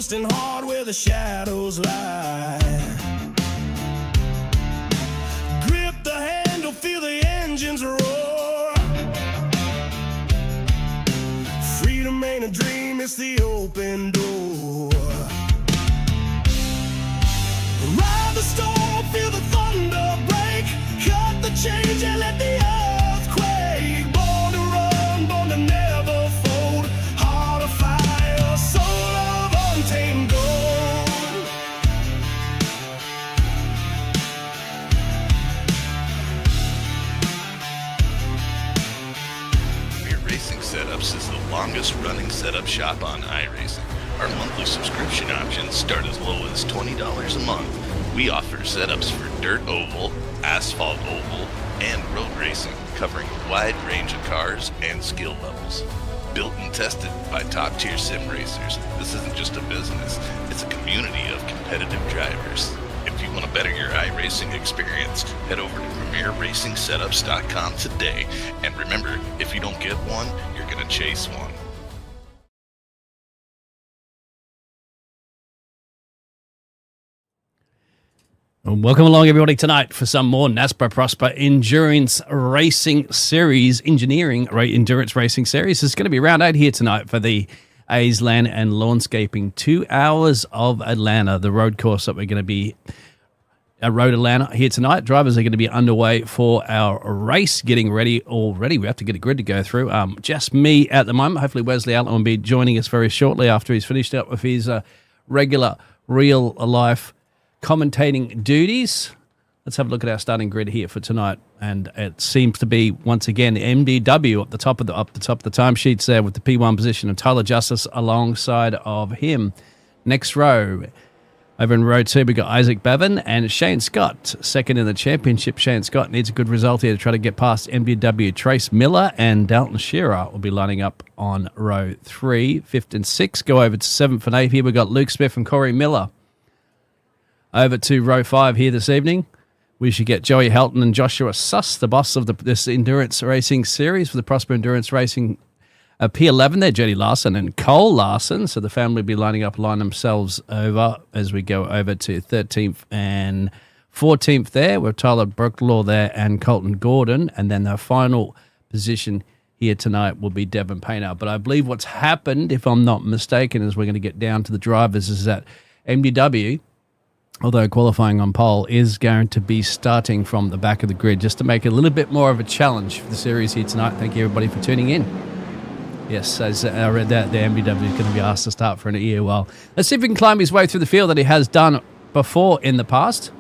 twisting hard where the shadows lie. Grip the handle, feel the engines roar. Freedom ain't a dream, it's the open door. Ride the storm, feel the thunder break. Cut the change and let the earth quake. Born to run, born to never fold. Heart of fire, soul of untamed gold. Iracing Setups is the longest running setup shop on iRacing. Our monthly subscription options start as low as $20 a month. We offer setups for dirt oval, asphalt oval, and road racing, covering a wide range of cars and skill levels. Built and tested by top-tier sim racers, this isn't just a business, it's a community of competitive drivers. If you want to better your iRacing experience, head over to PremierRacingSetups.com today. And remember, if you don't get one, you're going to chase one. Welcome along, everybody, tonight for some more NASRA Prosper Endurance Racing Series, Endurance Racing Series. It's going to be round 8 here tonight for the A's Land and Lawnscaping. 2 hours of Atlanta, the road course that we're going to be at Road Atlanta here tonight. Drivers are going to be underway for our race, getting ready already. We have to get a grid to go through. Just me at the moment. Hopefully Wesley Allen will be joining us very shortly after he's finished up with his regular real-life commentating duties. Let's have a look at our starting grid here for tonight, and it seems to be once again MDW up the top of the timesheets there with the P1 position of Tyler Justice alongside of him. Next row, over in row 2, we got Isaac Bevan and Shane Scott, second in the championship. Shane Scott needs a good result here to try to get past MDW. Trace Miller and Dalton Shearer will be lining up on row 3. 5th and 6th go over to 7th and 8th. Here we got Luke Smith and Corey Miller. Over to row 5 here this evening. We should get Joey Helton and Joshua Suss, the boss of this Endurance Racing Series for the Prosper Endurance Racing P11 there, Jody Larson and Cole Larson. So the family will be line themselves over as we go over to 13th and 14th there with Tyler Brooklaw there and Colton Gordon. And then the final position here tonight will be Devin Painter. But I believe what's happened, if I'm not mistaken, as we're going to get down to the drivers, is that MDW, although qualifying on pole, is going to be starting from the back of the grid just to make it a little bit more of a challenge for the series here tonight. Thank you, everybody, for tuning in. Yes, as I read that, the MDW is going to be asked to start for an year while. Let's see if we can climb his way through the field that he has done before in the past. So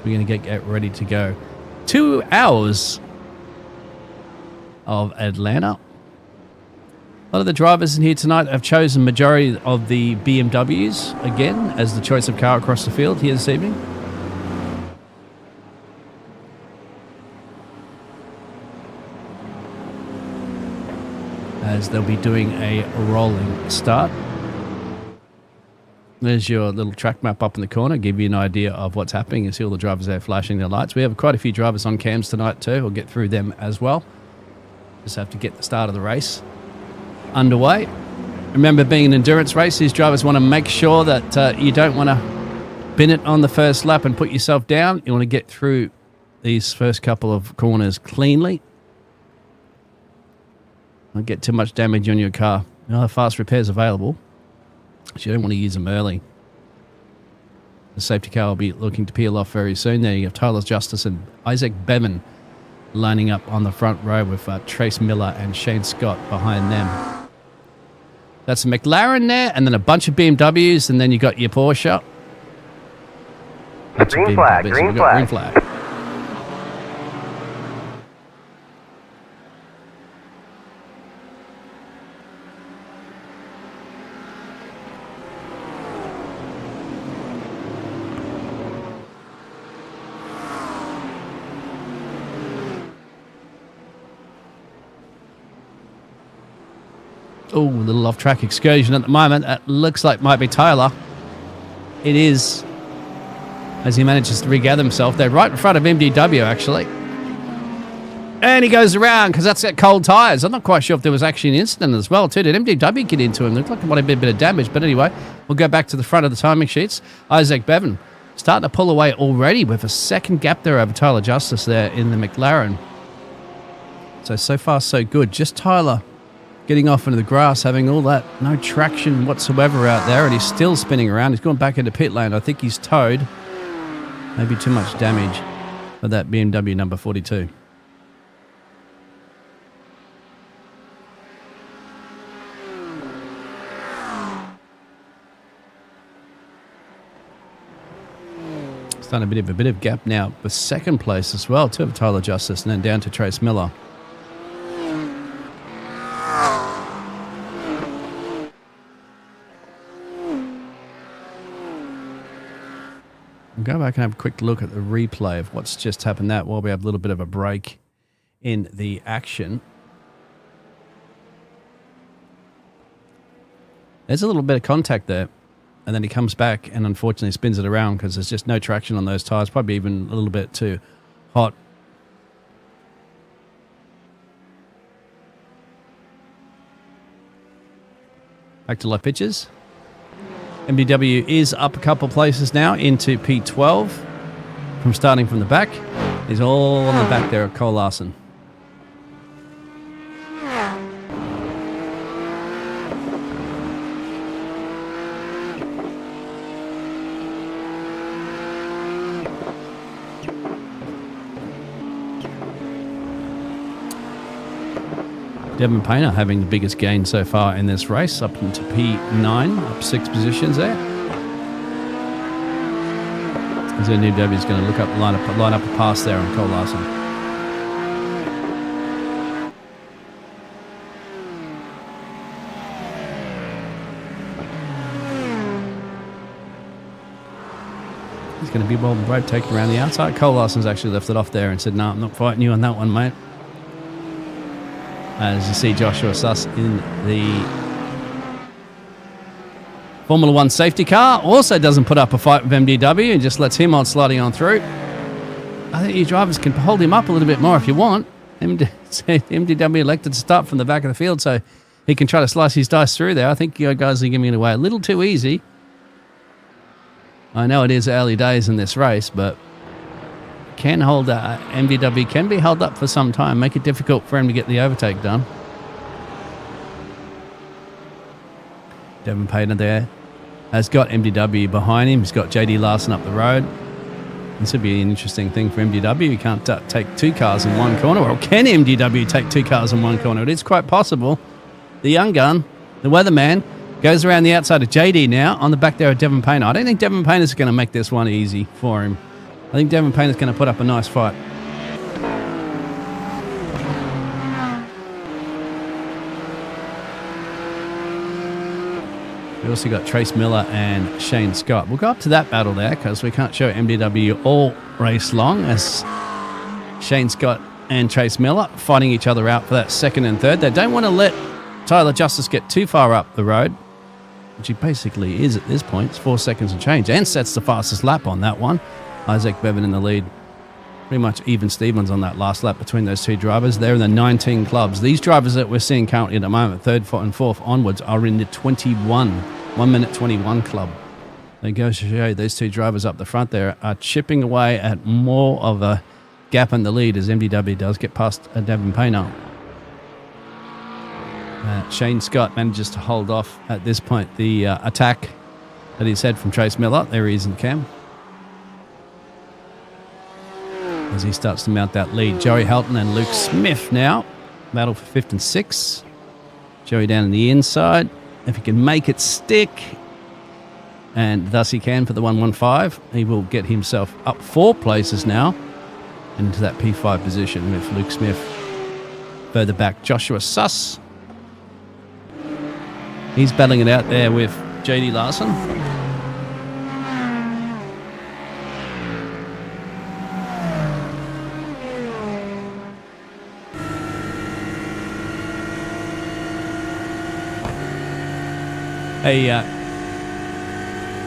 we're going to get ready to go. 2 hours of Atlanta. A lot of the drivers in here tonight have chosen majority of the BMWs again as the choice of car across the field here this evening. As they'll be doing a rolling start. There's your little track map up in the corner, give you an idea of what's happening. You see all the drivers there flashing their lights. We have quite a few drivers on cams tonight too. We'll get through them as well. Just have to get the start of the race underway. Remember, being an endurance race, these drivers want to make sure that you don't want to bin it on the first lap and put yourself down. You want to get through these first couple of corners cleanly. Don't get too much damage on your car. You know, fast repairs available, so you don't want to use them early. The safety car will be looking to peel off very soon. There you have Tyler Justice and Isaac Bevan lining up on the front row with Trace Miller and Shane Scott behind them. That's a McLaren there, and then a bunch of BMWs, and then you got your Porsche. Green flag, green flag. Oh, a little off-track excursion at the moment. That looks like might be Tyler. It is, as he manages to regather himself. They're right in front of MDW, actually. And he goes around because that's got cold tyres. I'm not quite sure if there was actually an incident as well, too. Did MDW get into him? Looked like it might have been a bit of damage. But anyway, we'll go back to the front of the timing sheets. Isaac Bevan starting to pull away already with a second gap there over Tyler Justice there in the McLaren. So far, so good. Just Tyler getting off into the grass, having all that, no traction whatsoever out there, and he's still spinning around. He's gone back into pit lane. I think he's towed. Maybe too much damage for that BMW number 42. Starting a bit of gap now with second place as well, too, of Tyler Justice, and then down to Trace Miller. We'll go back and have a quick look at the replay of what's just happened that while we have a little bit of a break in the action. There's a little bit of contact there, and then he comes back and unfortunately spins it around because there's just no traction on those tyres, probably even a little bit too hot. Back to live pitches. MDW is up a couple places now into P12 from starting from the back. He's all on the back there of Cole Larson. Devin Painter having the biggest gain so far in this race, up into P9, up 6 positions there. As NW is going to look up, line up a pass there on Cole Larson. He's going to be well rope taken around the outside. Cole Larson's actually left it off there and said, "No, I'm not fighting you on that one, mate." As you see Joshua Suss in the Formula One safety car, also doesn't put up a fight with MDW and just lets him on sliding on through. I think you drivers can hold him up a little bit more if you want. MDW elected to start from the back of the field so he can try to slice his dice through there. I think you guys are giving it away a little too easy. I know it is early days in this race, but MDW can be held up for some time, make it difficult for him to get the overtake done. Devin Painter there has got MDW behind him. He's got JD Larson up the road. This would be an interesting thing for MDW. You can't take 2 cars in one corner. Or can MDW take 2 cars in one corner? It is quite possible. The young gun, the weatherman, goes around the outside of JD now on the back there of Devin Painter. I don't think Devin Painter's going to make this one easy for him. I think Devin Painter's going to put up a nice fight. We also got Trace Miller and Shane Scott. We'll go up to that battle there because we can't show MDW all race long as Shane Scott and Trace Miller fighting each other out for that second and third. They don't want to let Tyler Justice get too far up the road, which he basically is at this point. It's 4 seconds and change and sets the fastest lap on that one. Isaac Bevan in the lead. Pretty much even Stevens on that last lap between those 2 drivers. They're in the 19 clubs. These drivers that we're seeing currently at the moment, 3rd, 4th, and 4th onwards, are in the 1 minute 21 club. They go to show you those 2 drivers up the front there are chipping away at more of a gap in the lead as MDW does get past Devin Painter. Shane Scott manages to hold off at this point the attack that he's had from Trace Miller. There he is in the cam. As he starts to mount that lead. Joey Helton and Luke Smith now. Battle for 5th and 6th. Joey down in the inside. If he can make it stick, and thus he can for the 115, he will get himself up 4 places now into that P5 position with Luke Smith further back. Joshua Suss. He's battling it out there with JD Larson.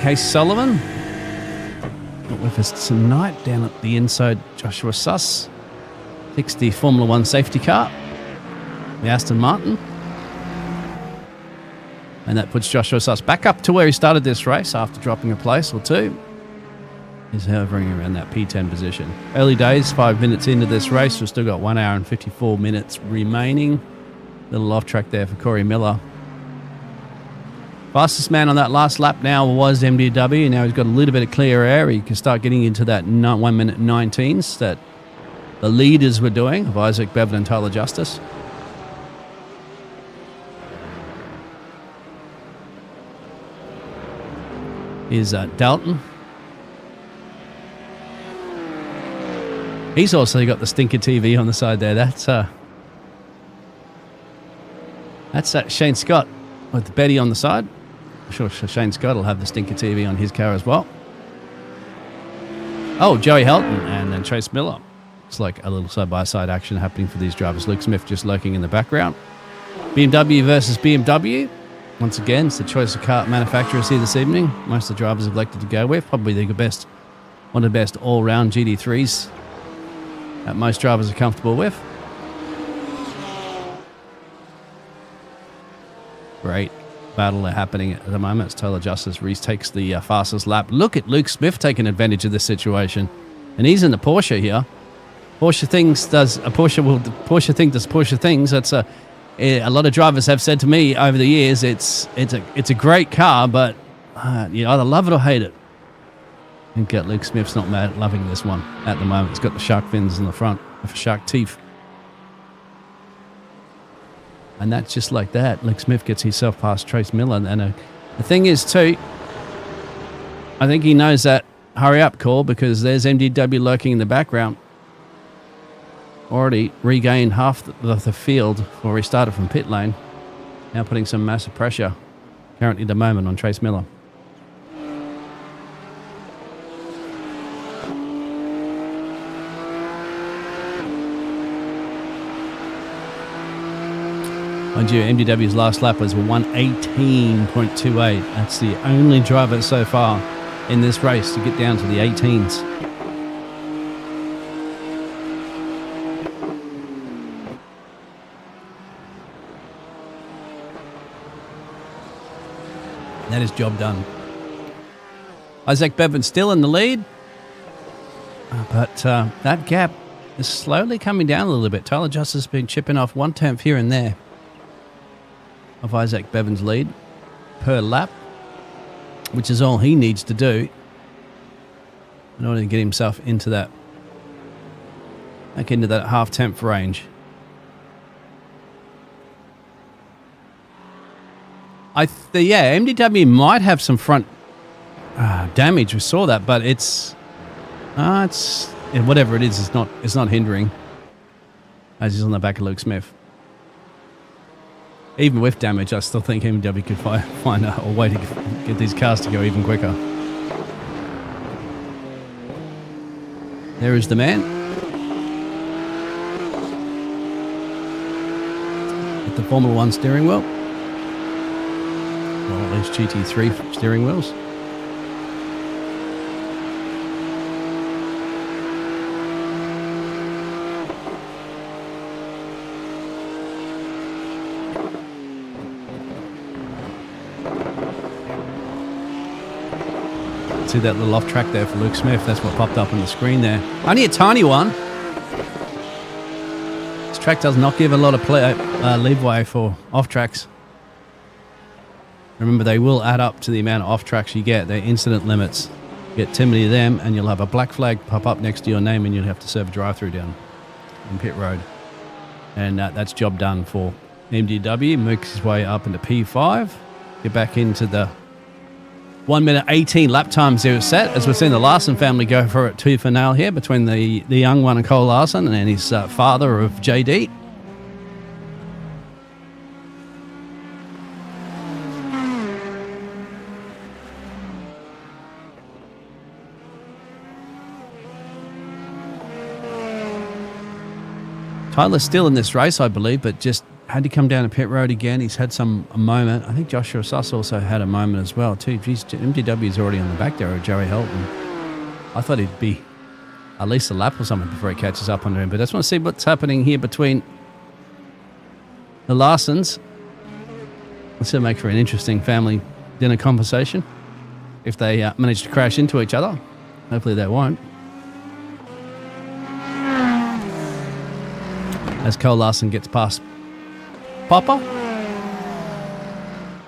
Case Sullivan not with us tonight down at the inside. Joshua Suss Picks the Formula One safety car, the Aston Martin. And that puts Joshua Suss back up to where he started this race after dropping a place or two. He's hovering around that P10 position. Early days, 5 minutes into this race. We've still got 1 hour and 54 minutes remaining. Little off track there for Corey Miller. Fastest man on that last lap now was MDW. Now he's got a little bit of clear air. He can start getting into that 1 minute 19s that the leaders were doing of Isaac Bevan and Tyler Justice. Here's Dalton. He's also got the stinker TV on the side there. That's Shane Scott with Betty on the side. I'm sure Shane Scott will have the stinker TV on his car as well. Oh, Joey Helton and then Chase Miller. It's like a little side-by-side action happening for these drivers. Luke Smith just lurking in the background. BMW versus BMW. Once again, it's the choice of car manufacturers here this evening. Most of the drivers have elected to go with. Probably the best, one of the best all-round GT3s that most drivers are comfortable with. Great battle happening at the moment. It's Tyler Justice. Reese takes the fastest lap. Look at Luke Smith taking advantage of this situation. And he's in the Porsche here. Porsche things. That's a lot of drivers have said to me over the years, it's a great car, but you either love it or hate it. I think Luke Smith's not loving this one at the moment. It's got the shark fins in the front with shark teeth. And that's just like that. Luke Smith gets himself past Trace Miller. And the thing is, too, I think he knows that hurry up call because there's MDW lurking in the background. Already regained half the field before he started from pit lane. Now putting some massive pressure currently at the moment on Trace Miller. Mind you, MDW's last lap was 1:18.28. That's the only driver so far in this race to get down to the 18s. That is job done. Isaac Bevan still in the lead, but that gap is slowly coming down a little bit. Tyler Justice has been chipping off 1/10 here and there of Isaac Bevan's lead per lap, which is all he needs to do in order to get himself into that back into that half-tenth range. MDW might have some front damage. We saw that, but it's whatever it is. It's not hindering. As he's on the back of Luke Smith. Even with damage, I still think MDW could find a way to get these cars to go even quicker. There is the man. With the Formula One steering wheel. Well, at least GT3 steering wheels. See that little off track there for Luke Smith. That's what popped up on the screen there. Only a tiny one. This track does not give a lot of leeway for off tracks. Remember, they will add up to the amount of off tracks you get. They're incident limits. Get too many of them, and you'll have a black flag pop up next to your name, and you'll have to serve a drive-through down in pit road. And that's job done for MDW. Makes his way up into P5. Get back into the 1:18 lap times they were set, as we've seen the Larson family go for it tooth and nail here between the young one and Cole Larson and his father of JD. Tyler's still in this race, I believe, but just had to come down to pit road again. He's had a moment. I think Joshua Suss also had a moment as well, too. Geez, MDW's already on the back there, or Joey Helton. I thought he'd be at least a lap or something before he catches up on him. But I just want to see what's happening here between the Larsons. This will make for an interesting family dinner conversation if they manage to crash into each other. Hopefully they won't. As Cole Larson gets past Popper,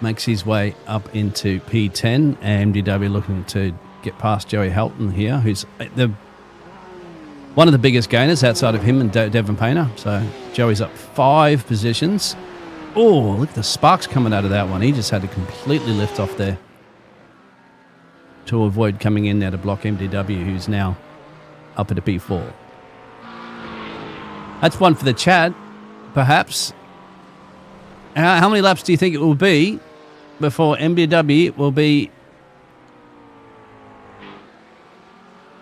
makes his way up into P10, and MDW looking to get past Joey Helton here, who's one of the biggest gainers outside of him and Devon Painter. So Joey's up 5 positions. Oh, look at the sparks coming out of that one. He just had to completely lift off there to avoid coming in there to block MDW, who's now up at a P4. That's one for the chat, perhaps. How many laps do you think it will be before MDW will be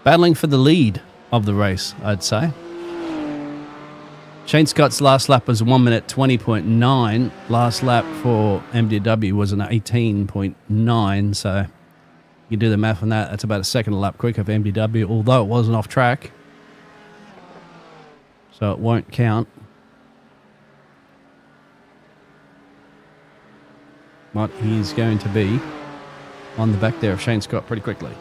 battling for the lead of the race, I'd say? Shane Scott's last lap was 1 minute 20.9. Last lap for MDW was an 18.9. So you do the math on that. That's about a second a lap quicker for MDW, although it wasn't off track. So it won't count. But he's going to be on the back there of Shane Scott pretty quickly.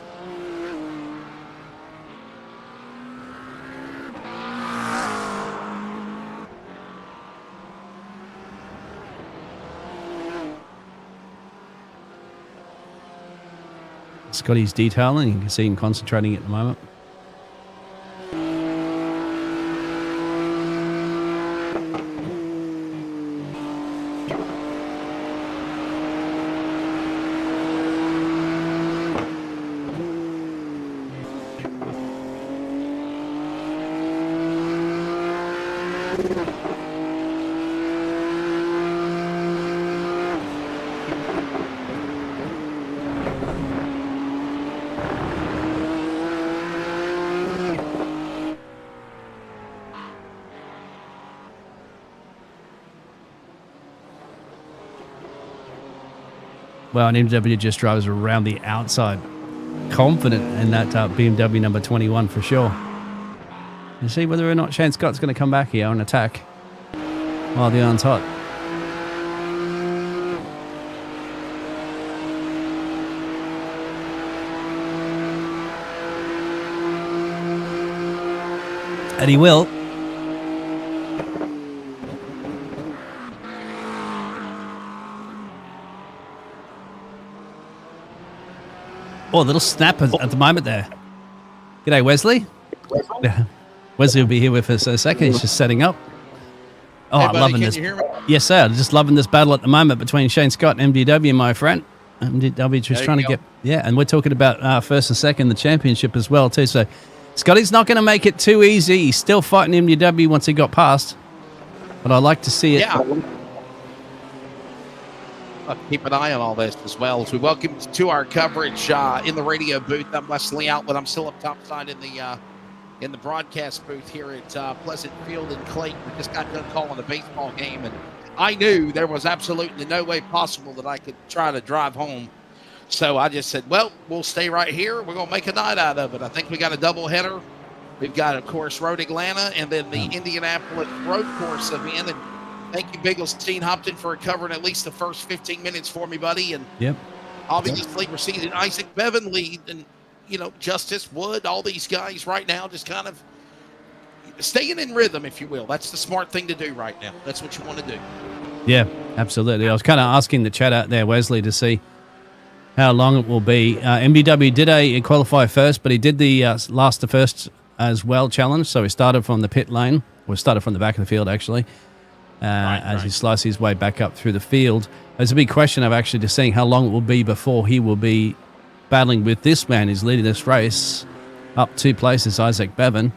Scotty's detailing. You can see him concentrating at the moment. Well, and MW just drives around the outside. Confident in that BMW number 21 for sure. You see whether or not Shane Scott's going to come back here and attack while the iron's hot. And he will. Oh, a little snap at the moment there. G'day, Wesley. Wesley will be here with us in a second. He's just setting up. Oh, hey, I'm buddy, loving this. Can you hear me? Yes, sir. Just loving this battle at the moment between Shane Scott and MDW, my friend. MDW just trying to get... Yeah, and we're talking about first and second, the championship as well, too. So Scotty's not going to make it too easy. He's still fighting MDW once he got past. But I like to see it. Yeah. I'll keep an eye on all this as well. As we welcome you to our coverage in the radio booth. I'm Leslie Outlet. I'm still up topside in the broadcast booth here at Pleasant Field in Clayton. We just got done calling a baseball game, and I knew there was absolutely no way possible that I could try to drive home. So I just said, well, we'll stay right here. We're going to make a night out of it. I think we got a doubleheader. We've got, of course, Road Atlanta and then the Indianapolis Road Course event. And thank you, Bigglestein Hopton, for covering at least the first 15 minutes for me, buddy. And obviously we're seeing Isaac Bevan lead, and, you know, Justice Wood, all these guys right now just kind of staying in rhythm, if you will. That's the smart thing to do right now. That's what you want to do. Yeah, absolutely. I was kind of asking the chat out there, Wesley, to see how long it will be. MDW did qualify first, but he did the last to first as well challenge. So he started from the pit lane, or started from the back of the field, actually. As he slices his way back up through the field. There's a big question of actually just seeing how long it will be before he will be battling with this man who's leading this race up 2 places, Isaac Bevan.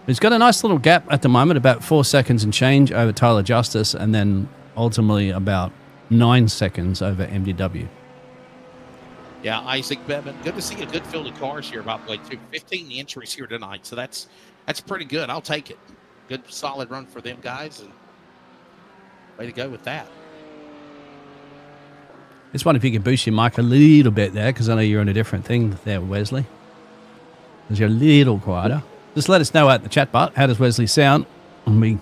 He's got a nice little gap at the moment, about 4 seconds and change over Tyler Justice, and then ultimately about 9 seconds over MDW. Yeah, Isaac Bevan. Good to see a good field of cars here, by the way, too. 15 entries here tonight, so that's pretty good. I'll take it. Good, solid run for them guys, and way to go with that. Just wonder if you could boost your mic a little bit there, because I know you're on a different thing there, Wesley. Because you're a little quieter. just let us know at the chat bar. How does Wesley sound when we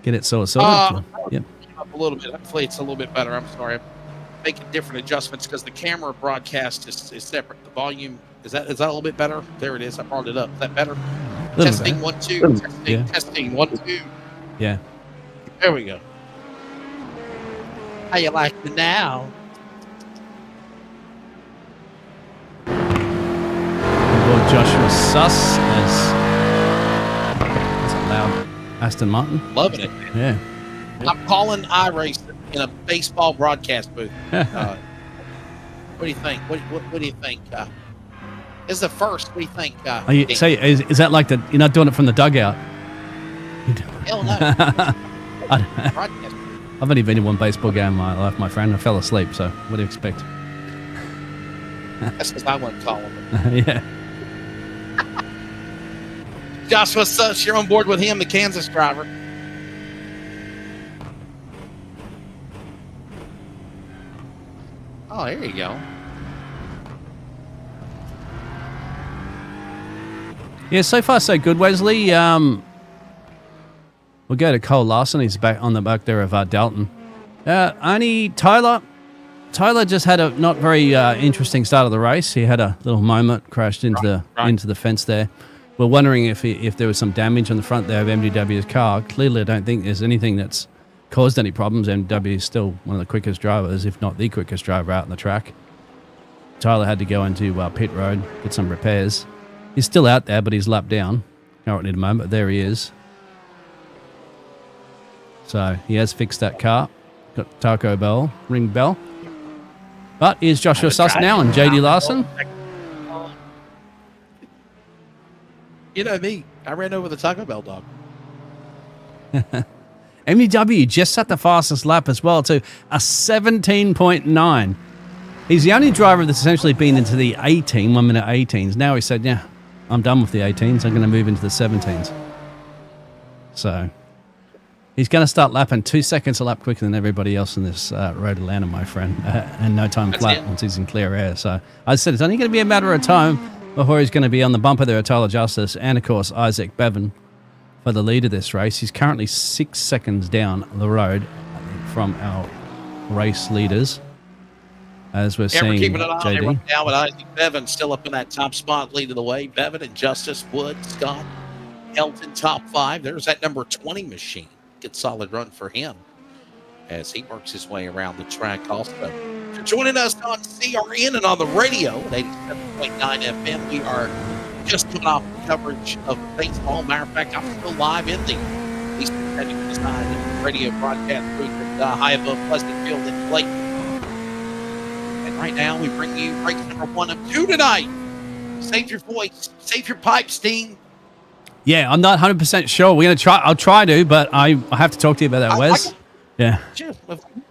get it sorted? Yep. Up a little bit. Hopefully it's a little bit better. I'm sorry. I'm making different adjustments because the camera broadcast is separate. The volume, is that a little bit better? There it is. I brought it up. Is that better? Testing better. 1 2. Testing 1 2. Yeah. There we go. How you like me now? Lord Joshua Suss as that's a loud Aston Martin. Loving it. Yeah. I'm calling iracing in a baseball broadcast booth. What do you think? What do you think? This is the first. What do you think? Is that like you're not doing it from the dugout? Hell no. Broadcast. I've only been in one baseball game in my life, my friend. I fell asleep, so what do you expect? That's because I wasn't calling them. Yeah. Joshua Suss, you're on board with him, the Kansas driver. Oh, there you go. Yeah, so far so good, Wesley. We'll go to Cole Larson. He's back on the back there of Dalton. Only Tyler. Tyler just had a not very interesting start of the race. He had a little moment, crashed into the fence there. We're wondering if there was some damage on the front there of MDW's car. Clearly, I don't think there's anything that's caused any problems. MDW is still one of the quickest drivers, if not the quickest driver out on the track. Tyler had to go into pit road, get some repairs. He's still out there, but he's lapped down. Currently at the moment, there he is. So he has fixed that car. Got Taco Bell, ring bell. But here's Joshua Suss now and JD Larson. You know me. I ran over the Taco Bell dog. MDW just set the fastest lap as well to a 17.9. He's the only driver that's essentially been into the 1 minute 18s. Now he said, yeah, I'm done with the 18s. I'm going to move into the 17s. So he's going to start lapping 2 seconds a lap quicker than everybody else in this Road Atlanta, my friend, and no time flat once he's in clear air. So I said it's only going to be a matter of time before he's going to be on the bumper there at Tyler Justice and, of course, Isaac Bevan for the lead of this race. He's currently 6 seconds down the road from our race leaders, as we're seeing we're keeping an eye on JD. right now, but Isaac Bevan still up in that top spot, leading the way. Bevan and Justice, Wood, Scott, Elton, top 5. There's that number 20 machine. Good solid run for him as he works his way around the track also. For joining us on CRN and on the radio at 87.9 FM, we are just coming off the coverage of baseball. Matter of fact, I'm still live in the Eastern Technical Design radio broadcast booth at high above Pleasant Field in Clayton. And right now we bring you race number 1 of 2 tonight. Save your voice, save your pipes, Dean. Yeah, I'm not 100% sure. We're going to try. I'll try to, but I have to talk to you about that, Wes. Yeah. Sure.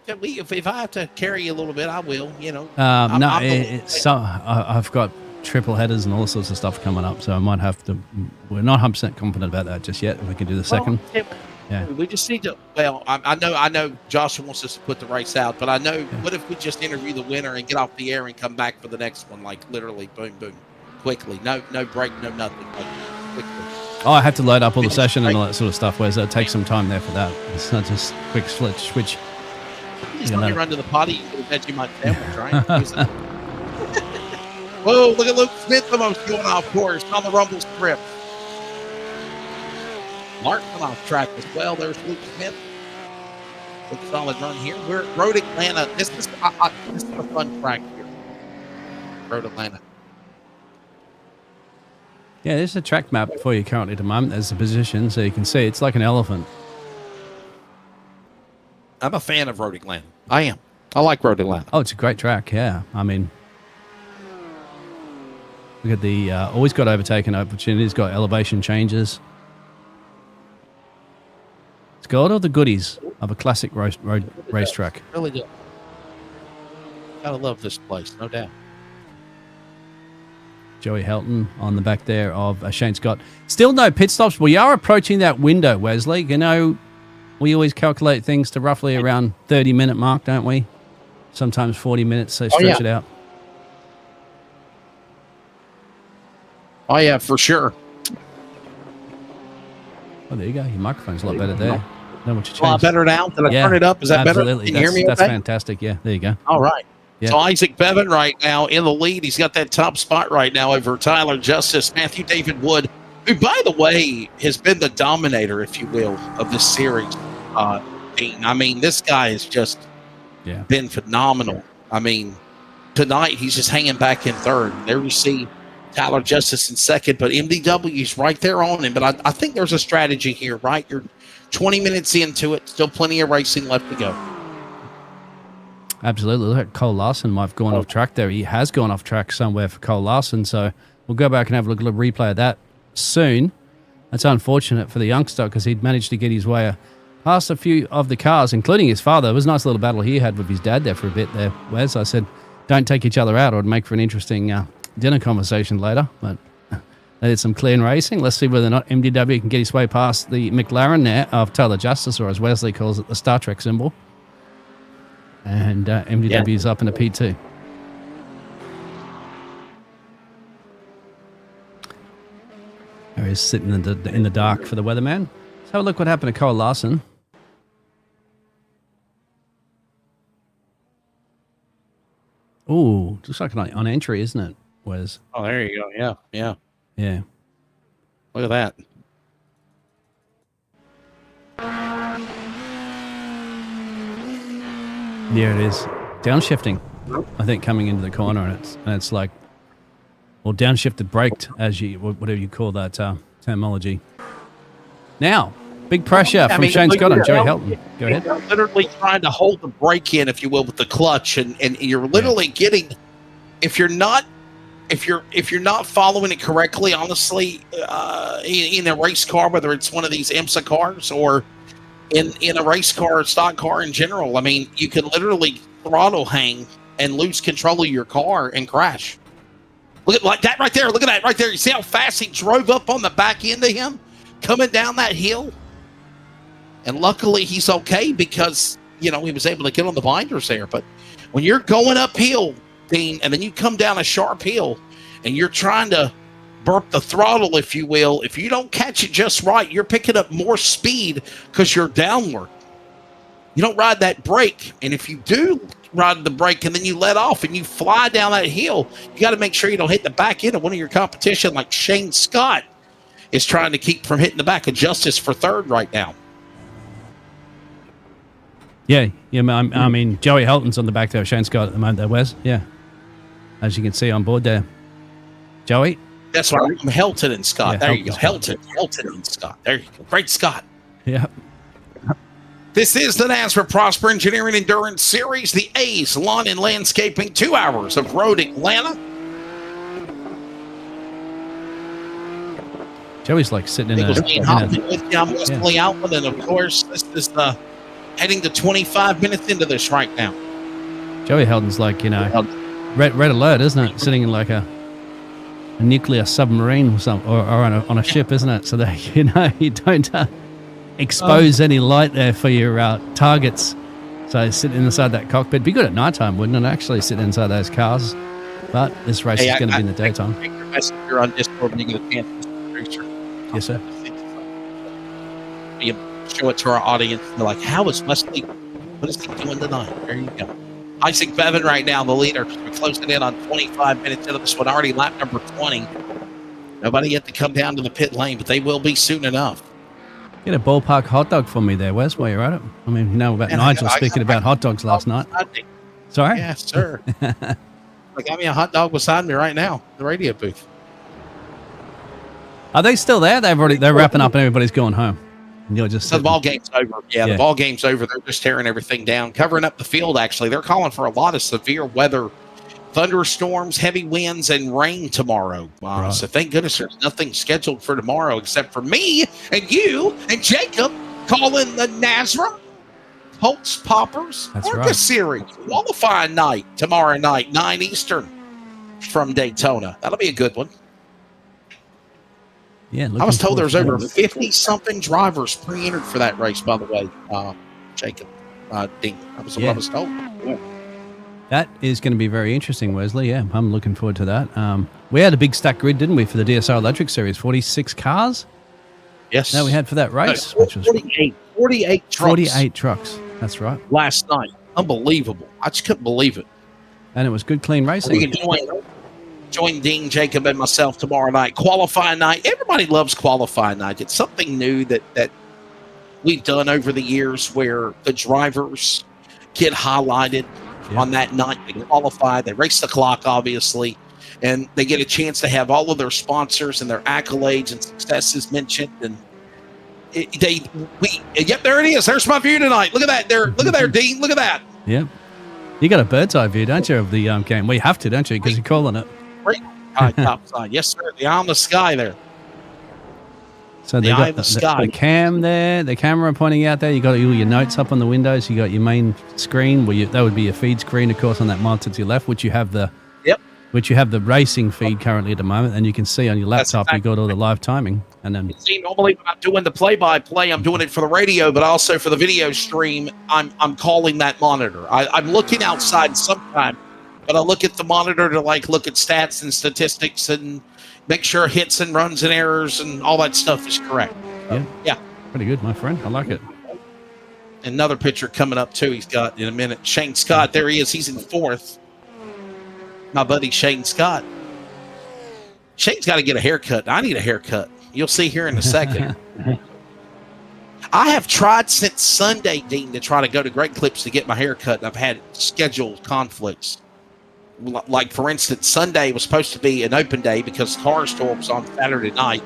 If I have to carry you a little bit, I will. You know. I've got triple headers and all sorts of stuff coming up, so I might have to. We're not 100% confident about that just yet. If we can do the second. Yeah. We just need to. Well, I know Joshua wants us to put the race out, but I know. Yeah. What if we just interview the winner and get off the air and come back for the next one, like literally, boom, boom, quickly. No break, no nothing. Like, quickly. Oh, I have to load up all the session and all that sort of stuff, Wes. It'll take some time there for that. It's not just quick switch. Just let me run to the potty. You could have veggie my sandwich, right? Whoa, look at Luke Smith almost going off course on the Rumble script. Martin off track as well. There's Luke Smith. Good solid run here. We're at Road Atlanta. This is a fun track here. Road Atlanta. Yeah, there's a track map for you currently at the moment. There's a position, so you can see it's like an elephant. I'm a fan of Road Atlanta. I am. I like Road Atlanta. Oh, it's a great track, yeah. I mean, look at the, always got overtaken opportunities, got elevation changes. It's got all the goodies of a classic road racetrack. Really do. Gotta love this place, no doubt. Joey Helton on the back there of Shane Scott. Still no pit stops. We are approaching that window, Wesley. You know, we always calculate things to roughly around 30-minute mark, don't we? Sometimes 40 minutes, so stretch it out. Oh, yeah, for sure. Oh, there you go. Your microphone's a lot better there. Know what you A lot changed. better now. Did I turn it up? Is that better? Absolutely. Can you hear me? That's Okay? fantastic. Yeah, there you go. All right. Yeah. So Isaac Bevan right now in the lead. He's got that top spot right now over Tyler Justice, Matthew David Wood, who, by the way, has been the dominator, if you will, of this series. Dean. I mean, this guy has just been phenomenal. I mean, tonight he's just hanging back in third. There you see Tyler Justice in second, but MDW's right there on him. But I think there's a strategy here, right? You're 20 minutes into it, still plenty of racing left to go. Absolutely. Look at Cole Larson might have gone off track there. He has gone off track somewhere for Cole Larson, so we'll go back and have a look at a replay of that soon. That's unfortunate for the youngster because he'd managed to get his way past a few of the cars, including his father. It was a nice little battle he had with his dad there for a bit there, Wes. I said, don't take each other out or it'd make for an interesting dinner conversation later, but they did some clean racing. Let's see whether or not MDW can get his way past the McLaren there of Tyler Justice, or as Wesley calls it, the Star Trek symbol. And MDW is up in the P2. There he is sitting in the dark for the weatherman. Let's have a look what happened to Cole Larson. Ooh, just like on entry, isn't it, Wes? Oh, there you go. Yeah. Yeah. Look at that. There it is. Downshifting, I think, coming into the corner, and it's like, or downshifted braked, as you, whatever you call that terminology. Now, big pressure from Shane Scott and Joey Helton. Go ahead. You're literally trying to hold the brake in, if you will, with the clutch, and you're literally getting, if you're not following it correctly, honestly, in a race car, whether it's one of these IMSA cars or in a race car or stock car in general, I mean, you can literally throttle hang and lose control of your car and crash. Look at like that right there. Look at that right there. You see how fast he drove up on the back end of him coming down that hill? And luckily he's okay because, he was able to get on the binders there. But when you're going uphill, Dean, and then you come down a sharp hill and you're trying to burp the throttle, if you will, if you don't catch it just right, you're picking up more speed because you're downward. You don't ride that brake. And if you do ride the brake and then you let off and you fly down that hill, you got to make sure you don't hit the back end of one of your competition like Shane Scott is trying to keep from hitting the back of Justice for third right now. Yeah. I mean, Joey Helton's on the back there of Shane Scott at the moment there, Wes. Yeah. As you can see on board there. Joey? That's right. Helton and Scott. Yeah, there you go. Helton Helton and Scott. There you go. Great Scott. Yeah. This is the NASRA Prosper Engineering Endurance Series, the A's Lawn and Landscaping, 2 hours of road Atlanta. Joey's like sitting in I'm Wesley Outland, and of course, this is heading to 25 minutes into this right now. Joey Helton's like, red alert, isn't it? Sitting in like a nuclear submarine or something, or on a ship, isn't it? So that you don't expose any light there for your targets. So sitting inside that cockpit, be good at nighttime, wouldn't it? Actually, sitting inside those cars. But this race is going to be in the daytime. Take your messenger on Discord when you get a chance, Mr. Producer. Yes, sir. You show it to our audience. They're like, "How is Wesley? What is he doing tonight?" There you go. Isaac Bevan right now, the leader. We're closing in on 25 minutes into this one. Already lap number 20. Nobody yet to come down to the pit lane, but they will be soon enough. Get a ballpark hot dog for me there, Wes, while you're at it. I mean, about Nigel speaking about hot dogs last night. Sorry? Yes, sir. They got me a hot dog beside me right now, the radio booth. Are they still there? They're wrapping up and everybody's going home. And you're just so the ball game's over. Yeah, the ball game's over. They're just tearing everything down, covering up the field, actually. They're calling for a lot of severe weather, thunderstorms, heavy winds, and rain tomorrow. Right. So thank goodness there's nothing scheduled for tomorrow except for me and you and Jacob calling the NASRA Holtz Poppers Orca Series qualifying night tomorrow night, 9 Eastern from Daytona. That'll be a good one. Yeah, I was told there's over 50-something drivers pre-entered for that race, by the way, Jacob. Dean. That was what I was told. Yeah. That is going to be very interesting, Wesley. Yeah, I'm looking forward to that. We had a big stack grid, didn't we, for the DSR Electric Series? 46 cars? Yes. that we had for that race, No, which was 48 trucks 48 trucks. That's right. last night. Unbelievable. I just couldn't believe it. And it was good, clean racing. You can join Dean, Jacob, and myself tomorrow night. Qualifying night. Everybody loves qualifying night. It's something new that we've done over the years where the drivers get highlighted on that night. They qualify. They race the clock, obviously, and they get a chance to have all of their sponsors and their accolades and successes mentioned. And yep, there it is. There's my view tonight. Look at that there. Look at there, Dean. Look at that. Yep. You got a bird's eye view, don't you, of the game? Well, you have to, don't you? Because you're calling it. Great top side. Yes, sir. The eye on the sky there. So they got the cam there, the camera pointing out there. You got all your notes up on the windows. You got your main screen, that would be your feed screen, of course, on that monitor to your left, which you have the racing feed currently at the moment, and you can see on your laptop you got all the live timing. And then normally when I'm doing the play-by-play, I'm doing it for the radio, but also for the video stream. I'm calling that monitor. I'm looking outside sometime, but I look at the monitor to look at stats and statistics and make sure hits and runs and errors and all that stuff is correct. Yeah. Pretty good, my friend. I like it. Another picture coming up, too, he's got in a minute. Shane Scott, there he is. He's in fourth. My buddy Shane Scott. Shane's got to get a haircut. I need a haircut. You'll see here in a second. I have tried since Sunday, Dean, to try to go to Great Clips to get my haircut, and I've had scheduled conflicts. Like, for instance, Sunday was supposed to be an open day because Car Store was on Saturday night.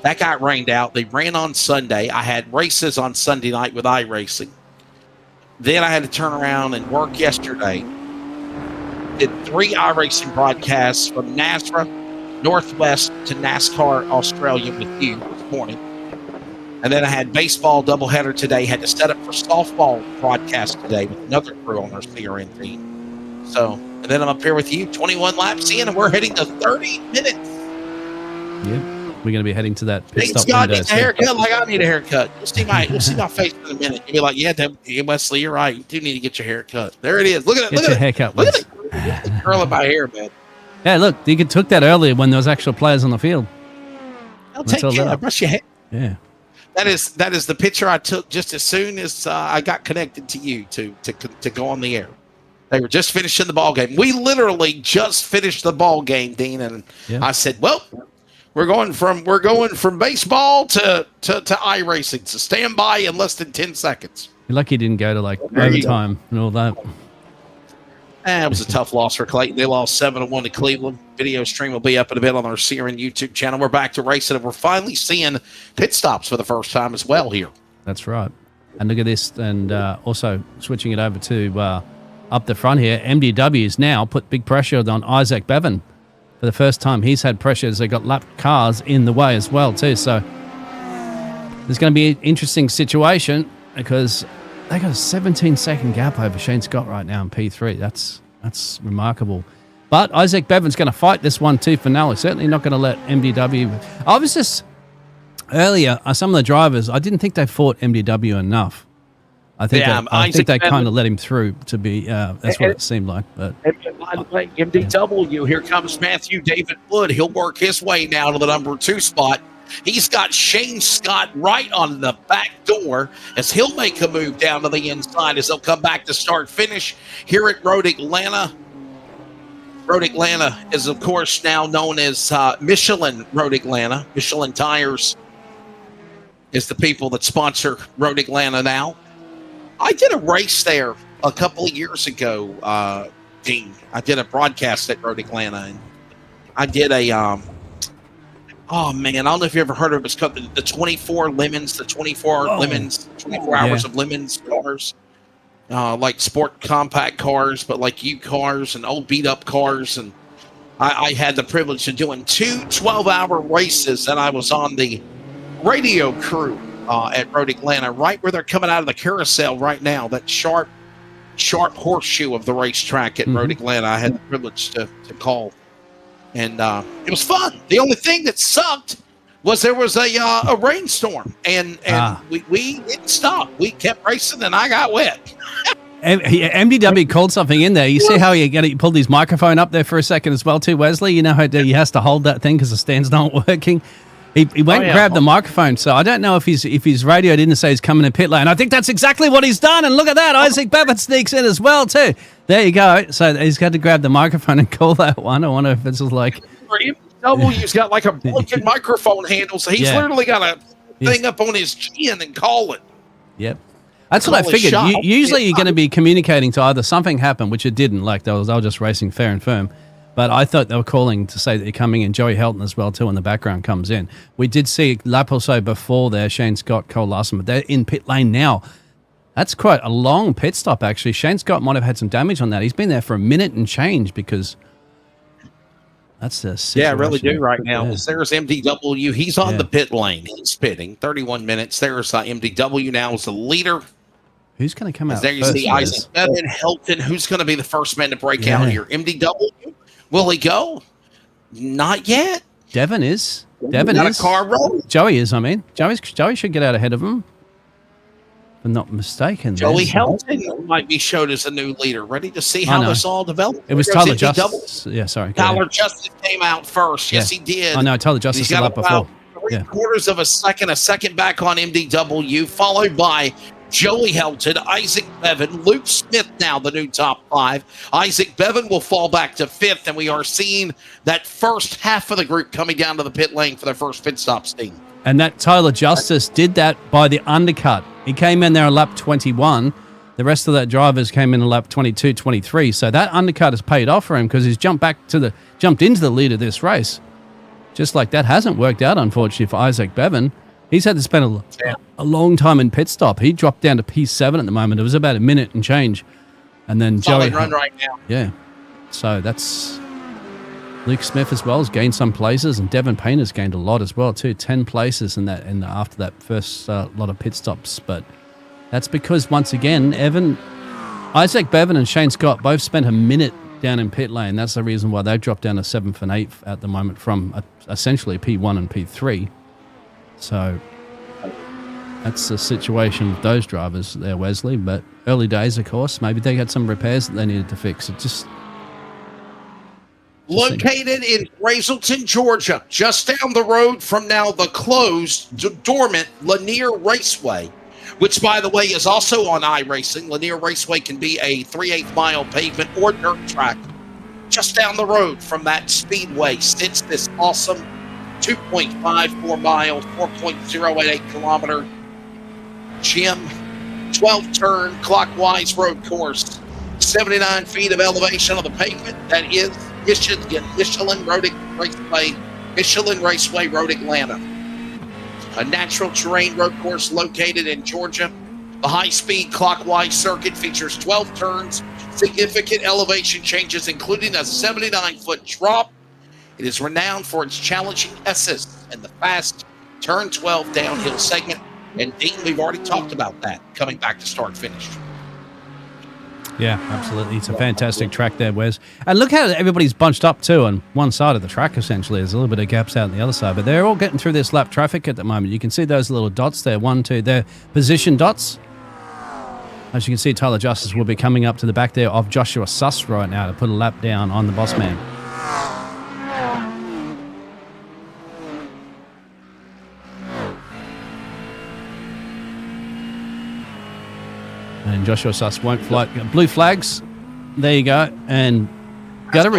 That got rained out. They ran on Sunday. I had races on Sunday night with iRacing. Then I had to turn around and work yesterday. Did 3 iRacing broadcasts from NASRA Northwest to NASCAR Australia with you this morning. And then I had baseball doubleheader today. Had to set up for softball broadcast today with another crew on our CRN team. So, and then I'm up here with you, 21 laps in, and we're heading to 30 minutes. Yep. We're going to be heading to that pit stop Scott window. needs a haircut like I need a haircut. You'll see my face in a minute. You'll be like, yeah, Wesley, you're right. You do need to get your haircut. There it is. Look at it. Get your haircut, Look at the curl of my hair, man. Yeah, look, you took that earlier when there was actual players on the field. I'll take care. I brush your hair. Yeah. That is the picture I took just as soon as I got connected to you to go on the air. They were just finishing the ball game. We literally just finished the ball game, Dean, and I said, "Well, we're going from baseball to iRacing. So stand by in less than 10 seconds." You're lucky you didn't go to overtime and all that. It was a tough loss for Clayton. They lost 7-1 to Cleveland. Video stream will be up in a bit on our CRN YouTube channel. We're back to racing, and we're finally seeing pit stops for the first time as well here. That's right. And look at this, and also switching it over to up the front here, MDW's now put big pressure on Isaac Bevan. For the first time, he's had pressure as they got lap cars in the way as well, too. So there's going to be an interesting situation because they got a 17-second gap over Shane Scott right now in P3. That's remarkable. But Isaac Bevan's going to fight this one tooth for nail. He's certainly not going to let MDW. I was just earlier, some of the drivers, I didn't think they fought MDW enough. I think they kind of let him through to be. That's what it seemed like. But MDW, here comes Matthew David Wood. He'll work his way now to the number 2 spot. He's got Shane Scott right on the back door as he'll make a move down to the inside as they'll come back to start finish here at Road Atlanta. Road Atlanta is, of course, now known as Michelin Road Atlanta. Michelin Tires is the people that sponsor Road Atlanta now. I did a race there a couple of years ago, Dean. I did a broadcast at Road Atlanta, and I did a oh man, I don't know if you ever heard of it. It's called the 24 Lemons, 24 hours of Lemons cars. Like sport compact cars, but like U cars and old beat up cars. And I had the privilege of doing 2 12-hour races, and I was on the radio crew at Road Atlanta, right where they're coming out of the carousel right now, that sharp horseshoe of the racetrack at Road Atlanta. I had the privilege to call. And it was fun. The only thing that sucked was there was a rainstorm, and we didn't stop. We kept racing, and I got wet. MDW called something in there. You see how you pulled his microphone up there for a second as well too, Wesley? You know how he has to hold that thing because the stand's not working. He went and grabbed the microphone, so I don't know if his radio didn't say he's coming in pit lane. I think that's exactly what he's done, and look at that. Isaac Bevan sneaks in as well, too. There you go. So he's got to grab the microphone and call that one. I wonder if it's like... W's got like a broken microphone handle, so he's literally got a thing up on his chin and call it. Yep. That's what I figured. Usually you're going to be communicating to either something happened, which it didn't, like they were just racing fair and firm. But I thought they were calling to say that you're coming in. Joey Helton as well, too, in the background comes in. We did see a lap or so before there, Shane Scott, Cole Larson, but they're in pit lane now. That's quite a long pit stop, actually. Shane Scott might have had some damage on that. He's been there for a minute and change because that's the situation. Yeah, I really do right now. Yeah. There's MDW. He's on the pit lane. He's pitting. 31 minutes. There's MDW now as the leader. Who's going to come out there you see Isaac Bevan, Helton. Who's going to be the first man to break out here? MDW? Will he go? Not yet. Devin is. Devin is. A car roll. Joey is, I mean. Joey should get out ahead of him. If I'm not mistaken. Joey Helton might be showed as a new leader. Ready to see how this all develops. It was Tyler Justice. Yeah, sorry. Tyler Justice came out first. Yes, he did. I know, Tyler Justice got up before. Three-quarters of a second back on MDW, followed by Joey Helton, Isaac Bevan, Luke Smith now the new top 5. Isaac Bevan will fall back to 5th, and we are seeing that first half of the group coming down to the pit lane for their first pit stop steam. And that Tyler Justice did that by the undercut. He came in there on lap 21. The rest of the drivers came in on lap 22, 23. So that undercut has paid off for him because he's jumped into the lead of this race. Just like that hasn't worked out, unfortunately, for Isaac Bevan. He's had to spend a long time in pit stop. He dropped down to P7 at the moment. It was about a minute and change. And then Solid run right now. Yeah. So that's Luke Smith as well has gained some places, and Devin Payne has gained a lot as well too. 10 places after that first lot of pit stops. But that's because once again, Isaac Bevan and Shane Scott both spent a minute down in pit lane. That's the reason why they dropped down to 7th and 8th at the moment from essentially P1 and P3. So that's the situation with those drivers there, Wesley. But early days, of course, maybe they had some repairs that they needed to fix. It just located in Brazelton, Georgia, just down the road from now the closed, dormant Lanier Raceway, which, by the way, is also on iRacing. Lanier Raceway can be a 3/8 mile pavement or dirt track. Just down the road from that speedway sits this awesome 2.54 mile, 4.088 kilometer gym, 12-turn clockwise road course, 79 feet of elevation on the pavement. That is Michelin Raceway Road Atlanta. A natural terrain road course located in Georgia. The high-speed clockwise circuit features 12 turns, significant elevation changes, including a 79-foot drop. It is renowned for its challenging assist and the fast turn 12 downhill segment. And Dean, we've already talked about that coming back to start finish. Yeah, absolutely. It's a fantastic track there, Wes. And look how everybody's bunched up too on one side of the track, essentially. There's a little bit of gaps out on the other side, but they're all getting through this lap traffic at the moment. You can see those little dots there, 1, 2, they're position dots. As you can see, Tyler Justice will be coming up to the back there of Joshua Suss right now to put a lap down on the boss man. And Joshua Suss won't fly. Blue flags. There you go. And got to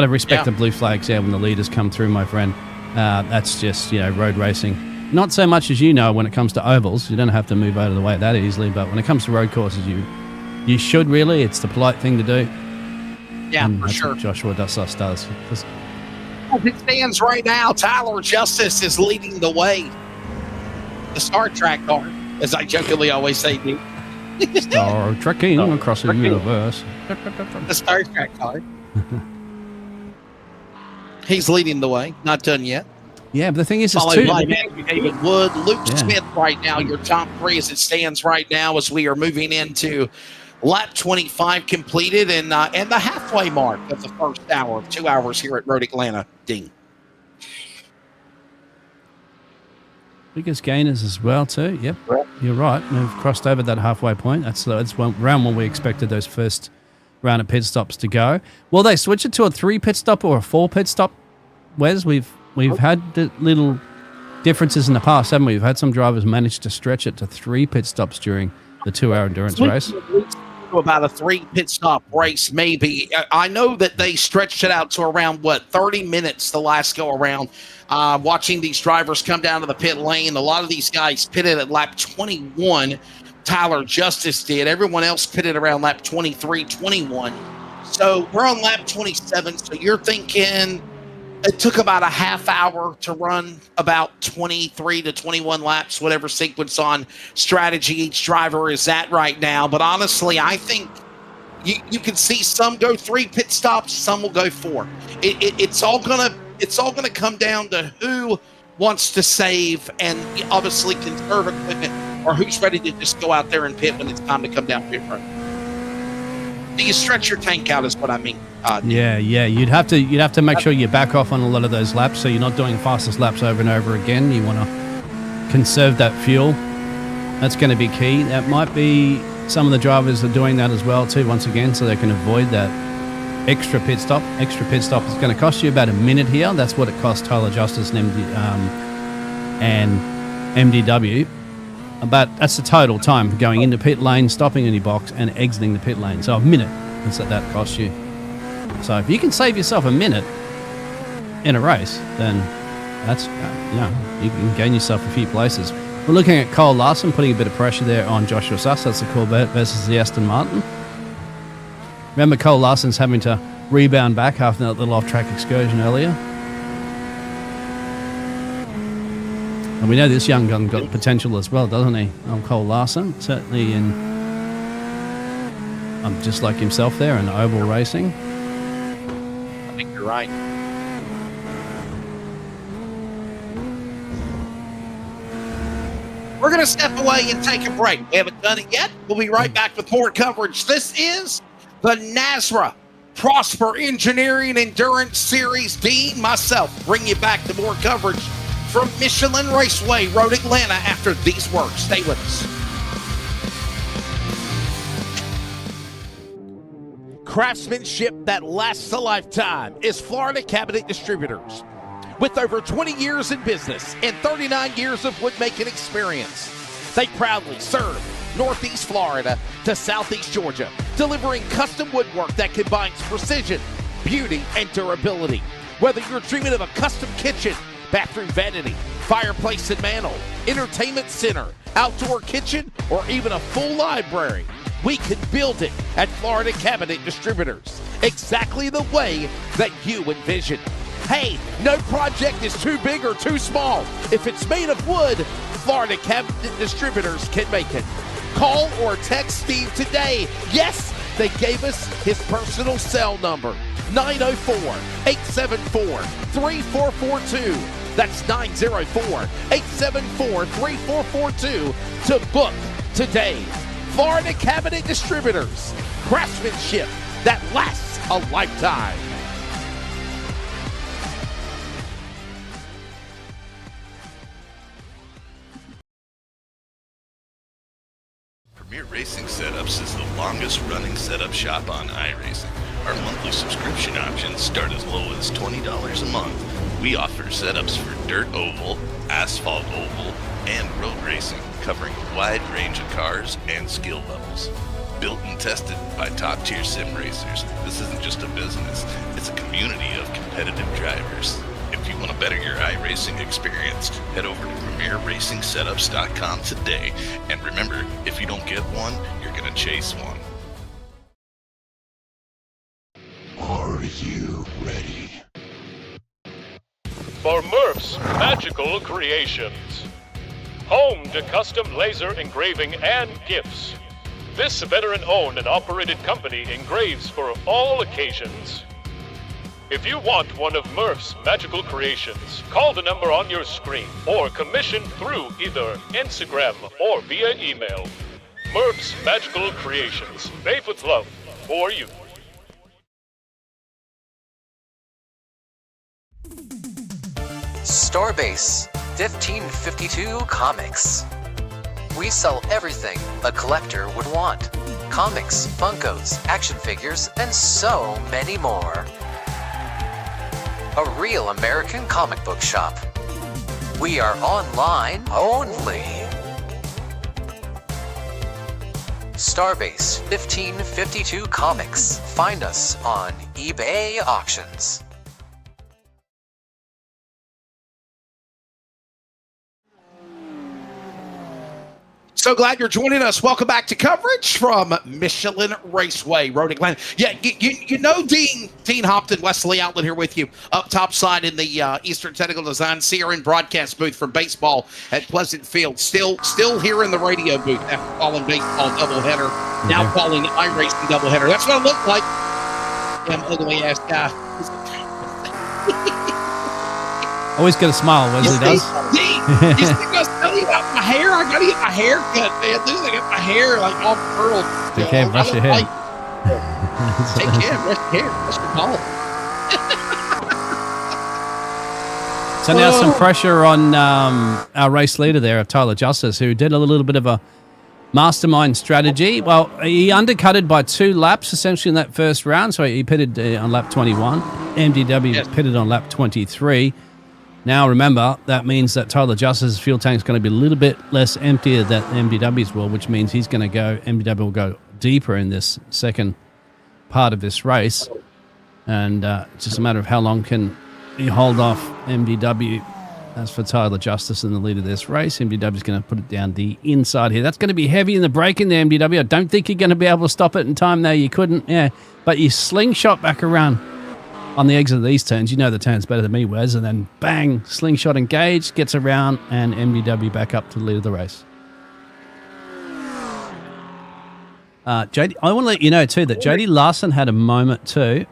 respect the blue flags, when the leaders come through, my friend. That's just, road racing. Not so much as when it comes to ovals. You don't have to move out of the way that easily. But when it comes to road courses, you should really. It's the polite thing to do. Yeah, and for that's sure. What Joshua Suss does. As it stands right now, Tyler Justice is leading the way. The Star Trek car, as I jokingly always say, Dean. Star trekking across the universe. The Star Trek car. He's leading the way. Not done yet. Yeah, but the thing is, followed by David Wood, Luke Smith right now. Your top 3 as it stands right now, as we are moving into lap 25 completed and the halfway mark of the first hour of 2 hours here at Road Atlanta. Dean. Biggest gainers as well too. Yep, you're right. We've crossed over that halfway point. That's round one we expected those first round of pit stops to go. Will they switch it to a 3 pit stop or a 4 pit stop? Wes, we've had the little differences in the past, haven't we? We've had some drivers manage to stretch it to 3 pit stops during the 2-hour endurance race. About a 3 pit stop race, maybe. I know that they stretched it out to around 30 minutes the last go around. Watching these drivers come down to the pit lane, a lot of these guys pitted at lap 21. Tyler Justice did. Everyone else pitted around lap 23, 21. So we're on lap 27. So you're thinking it took about a half hour to run about 23 to 21 laps, whatever sequence on strategy each driver is at right now. But honestly, I think you can see some go 3 pit stops, some will go 4. It's all gonna come down to who wants to save and obviously conserve equipment, or who's ready to just go out there and pit when it's time to come down pit road. Do you stretch your tank out is what I mean. Yeah. You'd have to make sure you back off on a lot of those laps, so you're not doing fastest laps over and over again. You want to conserve that fuel. That's going to be key. That might be some of the drivers are doing that as well too. Once again, so they can avoid that extra pit stop. Extra pit stop is going to cost you about a minute here. That's what it cost Tyler Justice and MDW. But that's the total time going into pit lane, stopping in your box, and exiting the pit lane. So a minute. That's what that costs you. So if you can save yourself a minute in a race, then that's you can gain yourself a few places. We're looking at Cole Larson putting a bit of pressure there on Joshua Suss. That's the Corvette versus the Aston Martin. Remember, Cole Larson's having to rebound back after that little off-track excursion earlier. And we know this young gun got potential as well, doesn't he? Cole Larson, certainly in just like himself there in oval racing. I think you're right. We're going to step away and take a break. We haven't done it yet. We'll be right back with more coverage. This is the NASRA Prosper Engineering Endurance Series. Dean, myself, bring you back to more coverage from Michelin Raceway, Road Atlanta, after these words. Stay with us. Craftsmanship that lasts a lifetime is Florida Cabinet Distributors. With over 20 years in business and 39 years of woodmaking experience, they proudly serve Northeast Florida to Southeast Georgia, delivering custom woodwork that combines precision, beauty, and durability. Whether you're dreaming of a custom kitchen, bathroom vanity, fireplace and mantle, entertainment center, outdoor kitchen, or even a full library, we can build it at Florida Cabinet Distributors, exactly the way that you envision. Hey, no project is too big or too small. If it's made of wood, Florida Cabinet Distributors can make it. Call or text Steve today. Yes, they gave us his personal cell number, 904-874-3442. That's 904-874-3442 to book today. Florida Cabinet Distributors, craftsmanship that lasts a lifetime. Premier Racing Setups is the longest running setup shop on iRacing. Our monthly subscription options start as low as $20 a month. We offer setups for dirt oval, asphalt oval, and road racing, covering a wide range of cars and skill levels. Built and tested by top-tier sim racers, this isn't just a business, it's a community of competitive drivers. If you want to better your iRacing experience, head over to PremierRacingSetups.com today. And remember, if you don't get one, you're going to chase one. Are you ready? For Murph's Magical Creations. Home to custom laser engraving and gifts. This veteran-owned and operated company engraves for all occasions. If you want one of Murph's Magical Creations, call the number on your screen or commission through either Instagram or via email. Murph's Magical Creations, made with love for you. Starbase 1552 Comics. We sell everything a collector would want. Comics, Funkos, action figures, and so many more. A real American comic book shop. We are online only. Starbase 1552 Comics. Find us on eBay Auctions. So glad you're joining us. Welcome back to coverage from Michelin Raceway, Road Atlanta. Yeah, you know Dean Hopton, Wesley Outlet here with you up top side in the Eastern Technical Design CRN broadcast booth for baseball at Pleasant Field. Still here in the radio booth after calling baseball doubleheader. Now calling iracing doubleheader. That's what it looked like. Damn ugly ass guy. Always got a smile, Wesley does. You think I was telling you about my hair? I gotta get my hair cut, man. Dude, I got my hair like all curled. You can't brush your hair. Take care, brush your hair. That's your call. So now some pressure on our race leader there, Tyler Justice, who did a little bit of a mastermind strategy. Well, he undercutted by 2 laps essentially in that first round. So he pitted on lap 21. MDW pitted on lap 23. Now, remember, that means that Tyler Justice's fuel tank is going to be a little bit less emptier than MDW's will, which means MDW will go deeper in this second part of this race. And it's just a matter of how long can you hold off MDW. As for Tyler Justice and the lead of this race, MDW is going to put it down the inside here. That's going to be heavy in the braking there, MDW. I don't think you're going to be able to stop it in time there. You couldn't, but you slingshot back around on the exit of these turns. You know the turns better than me, Wes. And then bang, slingshot engaged, gets around, and MDW back up to the lead of the race. JD, I want to let you know too that JD Larson had a moment too,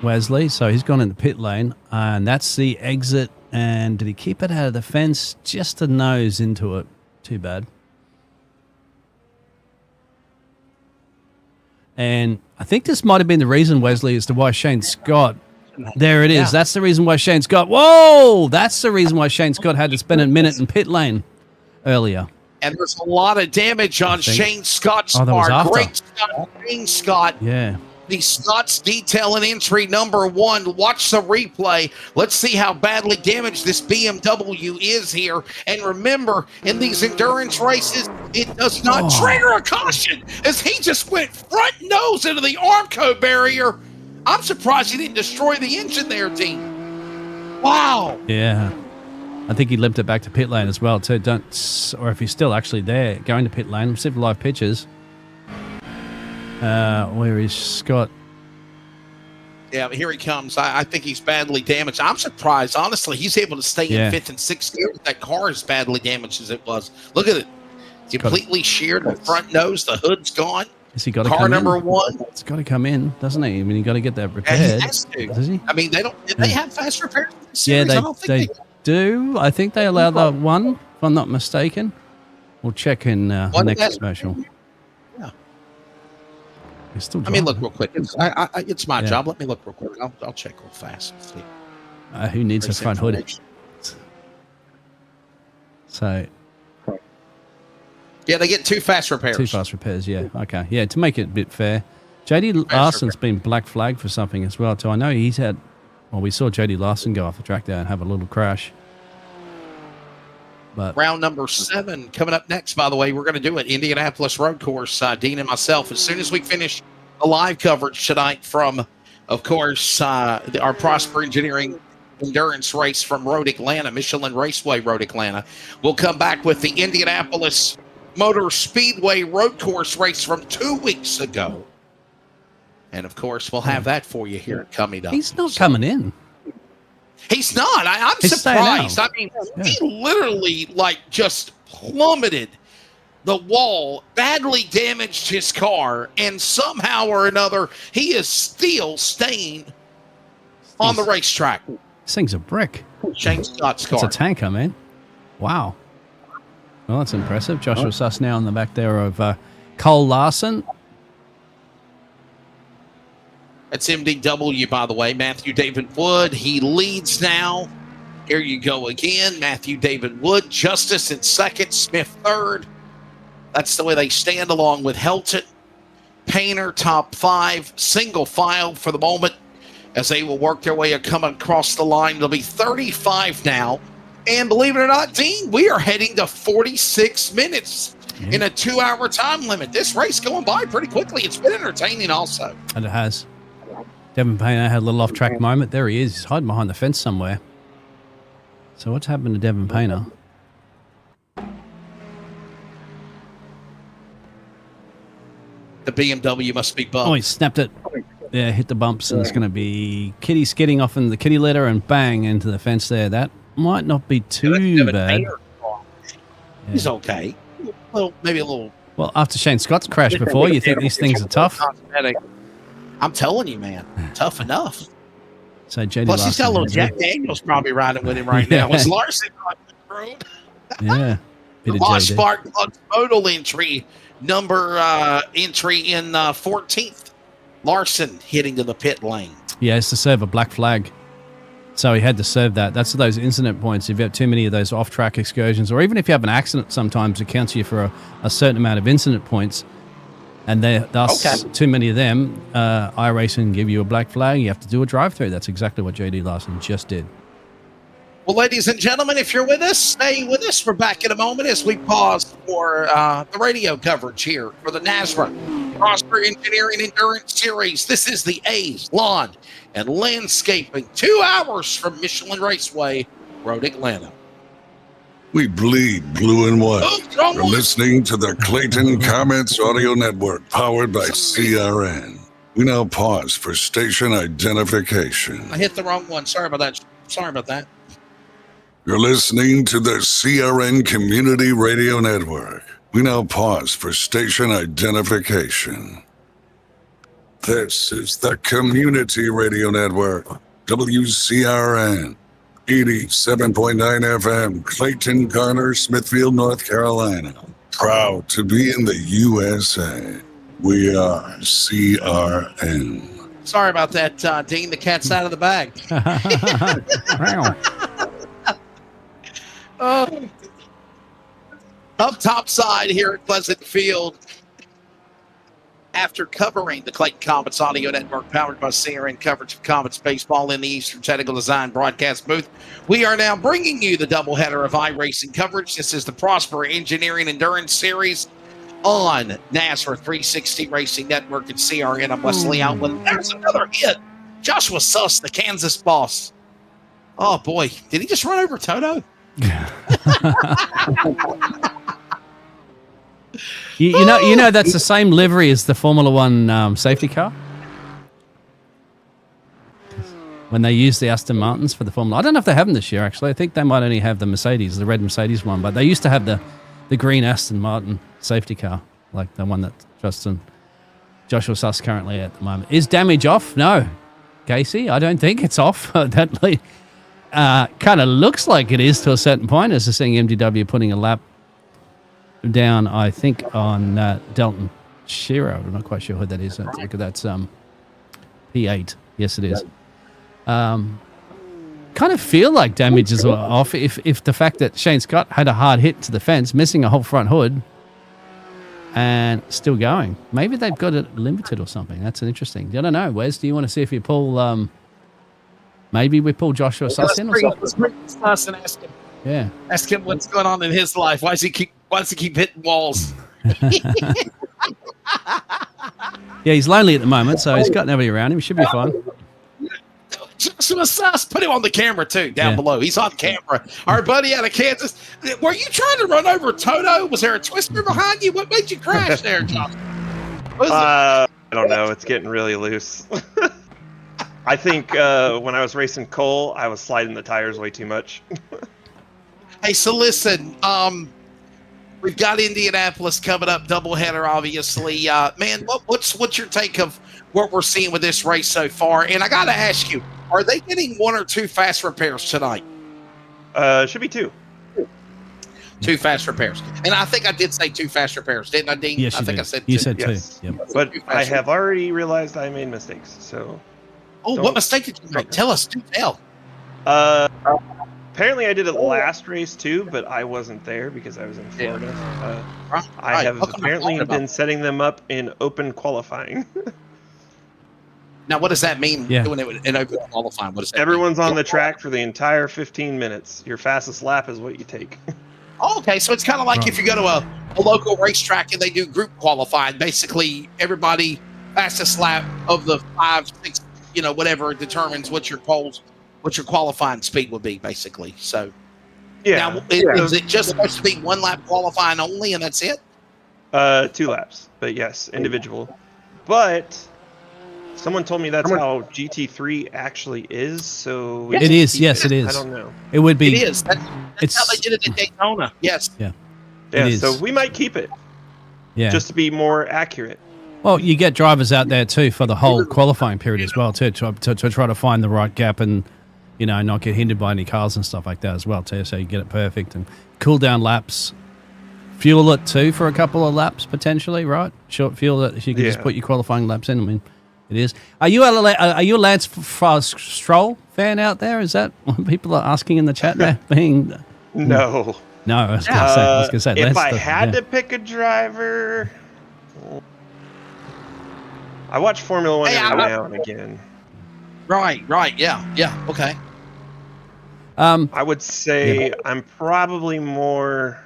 Wesley. So he's gone in the pit lane, and that's the exit. And did he keep it out of the fence? Just a nose into it. Too bad. And I think this might have been the reason, Wesley, as to why Shane Scott. There it is. Yeah. That's the reason why Shane Scott. Whoa! That's the reason why Shane Scott had to spend a minute in pit lane earlier. And there's a lot of damage on Shane Scott's part. Great stuff, Shane Scott. Yeah. The Scott's detail in entry number 1. Watch the replay. Let's see how badly damaged this BMW is here. And remember, in these endurance races, it does not trigger a caution as he just went front nose into the Armco barrier. I'm surprised he didn't destroy the engine there, Dean. Wow. Yeah. I think he limped it back to pit lane as well, too. Or if he's still actually there, going to pit lane. Let's see if live pictures. Where is Scott? Yeah, here he comes. I think he's badly damaged. I'm surprised, honestly. He's able to stay in 5th and 6th gear with that car as badly damaged as it was. Look at it. Completely sheared the front nose. The hood's gone. Has he got to car come number in? 1. It's got to come in, doesn't he? I mean, you got to get that repaired. Yeah, he has to. Does he? I mean, they don't. They have fast repairs in this series? Yeah, I don't think they do. I think they allow the one, if I'm not mistaken. We'll check in next commercial. Yeah. Still I mean, look real quick. It's my job. Let me look real quick. I'll check real fast. See. Who needs a front hood? So. Yeah, they get 2 fast repairs. 2 fast repairs, yeah. Okay. Yeah, to make it a bit fair. JD Larson's been black flagged for something as well, too. I know he's had... Well, we saw JD Larson go off the track there and have a little crash. But round number 7 coming up next, by the way. We're going to do it. Indianapolis Road Course. Dean and myself, as soon as we finish the live coverage tonight from, of course, our Prosper Engineering endurance race from Road Atlanta, Michelin Raceway Road Atlanta, we'll come back with the Indianapolis Motor Speedway Road Course race from 2 weeks ago. And, of course, we'll have that for you here coming up. He's not coming in. He's not. I'm surprised. I mean, he literally, just plummeted the wall, badly damaged his car, and somehow or another, he is still staying on the racetrack. This thing's a brick. Shane Scott's car. It's a tanker, man. Wow. Well, that's impressive. Joshua Suss now on the back there of Cole Larson. That's MDW, by the way. Matthew David Wood, he leads now. Here you go again. Matthew David Wood, Justice in 2nd, Smith 3rd. That's the way they stand, along with Helton. Painter, top 5, single file for the moment as they will work their way coming across the line. It'll be 35 now And believe it or not, Dean, we are heading to 46 minutes in a 2-hour time limit. This race going by pretty quickly. It's been entertaining also. And it has. Devin Painter had a little off-track moment. There he is. He's hiding behind the fence somewhere. So what's happened to Devin Painter? The BMW must be bumped. Oh, he snapped it. Yeah, hit the bumps, and it's going to be kitty skidding off in the kitty litter and bang into the fence there. That might not be too bad. Yeah. He's okay. Well, maybe a little. Well, after Shane Scott's crash before, you think these things are tough? I'm telling you, man, tough enough. So JD Plus, he's got a little Jack Daniels probably riding with him right now. Was Larson on the road? Yeah. Lost Spark Plugs modal entry number entry in 14th. Larson hitting to the pit lane. Yeah, it's to serve a black flag. So he had to serve that. That's those incident points. If you have too many of those off-track excursions, or even if you have an accident, sometimes it counts you for a certain amount of incident points. And thus, too many of them, iRacing give you a black flag. You have to do a drive-through. That's exactly what JD Larson just did. Well, ladies and gentlemen, if you're with us, stay with us. We're back in a moment as we pause for the radio coverage here for the NASRA Prosper Engineering Endurance Series. This is the A's Lawn and Landscaping, 2 hours from Michelin Raceway, Road, Atlanta. We bleed blue and white. You're listening to the Clayton Comments Audio Network, powered by CRN. We now pause for station identification. I hit the wrong one. Sorry about that. You're listening to the CRN Community Radio Network. We now pause for station identification. This is the Community Radio Network, WCRN, 87.9 FM, Clayton, Garner, Smithfield, North Carolina. Proud to be in the USA. We are CRN. Sorry about that, Dean. The cat's out of the bag. Up top side here at Pleasant Field, after covering the Clayton Comets Audio Network powered by CRN coverage of Comets baseball in the Eastern Technical Design broadcast booth, we are now bringing you the doubleheader of iRacing coverage. This is the Prosper Engineering Endurance Series on NASRA 360 Racing Network and CRN. I'm Wesley Outland. There's another hit. Joshua Suss, the Kansas boss. Oh boy, did he just run over Toto? you know that's the same livery as the Formula One safety car. When they use the Aston Martins for the Formula, I don't know if they have them this year. Actually, I think they might only have the Mercedes, the red Mercedes one. But they used to have the green Aston Martin safety car, like the one that Joshua Suss currently at the moment. Is damage off? No, Casey, I don't think it's off. That kind of looks like it is to a certain point, as we're seeing MDW putting a lap down, I think, on Dalton Shearer. I'm not quite sure who that is. Look at that. P8. Yes, it is. Kind of feel like damage is off if the fact that Shane Scott had a hard hit to the fence, missing a whole front hood, and still going. Maybe they've got it limited or something. That's interesting. I don't know. Wes, do you want to see if you pull... maybe we pull Joshua Suss in or something? Let's bring Suss and ask him. Yeah. Ask him what's going on in his life. Why does he keep hitting walls? Yeah, he's lonely at the moment, so he's got nobody around him. He should be fine. Joshua Suss, put him on the camera too, down below. He's on camera. Our buddy out of Kansas. Were you trying to run over Toto? Was there a twister behind you? What made you crash there, Josh? I don't know. It's getting really loose. I think when I was racing Cole, I was sliding the tires way too much. Hey, so listen, we've got Indianapolis coming up, doubleheader, obviously. Man, what's your take of what we're seeing with this race so far? And I got to ask you, are they getting one or two fast repairs tonight? Should be two. Two fast repairs. And I think I did say two fast repairs, didn't I, Dean? Yes, I think did. I said you two. said yes. two. Yep. But I have already realized I made mistakes, so... Oh, what mistake did you make? Tell us. Do tell. Apparently I did it last race too, but I wasn't there because I was in Florida. I have apparently been setting them up in open qualifying. Now, what does that mean? Yeah. Doing it in open qualifying. What does that Everyone's mean? on the track for the entire 15 minutes. Your fastest lap is what you take. Oh, okay, so it's kind of like Right. if you go to a local racetrack and they do group qualifying. Basically, everybody fastest lap of the 5, 6, whatever determines what your qualifying speed would be. Basically, so Yeah. now is it just supposed to be 1 lap qualifying only, and that's it? 2 laps, but yes, individual. But someone told me that's how GT3 actually is. So It is. Yes, it is. I don't know. It would be. It is. That's how they did it at Daytona. Yes. Yeah. Yeah, It is. so we might keep it Yeah. just to be more accurate. Well, you get drivers out there too for the whole qualifying period as well too, to try to find the right gap and not get hindered by any cars and stuff like that as well too. So you get it perfect and cool down laps, fuel it too for a couple of laps potentially, right? Short fuel that if you can just put your qualifying laps in. I mean, it is. Are you a Lance Stroll fan out there? Is that what people are asking in the chat there? No. No, I was going to say. If I had to pick a driver, I watch Formula One every now and again. Right. Yeah. Okay. I would say I'm probably more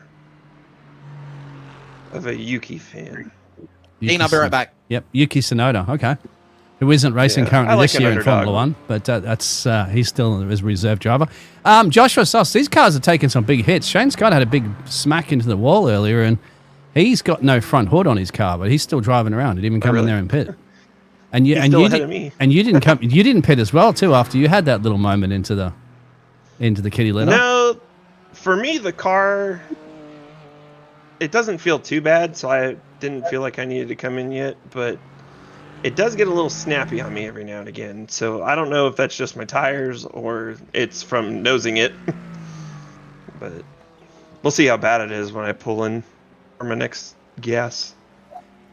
of a Yuki fan. Dean, I'll be right back. Yep, Yuki Tsunoda. Okay. Who isn't racing currently I like this year in an underdog. Formula One, but that's he's still his reserve driver. Joshua Suss, these cars are taking some big hits. Shane Scott had a big smack into the wall earlier, and he's got no front hood on his car, but he's still driving around. He didn't even come in there and pit. And you, He's and still you ahead did, of me. and you didn't come. You didn't pit as well too after you had that little moment into the kitty litter. No, for me the car, it doesn't feel too bad, so I didn't feel like I needed to come in yet, but it does get a little snappy on me every now and again. So I don't know if that's just my tires or it's from nosing it. But we'll see how bad it is when I pull in for my next gas.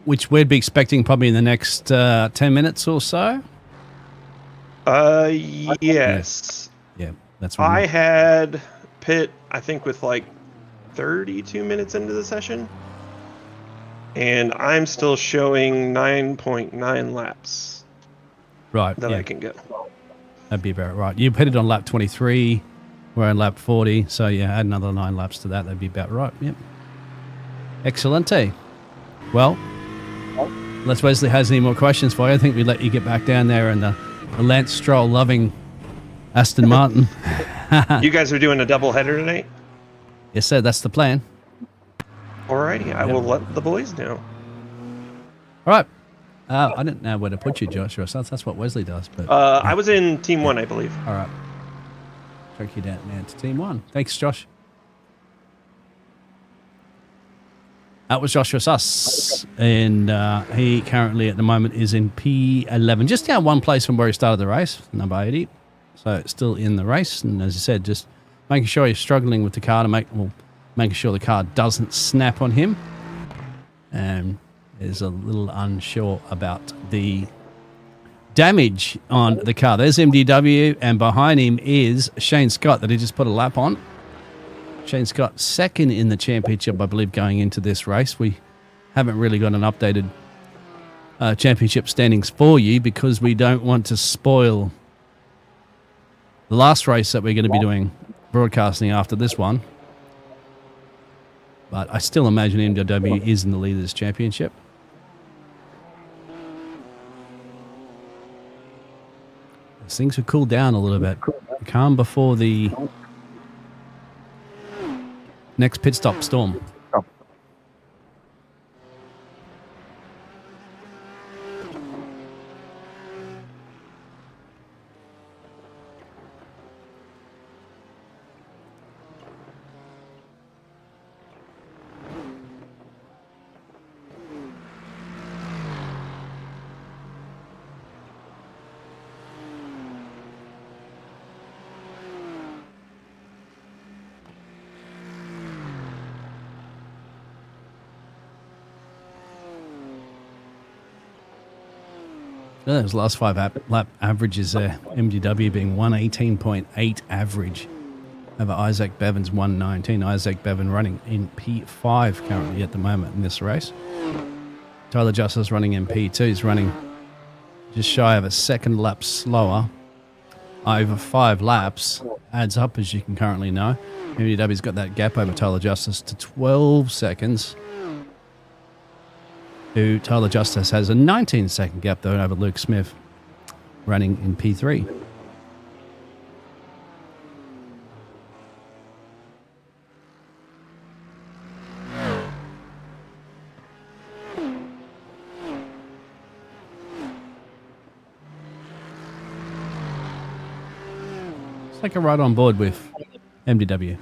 Which we'd be expecting probably in the next 10 minutes or so. Yes. Yeah, that's what I had pit, I think, with like 32 minutes into the session. And I'm still showing 9.9 laps right. that Yeah. I can go. That'd be about right. You pitted on lap 23. We're on lap 40. So, yeah, add another 9 laps to that. That'd be about right. Yep. Excellente. Well, unless Wesley has any more questions for you, I think we let you get back down there and the Lance Stroll loving Aston Martin. You guys are doing a double header tonight? Yes, sir. That's the plan. Alrighty, I will let the boys know. All right. I didn't know where to put you, Joshua. So that's what Wesley does. But I was in Team 1, I believe. all right. Track you down now to Team 1. Thanks, Josh. That was Joshua Suss, and he currently at the moment is in P11, just down 1 place from where he started the race, number 80. So still in the race, and as I said, just making sure he's struggling with the car to making sure the car doesn't snap on him, and is a little unsure about the damage on the car. There's MDW, and behind him is Shane Scott that he just put a lap on. Shane Scott second in the championship, I believe, going into this race. We haven't really got an updated championship standings for you because we don't want to spoil the last race that we're going to be doing broadcasting after this one. But I still imagine MDW is in the Leaders' Championship. Things have cooled down a little bit. Calm before the next pit stop storm. Those last 5 lap averages there. MDW being 118.8 average over Isaac Bevan's 119. Isaac Bevan running in P5 currently at the moment in this race. Tyler Justice running in P2. He's running just shy of a second lap slower. Over 5 laps adds up, as you can currently know. MDW's got that gap over Tyler Justice to 12 seconds. Tyler Justice has a 19-second gap, though, over Luke Smith, running in P3. It's like a ride on board with MDW.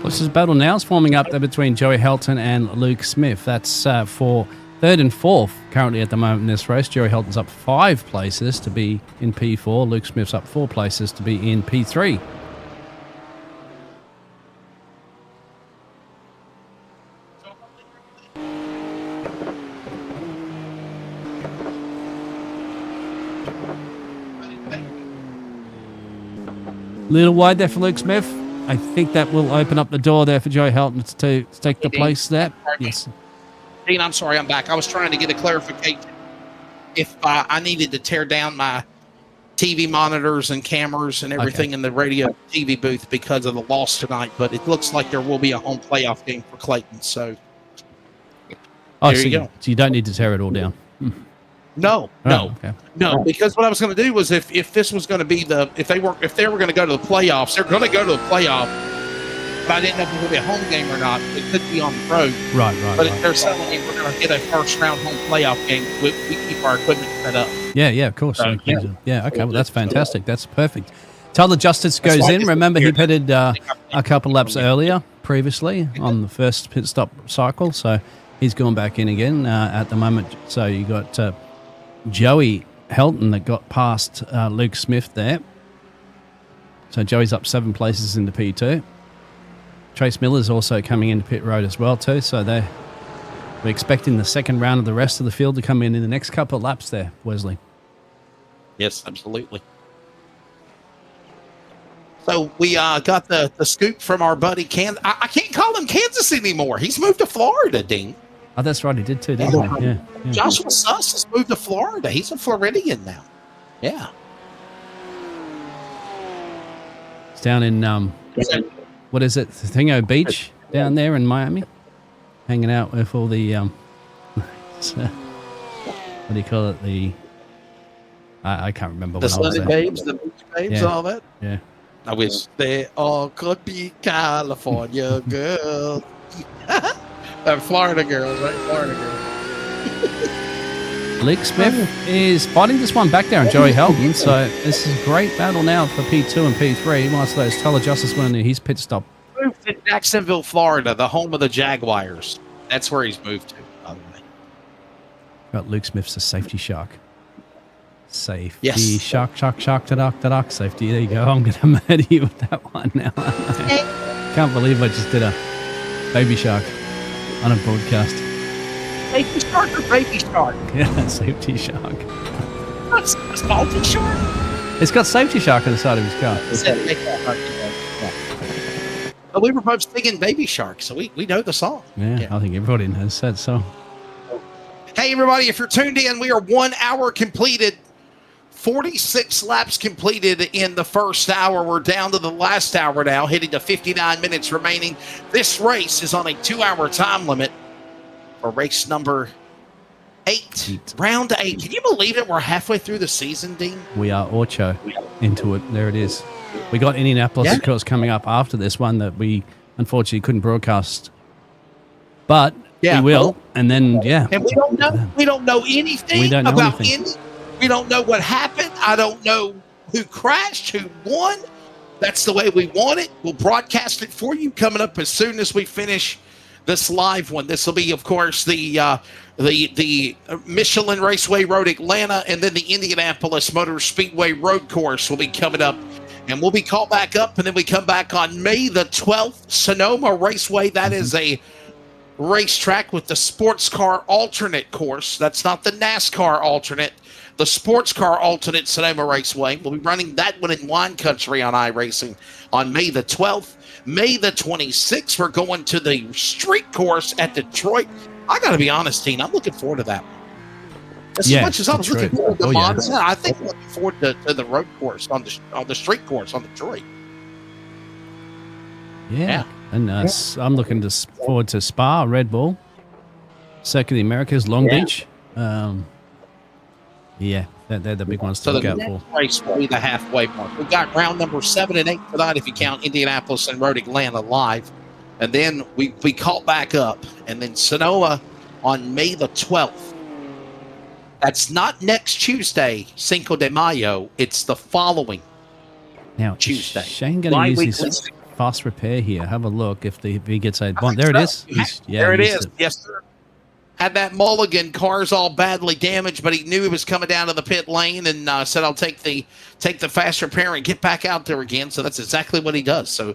This is battle now is forming up there between Joey Helton and Luke Smith. That's for third and fourth currently at the moment in this race. Joey Helton's up 5 places to be in P4. Luke Smith's up 4 places to be in P3. Little wide there for Luke Smith. I think that will open up the door there for Joey Helton to take the place there. Yes. Dean, I'm sorry, I'm back. I was trying to get a clarification. If I needed to tear down my TV monitors and cameras and everything in the radio TV booth because of the loss tonight, but it looks like there will be a home playoff game for Clayton. So there you go. So you don't need to tear it all down. No, because what I was going to do was if this was going to be if they were going to go to the playoffs, they're going to go to the playoff. But I didn't know if it would be a home game or not. It could be on the road. Right. But if they're selling it, we're going to get a first round home playoff game. We keep our equipment set up. Yeah, of course. Yeah, okay. Well, that's fantastic. That's perfect. Tyler Justice goes in. Remember, he pitted a couple laps earlier previously on the first pit stop cycle, so he's gone back in again at the moment. So you got Joey Helton that got past Luke Smith there. So Joey's up 7 places into P2. Trace Miller's also coming into pit road as well too. So we're expecting the second round of the rest of the field to come in the next couple of laps there, Wesley. Yes, absolutely. So we got the scoop from our buddy I can't call him Kansas anymore. He's moved to Florida, Dean. Oh, that's right. He did too, didn't he? Yeah. Joshua Suss has moved to Florida. He's a Floridian now. Yeah. It's down in, what is it? Thingo Beach down there in Miami. Hanging out with all the, what do you call it? I can't remember what I was there. Babes, the beach babes, all that. Yeah. I wish they all could be California girls. Florida girls, right? Florida girls. Luke Smith is fighting this one back there on Joey Helton, so this is a great battle now for P2 and P3. Whilst those Tyler Justice winning his pit stop. Moved to Jacksonville, Florida, the home of the Jaguars. That's where he's moved to, by the way. Got Luke Smith's a safety shark. Safety yes. Shark, ta-duck. Safety, there you go. I'm going to murder you with that one now. Can't believe I just did a baby shark. on a broadcast. Safety shark or baby shark? Yeah, safety shark. That's salty shark. It's got safety shark on the side of his car. But we were both singing Baby Shark, so we know the song. Yeah, I think everybody has said so. Hey, everybody, if you're tuned in, we are 1 hour completed, 46 laps completed in the first hour. We're down to the last hour now, heading to 59 minutes remaining. This race is on a 2-hour time limit for race number 8. Round 8. Can you believe it? We're halfway through the season, Dean. We are Orcho into it. There it is. We got Indianapolis, of course, coming up after this one that we unfortunately couldn't broadcast. But we will. And then, And we don't know anything about Indy. We don't know what happened. I don't know who crashed, who won. That's the way we want it. We'll broadcast it for you coming up as soon as we finish this live one. This will be, of course, the Michelin Raceway Road Atlanta, and then the Indianapolis Motor Speedway Road Course will be coming up. And we'll be called back up, and then we come back on May the 12th, Sonoma Raceway. That is a racetrack with the sports car alternate course. That's not the NASCAR alternate. The sports car alternate Sonoma Raceway. We'll be running that one in wine country on iRacing on May the 12th. May the 26th, we're going to the street course at Detroit. I got to be honest, Dean, I'm looking forward to that one. As much as I was looking forward to Monza, I think I'm looking forward to the road course on the street course on Detroit. Yeah. And I'm looking forward to Spa, Red Bull, Circuit of the Americas, Long Beach. They're the big ones to look out for. Race will be the halfway mark. We've got round number 7 and 8 tonight if you count Indianapolis and Road Atlanta live. And then we caught back up. And then Sonoma on May the 12th. That's not next Tuesday, Cinco de Mayo. It's the following Tuesday. Shane going to use his fast repair here. Have a look if he gets a bond. There it is. There it is. Yes, sir. Had that mulligan. Car's all badly damaged, but he knew he was coming down to the pit lane and said, "I'll take the fast repair and get back out there again." So that's exactly what he does. So.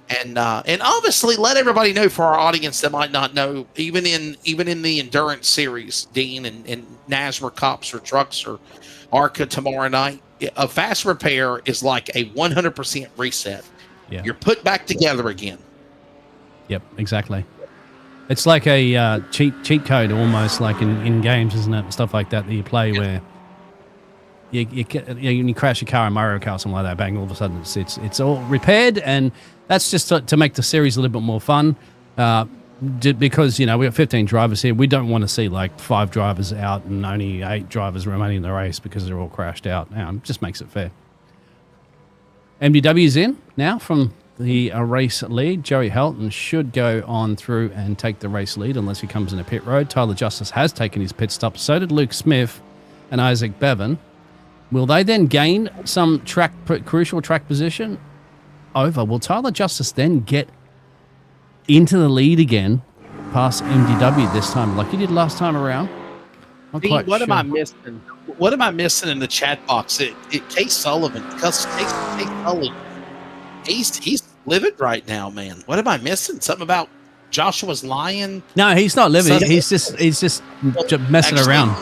And obviously let everybody know for our audience that might not know, even in the endurance series, Dean, and NASRA Cops or trucks or ARCA tomorrow night, a fast repair is like a 100% reset. Yeah. You're put back together again. Yep, exactly. It's like a cheat code almost, like in games, isn't it? Stuff like that you play where you crash your car in Mario Kart, something like that, bang, all of a sudden it's all repaired, and that's just to make the series a little bit more fun. Because, we got 15 drivers here. We don't want to see like 5 drivers out and only 8 drivers remaining in the race because they're all crashed out. It just makes it fair. MDW's in now from the race lead. Joey Helton should go on through and take the race lead unless he comes in a pit road. Tyler Justice has taken his pit stop. So did Luke Smith and Isaac Bevan. Will they then gain some crucial track position over? Will Tyler Justice then get into the lead again past MDW this time like he did last time around? What am I missing? What am I missing in the chat box? Case Sullivan, because Case Sullivan, he's livid right now, man. What am I missing? Something about Joshua's lying? No, he's not livid. He's just messing around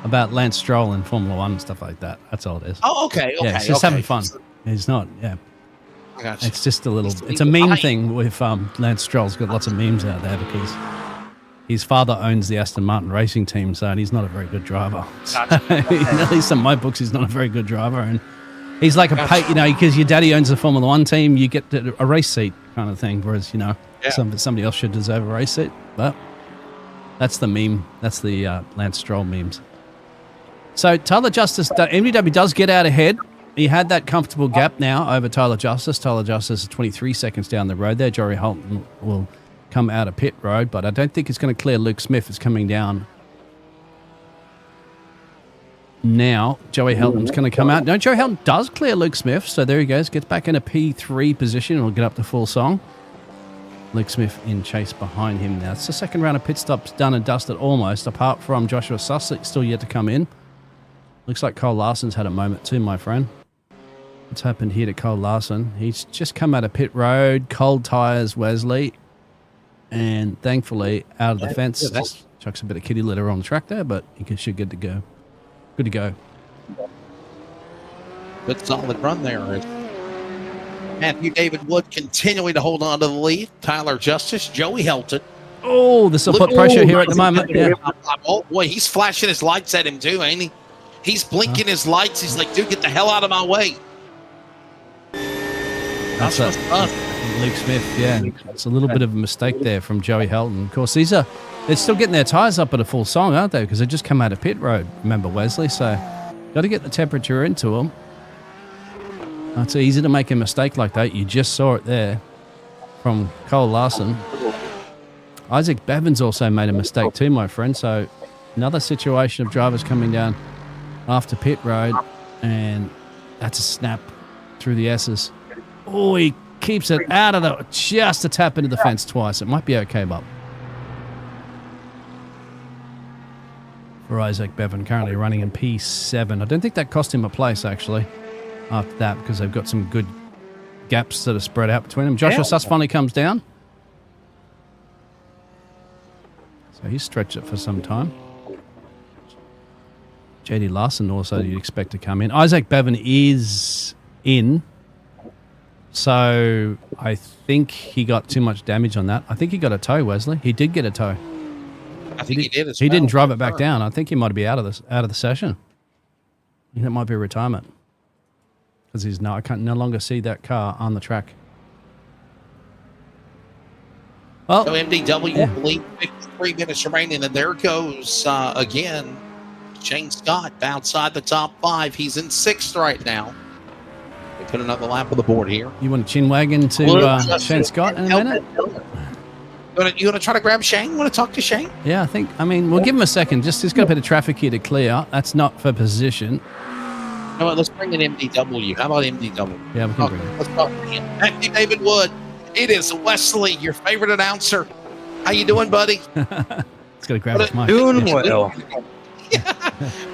about Lance Stroll in Formula One and stuff like that. That's all it is. Oh, okay. Yeah, it's just having fun. He's not. Yeah. I got you. It's just a little. It's a meme thing with Lance Stroll's got lots of memes out there because his father owns the Aston Martin racing team, so and he's not a very good driver. At least in my books, he's not a very good driver, and he's like because your daddy owns the Formula One team, you get a race seat kind of thing. Whereas somebody else should deserve a race seat, but that's the meme. That's the Lance Stroll memes. So Tyler Justice, MDW does get out ahead. He had that comfortable gap now over Tyler Justice. Tyler Justice is 23 seconds down the road there. Joey Holton will come out of pit road, but I don't think it's going to clear Luke Smith. It's coming down now. Joey Helton's going to come out. No, Joey Helton does clear Luke Smith, so there he goes. Gets back in a P3 position and will get up to full song. Luke Smith in chase behind him now. It's the second round of pit stops done and dusted almost, apart from Joshua Sussex still yet to come in. Looks like Cole Larson's had a moment too, my friend. What's happened here to Cole Larson? He's just come out of pit road. Cold tyres, Wesley. And thankfully, out of the fence, Yeah, that's- just chucks a bit of kitty litter on the track there, but he should good to go. Good to go. Good solid run there. Matthew David Wood continuing to hold on to the lead. Tyler Justice, Joey Helton. Oh, this will put pressure here at the moment. Yeah. Oh, boy, he's flashing his lights at him too, ain't he? He's blinking his lights. He's like, dude, get the hell out of my way. That's what's fun. Luke Smith, yeah. It's a little bit of a mistake there from Joey Helton. Of course, they're still getting their tyres up at a full song, aren't they? Because they just come out of pit road, remember, Wesley? So, got to get the temperature into them. It's easy to make a mistake like that. You just saw it there from Cole Larson. Isaac Bevan's also made a mistake too, my friend. So, another situation of drivers coming down after pit road, and that's a snap through the S's. Oh, he keeps it out of the, just a tap into the fence twice. It might be okay, Bob. For Isaac Bevan, currently running in P7. I don't think that cost him a place, actually, after that, because they've got some good gaps that are spread out between them. Joshua Suss finally comes down. So he's stretched it for some time. JD Larson also you'd expect to come in. Isaac Bevan is in. So I think he got too much damage on that. I think he got a tow, Wesley. He did get a tow. I think he did as He well. didn't drive it back down. I think he might be out of the session. I think that might be a retirement. Because I can no longer see that car on the track. Well, So MDW lead 53 minutes remaining, and there goes again Shane Scott outside the top 5. He's in 6th right now. They put another lap on the board here. you want a chin wagon to Shane Scott in a minute? You want to try to grab Shane? Want to talk to Shane? Yeah, we'll give him a second. He's got a bit of traffic here to clear. That's not for position. You know what? Let's bring in MDW. How about MDW? Yeah, we can bring him. Let's talk to him. Matthew David Wood. It is Wesley, your favorite announcer. How you doing, buddy? He's got to grab his mic. Doing well.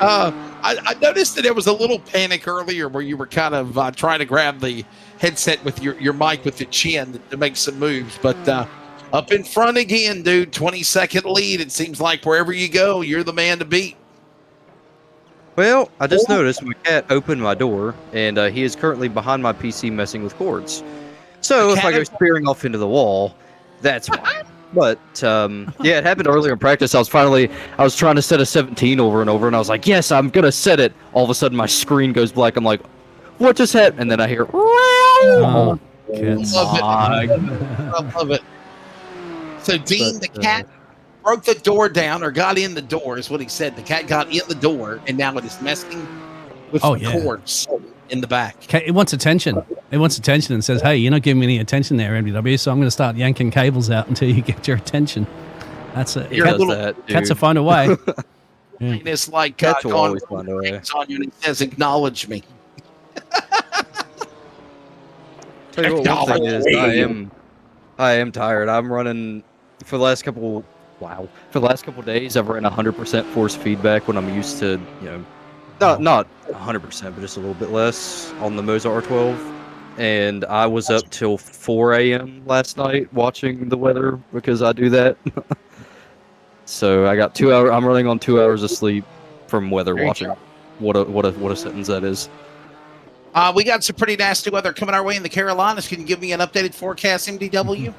I noticed that there was a little panic earlier where you were kind of trying to grab the headset with your mic with the chin to make some moves. But up in front again, dude, 20-second lead. It seems like wherever you go, you're the man to beat. Well, I just noticed my cat opened my door, and he is currently behind my PC messing with cords. So if I go spearing off into the wall, that's why. But yeah, it happened earlier in practice. I was trying to set a 17 over and over, and I was like, yes, I'm gonna set it. All of a sudden, my screen goes black. I'm like, what just happened? And then I hear, Oh, kids. I love it. So Dean, the cat broke the door down or got in the door is what he said. The cat got in the door, and now it is messing with the cords in the back. It wants attention. It wants attention and says, hey, you're not giving me any attention there, MDW, so I'm going to start yanking cables out until you get your attention. That's it. Cats will find a way. Yeah. It's like cats will always find a way. On you and he says, acknowledge me. Tell you what, one thing is, I am tired. I'm running for the last couple days. I've ran 100% force feedback when I'm used to, not 100%, but just a little bit less on the Moza R12. And I was up till 4 a.m. last night watching the weather because I do that. So I got 2 hours. I'm running on 2 hours of sleep from weather watching. What a sentence that is. We got some pretty nasty weather coming our way in the Carolinas. Can you give me an updated forecast, MDW?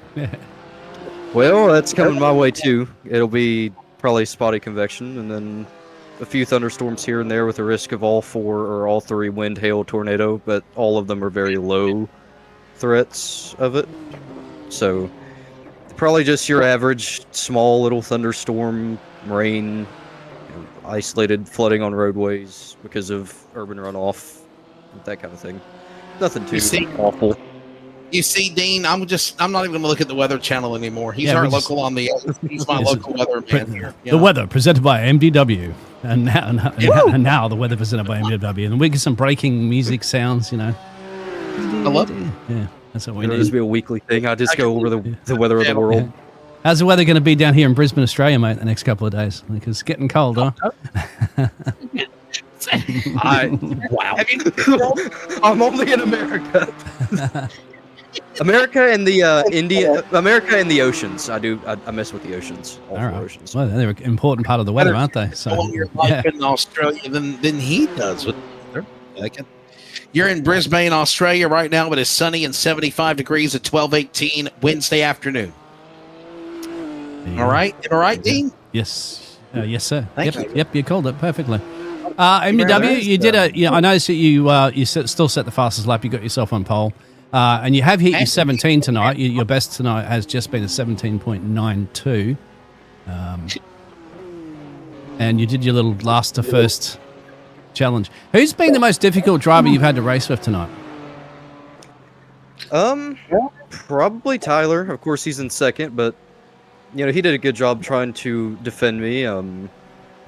Well, that's coming my way too. It'll be probably spotty convection, and then a few thunderstorms here and there with a risk of all 4 or all 3 wind, hail, tornado, but all of them are very low threats of it. So probably just your average small little thunderstorm, rain, isolated flooding on roadways because of urban runoff, that kind of thing. Nothing too awful. You see, Dean, I'm not even going to look at the Weather Channel anymore. He's our local on the. He's my local weatherman here. The weather presented by MDW, and now the weather presented by MDW, and we get some breaking music sounds. I love it. Yeah, that's what we It'll need. just be a weekly thing. I just go over the weather of the world. Yeah. How's the weather going to be down here in Brisbane, Australia, mate? The next couple of days, because it's getting cold, huh? Wow. I'm only in America. America and the America and the oceans. I mess with the oceans. All All four right. oceans. Well, they're an important part of the weather, aren't they? So, More your life in Australia than he does. You're in Brisbane, Australia right now, but it's sunny and 75 degrees at 12:18 Wednesday afternoon. Yeah. All right? All right, Dean? Yes. Yes, sir. Thank Yep. you. Yep. You called it perfectly. MW, you did a. Yeah, I noticed that you still set the fastest lap. You got yourself on pole, and you have hit your 17 tonight. Your best tonight has just been a 17.92, and you did your little last to first challenge. Who's been the most difficult driver you've had to race with tonight? Probably Tyler. Of course, he's in second, but he did a good job trying to defend me.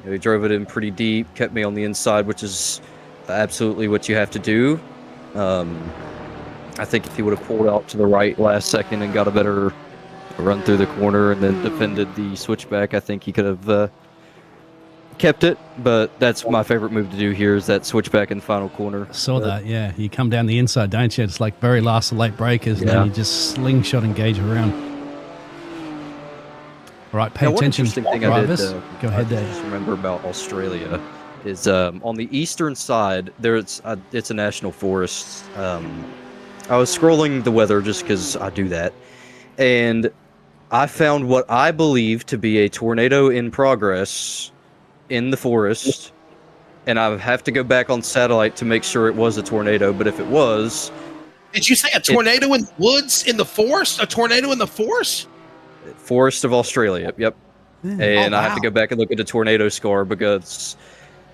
He drove it in pretty deep, kept me on the inside, which is absolutely what you have to do. I think if he would have pulled out to the right last second and got a better run through the corner and then defended the switchback, I think he could have kept it. But that's my favorite move to do here is that switchback in the final corner. Saw that, yeah. You come down the inside, don't you? It's like very last of late breakers, and then you just slingshot engage around. All right, pay attention, drivers. Go ahead there. Just remember about Australia is on the eastern side. It's a national forest. I was scrolling the weather just because I do that, and I found what I believe to be a tornado in progress in the forest, and I have to go back on satellite to make sure it was a tornado. But if it was, did you say a tornado in the woods in the forest? A tornado in the forest? Forest of Australia, yep. And wow. I have to go back and look at the tornado scar because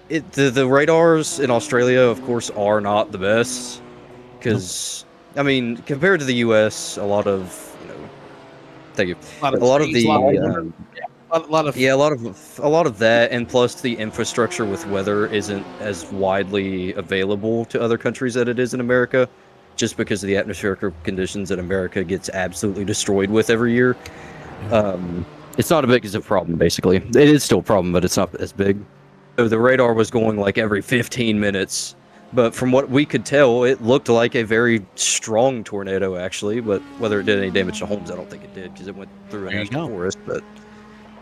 the radars in Australia, of course, are not the best. Because, I mean, compared to the U.S., a lot of that, and plus the infrastructure with weather isn't as widely available to other countries that it is in America, just because of the atmospheric conditions that America gets absolutely destroyed with every year. It's not as big as a problem, basically. It is still a problem, but it's not as big. So the radar was going like every 15 minutes, but from what we could tell, it looked like a very strong tornado, actually. But whether it did any damage to homes, I don't think it did, because it went through a national forest. But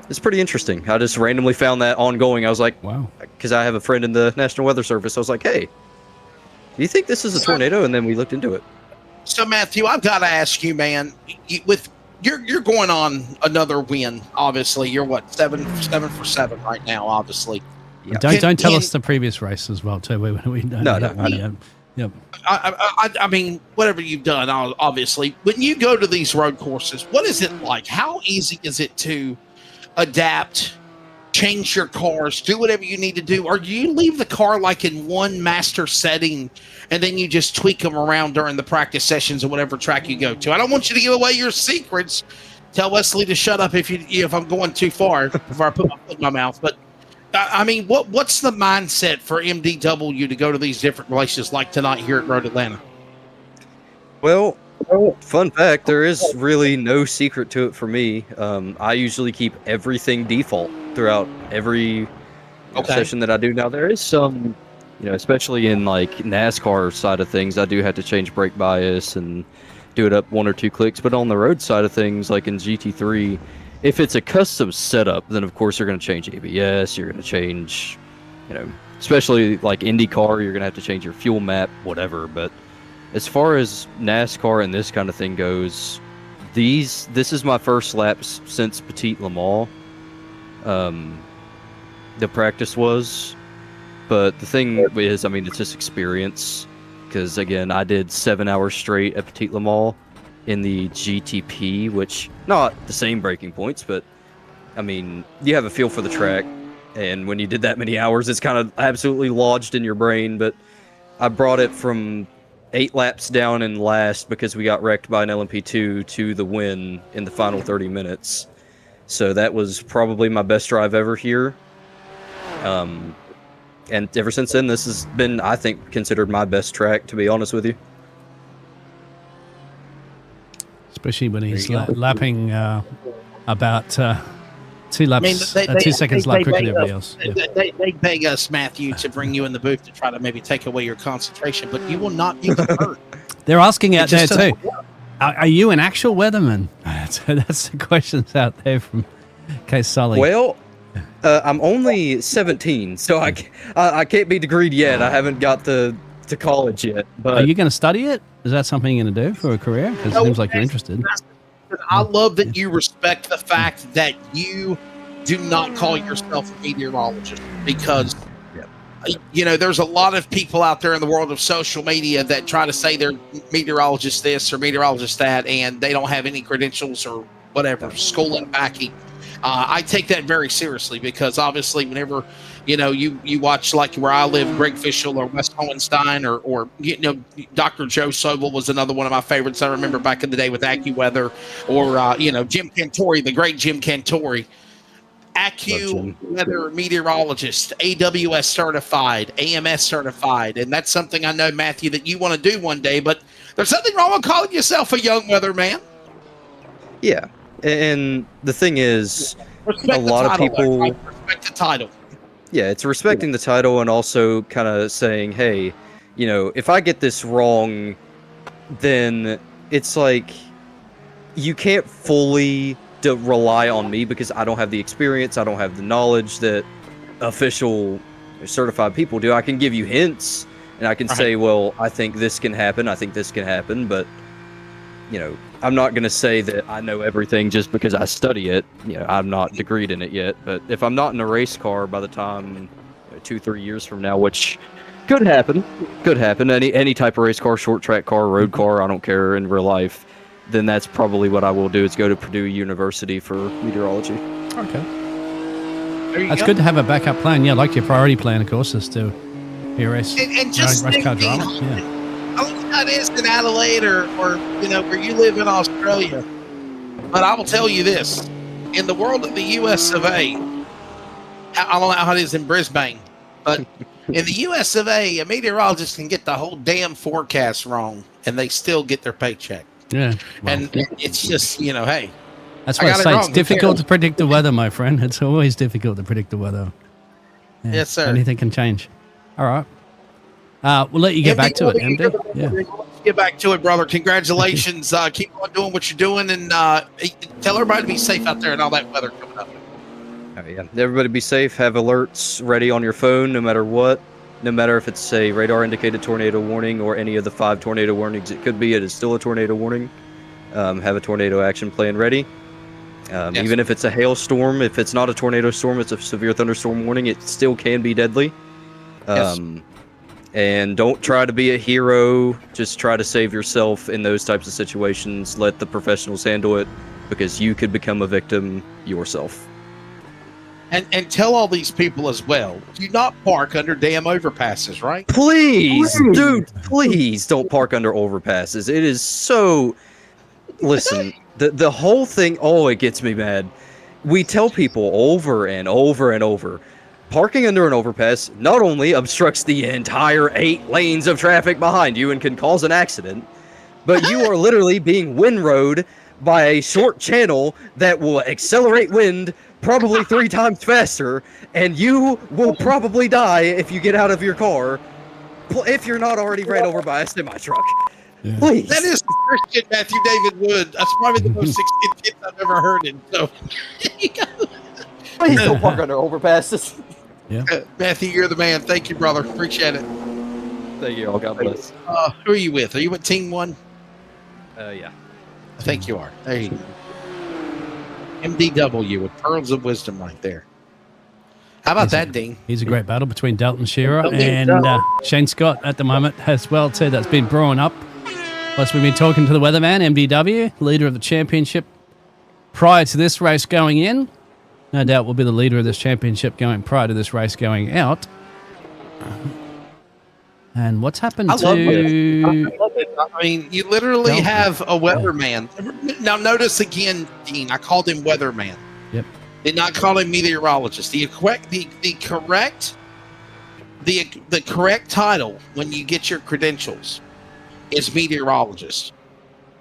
it's pretty interesting. I just randomly found that ongoing. I was like, wow, because I have a friend in the National Weather Service. I was like, hey, do you think this is a tornado? And then we looked into it. So Matthew, I've got to ask you, man, you're going on another win. Obviously, you're what, 7 for 7 right now. Obviously, yeah. Don't tell us the previous race as well, too. Yep. I mean, whatever you've done, obviously, when you go to these road courses, what is it like? How easy is it to adapt, change your cars, do whatever you need to do, or do you leave the car like in one master setting and then you just tweak them around during the practice sessions or whatever track you go to? I don't want you to give away your secrets. Tell Wesley to shut up if I'm going too far before I put my foot in my mouth. But I mean, what's the mindset for MDW to go to these different places like tonight here at Road Atlanta? Well, fun fact, there is really no secret to it for me. I usually keep everything default throughout every session that I do. Now, there is some, especially in like NASCAR side of things, I do have to change brake bias and do it up 1 or 2 clicks. But on the road side of things, like in GT3, if it's a custom setup, then of course you're going to change ABS, you're going to change, especially like IndyCar, you're going to have to change your fuel map, whatever. But as far as NASCAR and this kind of thing goes, this is my first lap since Petit Le Mans. The practice was, but the thing is, I mean, it's just experience. Because again, I did 7 hours straight at Petit Le Mans in the GTP, which not the same braking points, but I mean, you have a feel for the track, and when you did that many hours, it's kind of absolutely lodged in your brain. But I brought it from 8 laps down in last because we got wrecked by an LMP2 to the win in the final 30 minutes. So that was probably my best drive ever here. And ever since then, this has been, I think, considered my best track, to be honest with you. Especially when he's lapping about 2 laps, I mean, 2 seconds lap quicker than everybody else. They beg us, Matthew, to bring you in the booth to try to maybe take away your concentration, but you will not be hurt. They're asking out there too. Are you an actual weatherman? That's the questions out there from Case Sully. Well, I'm only 17, so I can't be degreed yet. I haven't got to college yet. But are you going to study it? Is that something you're going to do for a career? Because it seems like you're interested. I love that you respect the fact that you do not call yourself a meteorologist, because there's a lot of people out there in the world of social media that try to say they're meteorologist this or meteorologist that, and they don't have any credentials or whatever, schooling backing. I take that very seriously, because obviously whenever, you watch, like where I live, Greg Fishel or Wes Hohenstein or Dr. Joe Sobel was another one of my favorites. I remember back in the day with AccuWeather, or, Jim Cantori, the great Jim Cantori. AccuWeather meteorologist, AWS certified, AMS certified. And that's something I know, Matthew, that you want to do one day, but there's nothing wrong with calling yourself a young weatherman. Yeah. And the thing is, a lot of people respect the title. Yeah, it's respecting the title, and also kind of saying, hey, if I get this wrong, then it's like you can't fully rely on me, because I don't have the experience, I don't have the knowledge that official certified people do. I can give you hints, and I can say, well, I think this can happen, I think this can happen, but I'm not going to say that I know everything just because I study it. I'm not degreed in it yet, but if I'm not in a race car by the time 2-3 years from now, which could happen, any type of race car, short track car, road car, I don't care, in real life, then that's probably what I will do, is go to Purdue University for meteorology. Okay. That's good to have a backup plan. Yeah, like your priority plan, of course, is to be a race car driver. Yeah. I don't know how it is in Adelaide or where you live in Australia, but I will tell you this: in the world of the U.S. of A., I don't know how it is in Brisbane, but in the U.S. of A., meteorologist can get the whole damn forecast wrong, and they still get their paycheck. Yeah, and it's just hey. That's why I say it's difficult to predict the weather, my friend. It's always difficult to predict the weather. Yeah, yes, sir. Anything can change. All right. We'll let you get back to it, MD. Yeah. Let's get back to it, brother. Congratulations. Keep on doing what you're doing, and tell everybody to be safe out there and all that weather coming up. Oh, yeah. Everybody be safe. Have alerts ready on your phone no matter what. No matter if it's a radar indicated tornado warning or any of the 5 tornado warnings it could be, it is still a tornado warning. Have a tornado action plan ready. Yes. Even if it's a hailstorm, if it's not a tornado storm, it's a severe thunderstorm warning, it still can be deadly. Yes. And don't try to be a hero. Just try to save yourself in those types of situations. Let the professionals handle it, because you could become a victim yourself. And tell all these people as well, do not park under damn overpasses, right? Please, dude, please don't park under overpasses. It is so... Listen, the whole thing, it gets me mad. We tell people over and over and over, parking under an overpass not only obstructs the entire 8 lanes of traffic behind you and can cause an accident, but you are literally being windrowed by a short channel that will accelerate wind probably 3 times faster, and you will probably die if you get out of your car, if you're not already ran over by a semi-truck. Yeah. Please. That is Christian Matthew David Wood. That's probably the most 16 kids I've ever heard it. So, please don't park under overpasses. Yeah. Matthew, you're the man. Thank you, brother. Appreciate it. Thank you all. God bless. Who are you with? Are you with Team 1? Yeah. I think you are. There you go. MDW with pearls of wisdom right there. How about that, Dean? He's a great battle between Dalton Shearer and Shane Scott at the moment as well, too. That's been brewing up. Plus, we've been talking to the weatherman, MDW, leader of the championship prior to this race going in. No doubt will be the leader of this championship prior to this race going out. And what's happened to... I love it. I mean, you literally have a weatherman. Now, notice again, Dean, I called him weatherman. Yep. Did not call him meteorologist. The correct title when you get your credentials is meteorologist.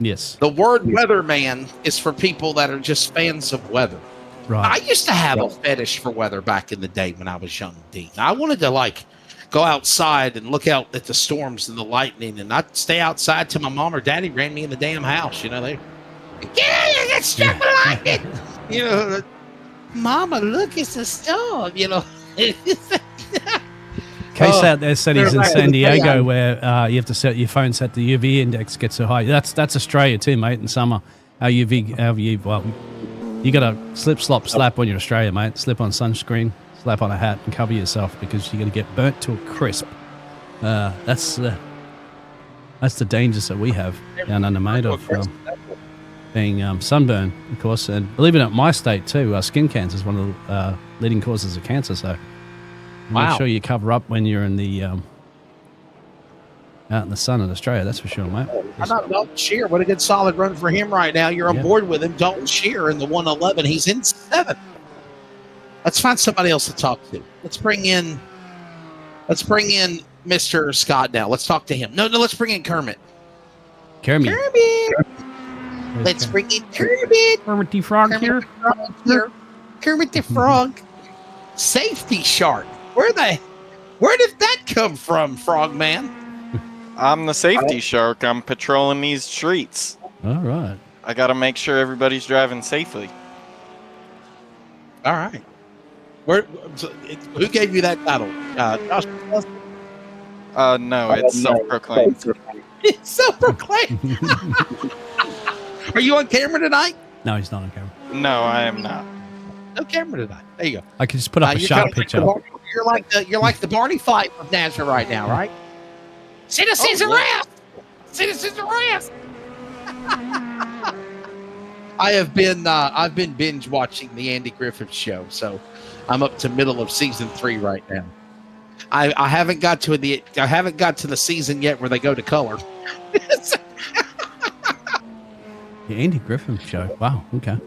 Yes. The word weatherman is for people that are just fans of weather. Right. I used to have a fetish for weather back in the day when I was young, Dean. I wanted to go outside and look out at the storms and the lightning, and not stay outside till my mom or daddy ran me in the damn house. You know, they get struck by lightning. You know, Mama, look, it's a storm. You know. Case out there said he's in San Diego, where you have to set your phone set the UV index gets so high. That's Australia too, mate. In summer, our UV, well, you got to slap when you're Australia, mate. Slip on sunscreen, slap on a hat, and cover yourself because you're going to get burnt to a crisp. That's the dangers that we have down under, mate, of being sunburned, of course. And believe it or not, my state too, skin cancer is one of the leading causes of cancer. So make sure you cover up when you're in the out in the sun in Australia. That's for sure, mate. How about Dalton Shear? What a good solid run for him right now. You're on board with him. Dalton Shear in the 111. He's in 7th. Let's find somebody else to talk to. Let's bring in Mr. Scott now. Let's talk to him. No, let's bring in Kermit. Kermit. Let's bring in Kermit. Kermit the Frog here. Kermit the Frog. Safety shark. Where did that come from, Frogman? I'm the safety shark. I'm patrolling these streets. All right. I got to make sure everybody's driving safely. All right. Who gave you that title? Josh? No, it's self-proclaimed. It's self-proclaimed. Are you on camera tonight? No, he's not on camera. No, I am not. No camera tonight. There you go. I could just put up a shark picture. You're like the Barney fight of NASRA right now, right? Citizens arrest! Citizens arrest! I've been binge watching the Andy Griffith Show, so I'm up to middle of season 3 right now. I haven't got to the season yet where they go to color. The Andy Griffith Show. Wow. Okay.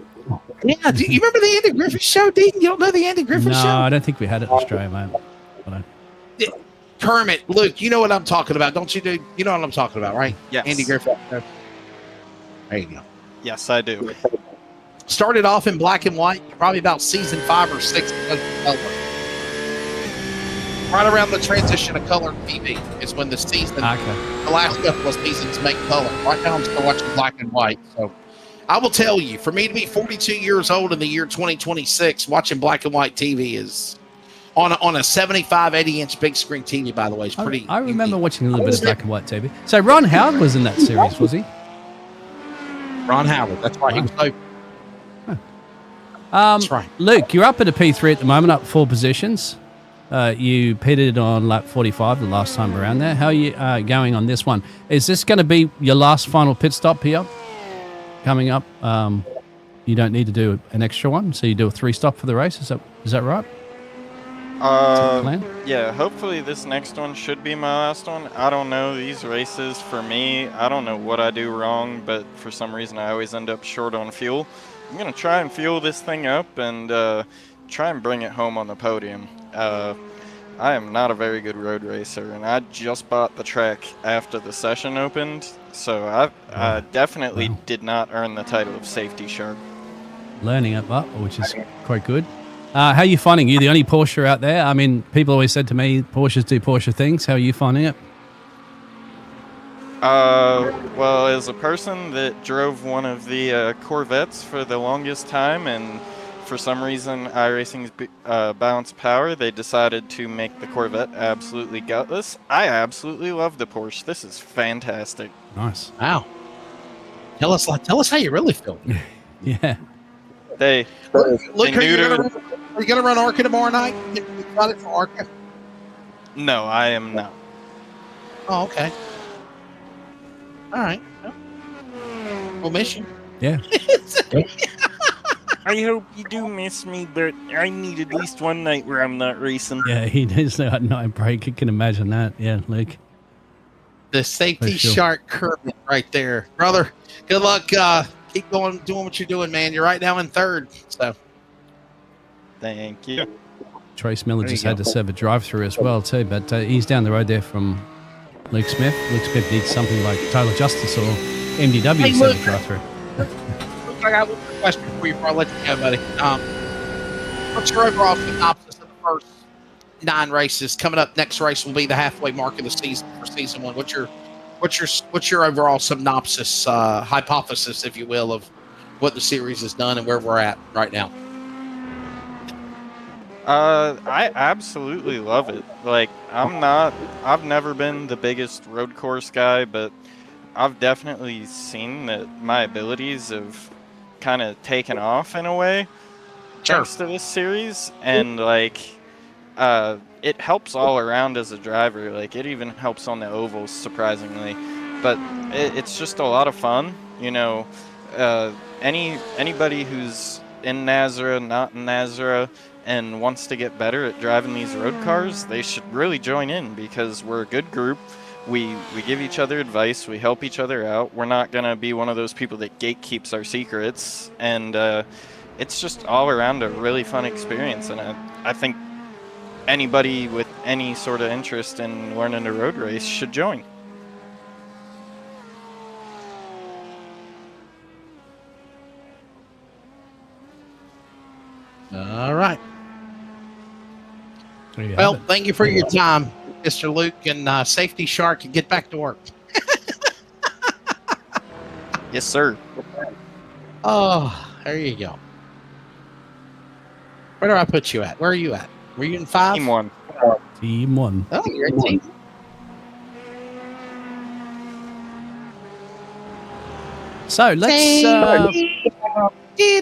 Yeah. Do you remember the Andy Griffith Show, Dean? You don't know the Andy Griffith Show? No, I don't think we had it in Australia, mate. Kermit, Luke, you know what I'm talking about, don't you, dude? You know what I'm talking about, right? Yes. Andy Griffith. There you go. Yes, I do. Started off in black and white, probably about season 5 or 6. Right around the transition of color TV is when the season, the last couple of seasons make color. Right now I'm still watching black and white. So I will tell you, for me to be 42 years old in the year 2026, watching black and white TV is on a 75, 80-inch big screen TV, by the way. It's pretty. I remember watching a little bit of black and white TV. So Ron Howard was in that series, was he? Ron Howard. That's right. He was open. That's right. Luke, you're up at a P3 at the moment, up 4 positions. You pitted on lap 45 the last time around there. How are you going on this one? Is this going to be your last final pit stop here? Coming up, you don't need to do an extra one, so you do a 3-stop for the race. Is that right? Yeah, hopefully this next one should be my last one. I don't know, these races, for me, I don't know what I do wrong, but for some reason I always end up short on fuel. I'm going to try and fuel this thing up and try and bring it home on the podium. I am not a very good road racer, and I just bought the track after the session opened, so I definitely did not earn the title of safety shark. Learning it up, which is quite good. How are you finding it? You're the only Porsche out there. I mean, people always said to me, Porsches do Porsche things. How are you finding it? Well, as a person that drove one of the Corvettes for the longest time, and for some reason iRacing's balanced power, they decided to make the Corvette absolutely gutless. I absolutely love the Porsche. This is fantastic. Nice. Wow. Tell us how you really feel. Yeah. Look, are you going to run ARCA tomorrow night? You excited for ARCA? No, I am not. Oh, okay. All right. We'll miss you. Yeah. I hope you do miss me, but I need at least one night where I'm not racing. Yeah, he does that night break. You can imagine that. Yeah, Luke. The safety shark Kermit right there. Brother, good luck. Keep going, doing what you're doing, man. You're right now in 3rd. So, thank you. Trace Miller just had to serve a drive-through as well, too, but he's down the road there from Luke Smith. Luke Smith needs something like Taylor Justice or MDW to serve a drive-through. I got one more question for you before I let you go, buddy. What's your overall synopsis of the first 9 races coming up. Next race will be the halfway mark of the season for season 1. What's your overall synopsis, hypothesis, if you will, of what the series has done and where we're at right now? I absolutely love it. Like, I've never been the biggest road course guy, but I've definitely seen that my abilities have kind of taken off in a way thanks to this series, and like it helps all around as a driver. Like, it even helps on the ovals, surprisingly, but it's just a lot of fun, you know. Anybody who's in NASRA, not in NASRA, and wants to get better at driving these road cars, they should really join in, because we're a good group. We give each other advice. We help each other out. We're not going to be one of those people that gatekeeps our secrets. And it's just all around a really fun experience. And I think anybody with any sort of interest in learning to road race should join. All right. Well, thank you for your time, Mr. Luke, and Safety Shark, and get back to work. Yes, sir. Oh, there you go. Where do I put you at? Where are you at? Were you in 5? Team 1. Team 1. Oh, you're in team. So let's. By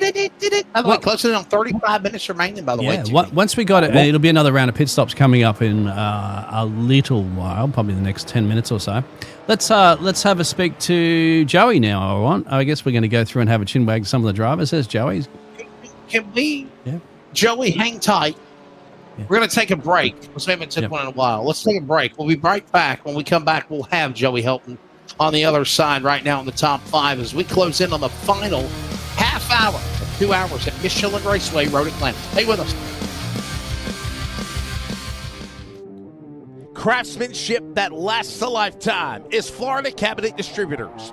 the way, closing in on 35 minutes remaining, by the way. Once we got it, it'll be another round of pit stops coming up in a little while, probably the next 10 minutes or so. Let's have a speak to Joey now, all right? I guess we're going to go through and have a chin wag some of the drivers. There's Joey. Can we, Joey, hang tight? Yeah. We're going to take a break. We haven't took one in a while. Let's take a break. We'll be right back. When we come back, we'll have Joey Helton on the other side right now in the top 5 as we close in on the final half hour of 2 hours at Michelin Raceway Road Atlanta. Stay with us. Craftsmanship that lasts a lifetime is Florida Cabinet Distributors.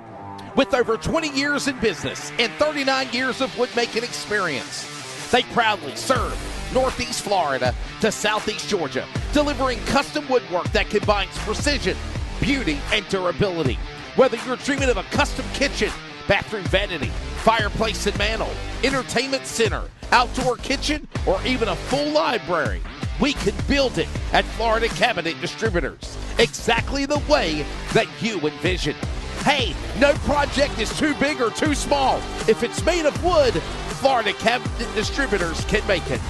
With over 20 years in business and 39 years of woodmaking experience, they proudly serve Northeast Florida to Southeast Georgia, delivering custom woodwork that combines precision, beauty, and durability. Whether you're dreaming of a custom kitchen, bathroom vanity, fireplace and mantle, entertainment center, outdoor kitchen, or even a full library, we can build it at Florida Cabinet Distributors exactly the way that you envision. Hey, no project is too big or too small. If it's made of wood, Florida Cabinet Distributors can make it.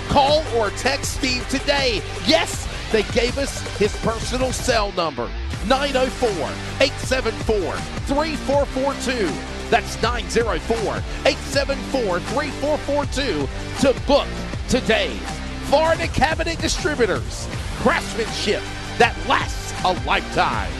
Call or text Steve today. Yes, they gave us his personal cell number, 904-874-3442. That's 904-874-3442 to book today. Florida Cabinet Distributors, craftsmanship that lasts a lifetime.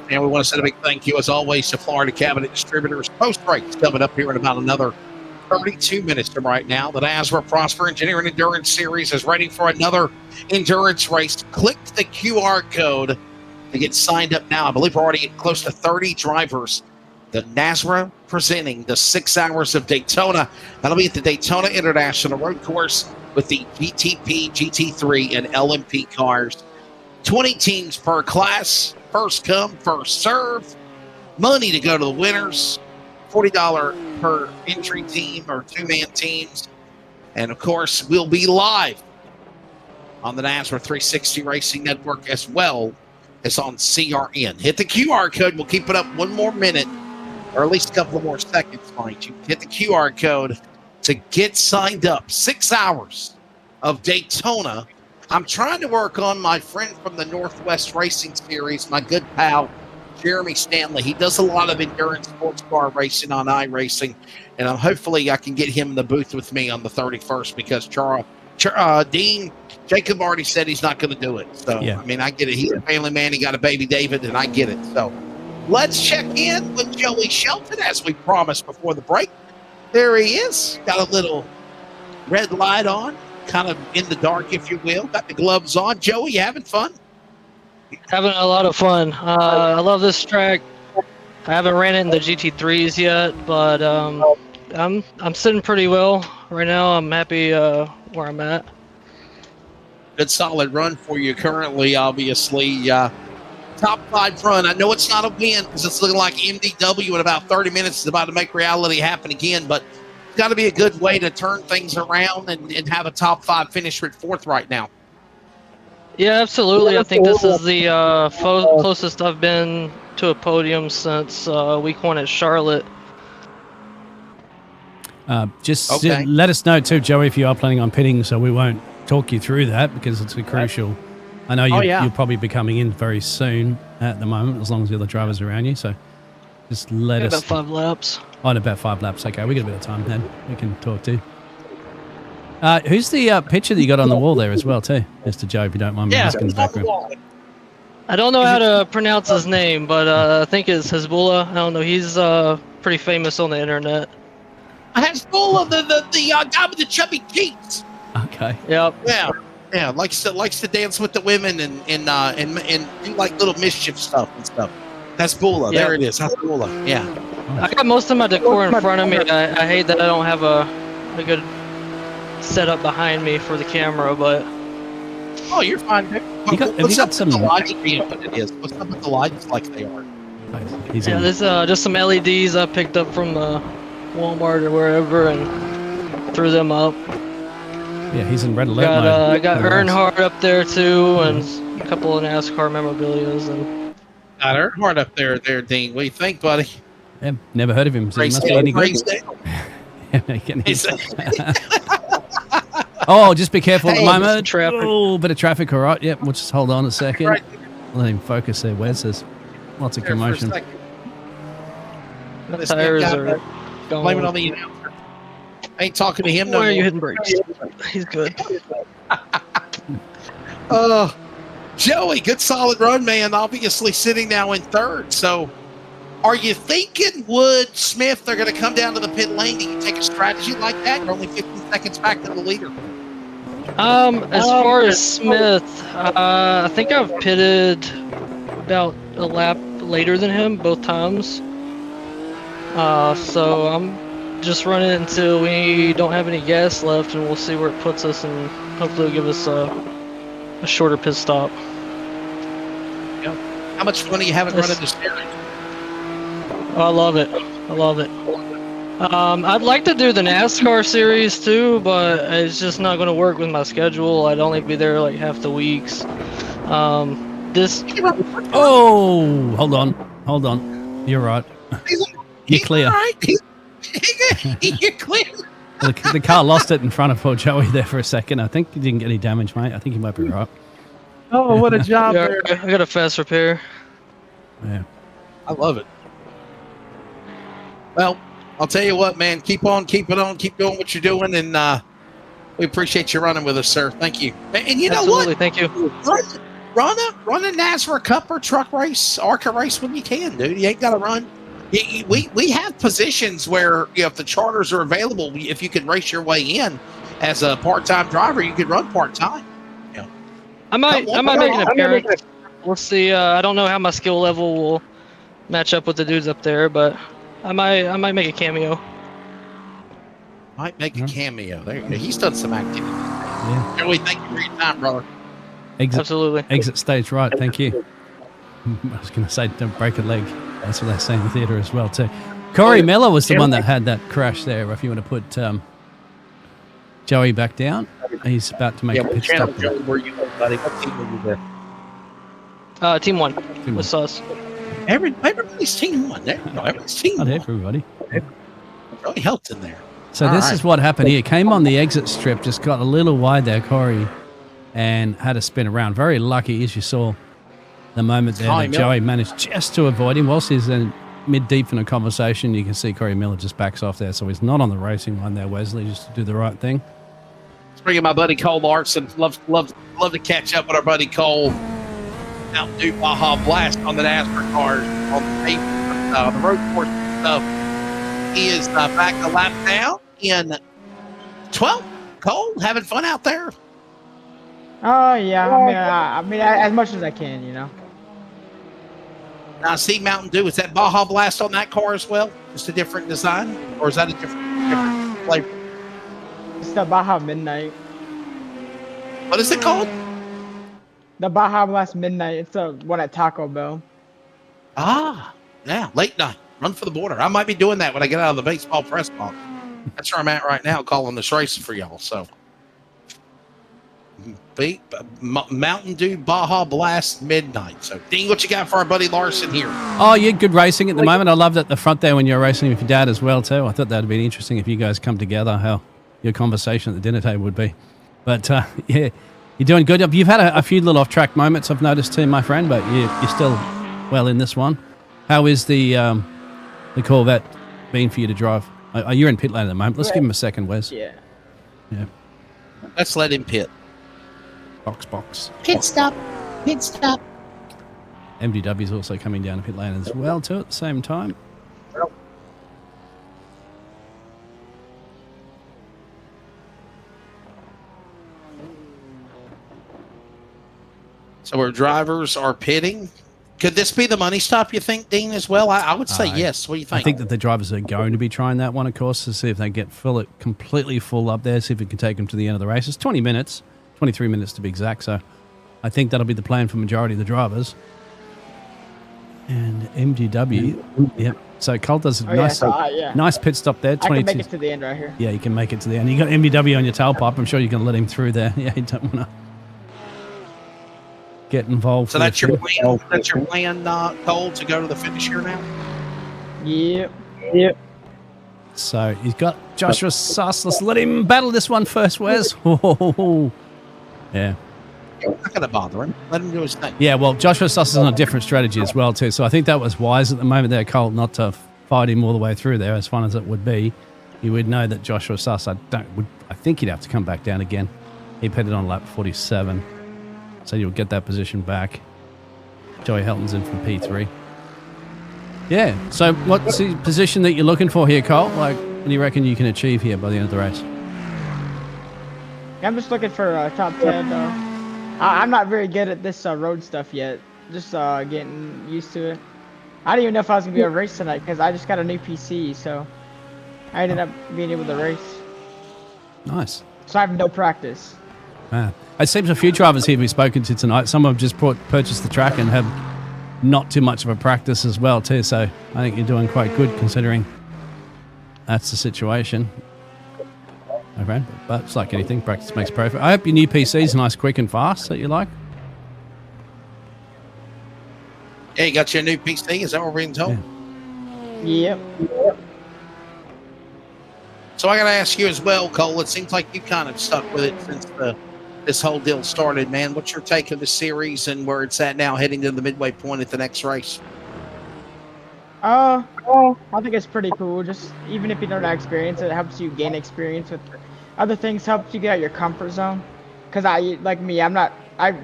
And we want to send a big thank you, as always, to Florida Cabinet Distributors. Post-race coming up here in about another 32 minutes from right now. The NASRA Prosper Engineering Endurance Series is ready for another endurance race. Click the QR code to get signed up now. I believe we're already at close to 30 drivers. The NASRA presenting the 6 hours of Daytona. That'll be at the Daytona International Road Course with the GTP, GT3, and LMP cars. 20 teams per class. First come, first serve. Money to go to the winners. $40 per entry team or 2-man teams. And, of course, we'll be live on the NASRA 360 Racing Network as well as on CRN. Hit the QR code. We'll keep it up one more minute, or at least a couple of more seconds, mind you. Hit the QR code to get signed up. 6 hours of Daytona. I'm trying to work on my friend from the Northwest Racing Series, my good pal, Jeremy Stanley. He does a lot of endurance sports car racing on iRacing, and hopefully I can get him in the booth with me on the 31st because Dean Jacob already said he's not going to do it. So, I mean, I get it. He's a family man. He got a baby David, and I get it. So let's check in with Joey Shelton as we promised before the break. There he is. Got a little red light on. Kind of in the dark, if you will. Got the gloves on. Joey, you having fun? Having a lot of fun. I love this track. I haven't ran it in the GT3s yet, but I'm sitting pretty well right now. I'm happy where I'm at. Good solid run for you currently, obviously. Top 5 run. I know it's not a win because it's looking like MDW in about 30 minutes is about to make reality happen again, but it's got to be a good way to turn things around and have a top 5 finish with 4th right now. Yeah, absolutely. I think this is the closest I've been to a podium since week 1 at Charlotte. Just let us know too, Joey, if you are planning on pitting, so we won't talk you through that because it's crucial. I know you'll probably be coming in very soon at the moment, as long as the other drivers are around you. So just let us. About 5 laps. Oh, in about 5 laps. Okay, we got a bit of time then. We can talk too. Who's the picture that you got on the wall there as well too, Mr. Joe, if you don't mind me asking the background? I don't know how to pronounce his name, but I think it's Hezbollah. I don't know. He's pretty famous on the internet. Hezbollah, the guy with the chubby cheeks. Okay. Yep. Yeah. Likes to dance with the women and do like little mischief stuff and stuff. Hezbollah. Yep. There it is. Hezbollah. Yeah. I got most of my decor in front of me. I hate that I don't have a good setup behind me for the camera, but oh, you're fine. What's up with the lighting being what it is? What's up with the lights like they are? Yeah, there's just some LEDs I picked up from Walmart or wherever and threw them up. Yeah, he's in red alert mode. I got Earnhardt up there too, and a couple of NASCAR memorabilias. And got Earnhardt up there, Dean. What do you think, buddy? Yeah, never heard of him. So he must be any good. Oh, just be careful at the moment. Traffic. Oh, bit of traffic. All right. Yep. We'll just hold on a second. Right. Let him focus there. Wes, there's lots of commotion. The tires are going. Blame it on the announcer. I ain't talking to him no more. Why are you hitting brakes? He's good. Joey, good solid run, man. Obviously sitting now in 3rd. So are you thinking Wood, Smith, they're going to come down to the pit lane? Do you take a strategy like that? You're only 15 seconds back to the leader. As far as Smith, I think I've pitted about a lap later than him both times. So I'm just running until we don't have any gas left, and we'll see where it puts us, and hopefully it'll give us a shorter pit stop. Yep. How much fun are you having running the steering? Oh, I love it. I'd like to do the NASCAR series too, but it's just not going to work with my schedule. I'd only be there like half the weeks. Oh, hold on. You're right. You're clear. Right. You're clear. The car lost it in front of poor Joey there for a second. I think he didn't get any damage, mate. I think he might be right. Oh, what a job there. I got a fast repair. Yeah. I love it. Well, I'll tell you what, man. Keep on, keep doing what you're doing, and we appreciate you running with us, sir. Thank you. And you know what? Thank you. Run a NASRA Cup or truck race, ARCA race when you can, dude. You ain't got to run. We have positions where if the charters are available, if you can race your way in as a part-time driver, you could run part-time. Yeah. I might make an appearance. We'll see. I don't know how my skill level will match up with the dudes up there, but I might make a cameo. Might make a cameo. There you go. He's done some activity. Yeah. Joey, thank you for your time, brother. Absolutely. Exit stage right. Thank you. I was going to say don't break a leg. That's what they say in the theatre as well too. Corey Miller was the one that had that crash there. If you want to put Joey back down, he's about to make a pit stop. Joey, where you at, buddy? What team were you with? Team 1 with Sauce. Everybody's team 1. There you go. Everybody's team 1. Everybody. It really helped in there. So this is what happened here. Came on the exit strip, just got a little wide there, Corey, and had to spin around. Very lucky, as you saw the moment there that Joey managed just to avoid him. Whilst he's in mid-deep in a conversation, you can see Corey Miller just backs off there. So he's not on the racing line there, Wesley, just to do the right thing. Let's bring in my buddy Cole Larson. Love to catch up with our buddy Cole. Out do Baja Blast on the NASCAR cars on the paper, the road course stuff. He is back a lap down in 12th. Cole, having fun out there? Oh yeah, I mean, as much as I can, you know. Now, I see Mountain Dew. Is that Baja Blast on that car as well? Just a different design? Or is that a different flavor? It's the Baja Midnight. What is it called? The Baja Blast Midnight. It's the one at Taco Bell. Ah, yeah, late night. Run for the border. I might be doing that when I get out of the baseball press box. That's where I'm at right now, calling this race for y'all. So, Mountain Dew Baja Blast Midnight. So, Dean, what you got for our buddy Larson here? Oh, yeah, good racing at the moment. I loved at the front there when you're racing with your dad as well, too. I thought that would be interesting if you guys come together, how your conversation at the dinner table would be. But, yeah, you're doing good. You've had a few little off-track moments, I've noticed, too, my friend, but you're still well in this one. How is the Corvette been for you to drive? You're in pit lane at the moment. Let's give him a second, Wes. Yeah. Yeah. Let's let him pit. Box. Pit stop. Pit stop. MDW's also coming down to pit lane as well, too, at the same time. So our drivers are pitting. Could this be the money stop, you think, Dean, as well? I would say yes. What do you think? I think that the drivers are going to be trying that one, of course, to see if they get completely full up there, see if it can take them to the end of the race. It's 20 minutes, 23 minutes to be exact, so I think that'll be the plan for majority of the drivers. And MGW, yep. So Cole does a nice pit stop there. 22. I can make it to the end right here. Yeah, you can make it to the end. You got MGW on your tailpipe. I'm sure you can let him through there. Yeah, you don't want to get involved. So that's your plan. That's your plan, Cole, to go to the finish here now. Yep. So he's got Joshua Suss. Let's let him battle this one first, Wes. Yeah. You're not going to bother him. Let him do his thing. Yeah, well, Joshua Suss is on a different strategy as well, too. So I think that was wise at the moment there, Cole, not to fight him all the way through there, as fun as it would be. You would know that Joshua Suss, I think he'd have to come back down again. He pitted on lap 47. So you'll get that position back. Joey Helton's in from P3. Yeah, so what's the position that you're looking for here, Cole? Like, what do you reckon you can achieve here by the end of the race? I'm just looking for top 10. I'm not very good at this road stuff yet. Just getting used to it. I didn't even know if I was going to be able to race tonight because I just got a new PC, so I ended up being able to race. Nice. So I have no practice. Man. It seems a few drivers here we've spoken to tonight. Some have just purchased the track and have not too much of a practice as well, too. So I think you're doing quite good considering that's the situation. Okay, but it's like anything, practice makes perfect. I hope your new PC is nice, quick, and fast that you like. Yeah, you got your new PC? Is that what we're being told? Yeah. Yep. So I got to ask you as well, Cole. It seems like you kind of stuck with it since this whole deal started, man. What's your take of the series and where it's at now, heading to the midway point at the next race? I think it's pretty cool. Just even if you don't have experience, it helps you gain experience with other things. Helps you get out of your comfort zone. Cause I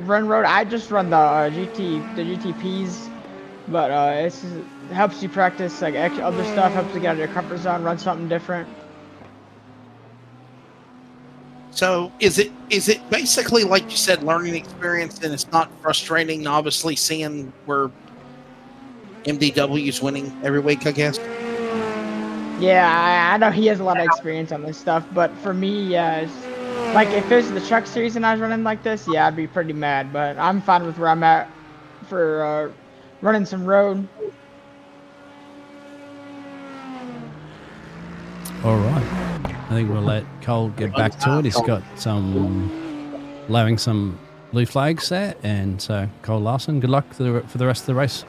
run road. I just run the GTPs, but it helps you practice like other stuff. Helps you get out of your comfort zone, run something different. So is it basically like you said, learning experience, and it's not frustrating, obviously, seeing where MDW is winning every week, I guess? Yeah, I know he has a lot of experience on this stuff, but for me, it's like if it was the truck series and I was running like this, yeah, I'd be pretty mad, but I'm fine with where I'm at for running some road. All right. I think we'll let Cole get back to it. He's got allowing some blue flags there. And so, Cole Larson, good luck for the rest of the race.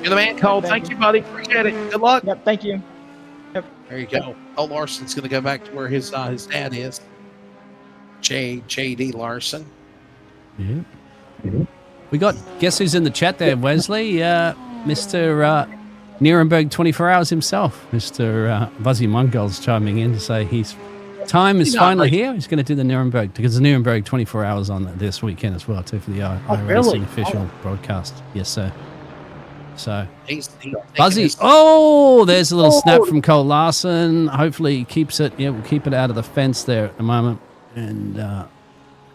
You're the man, Cole. Thank you, buddy. Appreciate it. Good luck. Yep, thank you. Yep. There you go. Cole Larson's going to go back to where his dad is. J.D. Larson. Yeah. We got, guess who's in the chat there, Wesley? Mr. Nuremberg 24 Hours himself, Mr. Buzzy Mongol's chiming in to say his time is finally here. He's going to do the Nuremberg, because the Nuremberg 24 Hours on this weekend as well, too, for the iracing official broadcast. Yes, sir. So, Buzzy. Oh, there's a little snap from Cole Larson. Hopefully he keeps it. Yeah, we'll keep it out of the fence there at the moment. And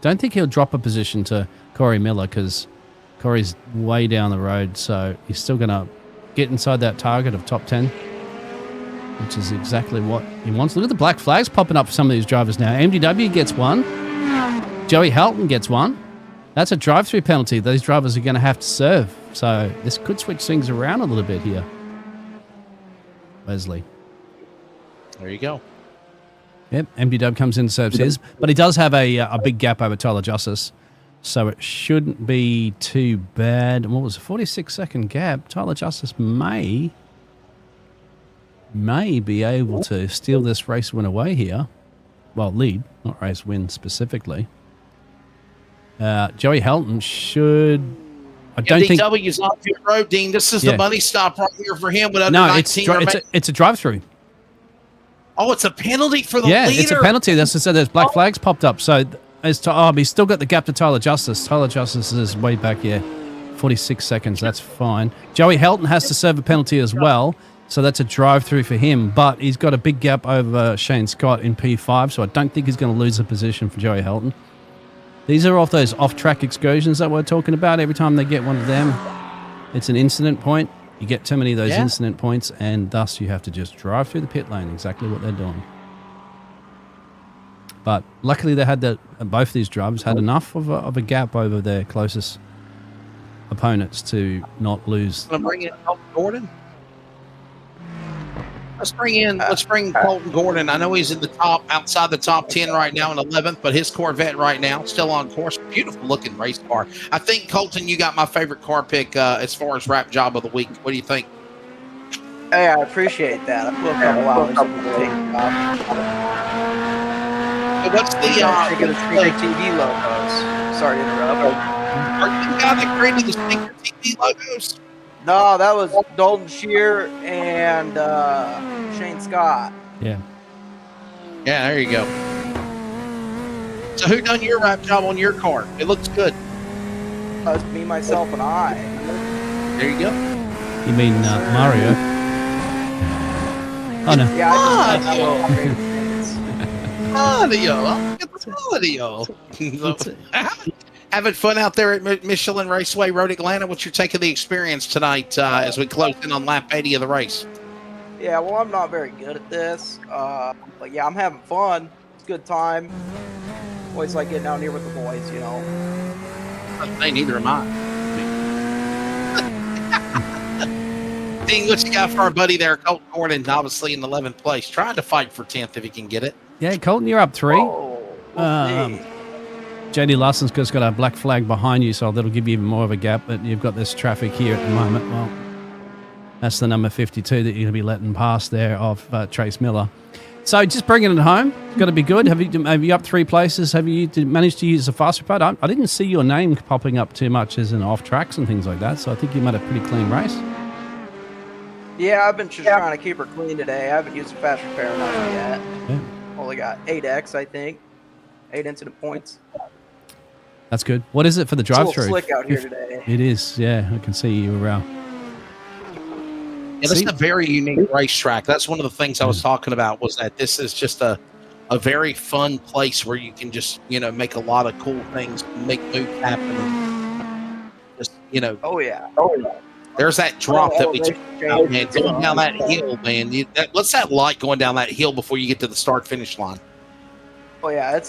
don't think he'll drop a position to Corey Miller, because Corey's way down the road, so he's still going to get inside that target of top 10, which is exactly what he wants. Look at the black flags popping up for some of these drivers now. MDW gets one. Joey Helton gets one. That's a drive-through penalty these drivers are going to have to serve. So this could switch things around a little bit here. Wesley. There you go. Yep, MDW comes in and serves his. But he does have a big gap over Tyler Justice. So it shouldn't be too bad. What was a 46-second gap? Tyler Justice may be able to steal this race win away here. Well, lead, not race win specifically. Joey Helton should... I don't think... MDW's on pit road, Dean. This is the money stop right here for him. With under no, 19 it's a drive-through. Oh, it's a penalty for the leader. Yeah, it's a penalty. That's what I said. There's black flags popped up. So he's still got the gap to Tyler Justice. Tyler Justice is way back here. 46 seconds. That's fine. Joey Helton has to serve a penalty as well. So that's a drive-through for him. But he's got a big gap over Shane Scott in P5. So I don't think he's going to lose a position for Joey Helton. These are off those off-track excursions that we're talking about. Every time they get one of them, it's an incident point. You get too many of those incident points, and thus you have to just drive through the pit lane, exactly what they're doing. But luckily they had both these drivers had enough of a gap over their closest opponents to not lose. I'm going to bring in Colton Gordon. Let's bring Colton Gordon. I know he's in the outside the top 10 right now in 11th, but his Corvette right now still on course. Beautiful looking race car. I think, Colton, you got my favorite car pick as far as wrap job of the week. What do you think? Hey, I appreciate that. I put a couple hours into the What's the TV logos? Sorry to interrupt. Are you the guy that created the Stinker TV logos? No, that was Dalton Shear and Shane Scott. Yeah. Yeah, there you go. So who done your wrap job on your car? It looks good. It's me, myself, and I. There you go. You mean Mario? Oh, no. Yeah, I just Audio. Having fun out there at Michelin Raceway Road Atlanta. What's your take of the experience tonight as we close in on lap 80 of the race? Yeah, well, I'm not very good at this. But yeah, I'm having fun. It's a good time. Always like getting out here with the boys, you know. Hey, neither am I. Dean, what you got for our buddy there, Colton Gordon, obviously in 11th place, trying to fight for 10th if he can get it. Yeah, Colton, you're up 3. JD Larson's just got a black flag behind you, so that'll give you even more of a gap, but you've got this traffic here at the moment. Well, that's the number 52 that you're going to be letting pass there of Trace Miller. So just bringing it home, it's got to be good. Have you up 3 places? Have you managed to use a fast report? I didn't see your name popping up too much as in off tracks and things like that, so I think you made a pretty clean race. Yeah, I've been just trying to keep her clean today. I haven't used a fast repair enough yet. Yeah. Only got 8X, I think. 8 incident points. That's good. What is it for the drive-through? It's a little slick out here today. It is, yeah. I can see you around. Yeah, this is a very unique racetrack. That's one of the things I was talking about, was that this is just a very fun place where you can just, make a lot of cool things, make moves happen. Just, Oh, yeah. There's that drop that we took out, man. Going down that hill, man. What's that like going down that hill before you get to the start-finish line? Oh, yeah.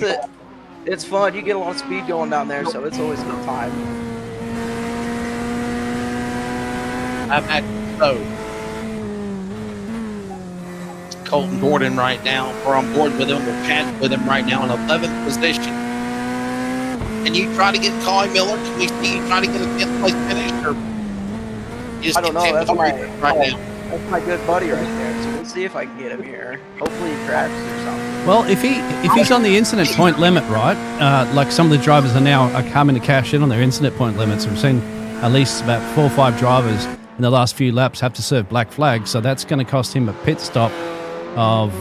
It's fun. You get a lot of speed going down there, so it's always a good time. I'm at Colton Gordon right now. We're on board with him. We're chatting with him right now in 11th position. And you try to get Kyle Miller? Can we see you try to get a 10th place finish? Or just I don't know. That's now? That's my good buddy right there. So we'll see if I can get him here. Hopefully he crashes or something. Well, if he's on the incident point limit, right? Like some of the drivers are coming to cash in on their incident point limits. We've seen at least about 4 or 5 drivers in the last few laps have to serve black flags, so that's going to cost him a pit stop of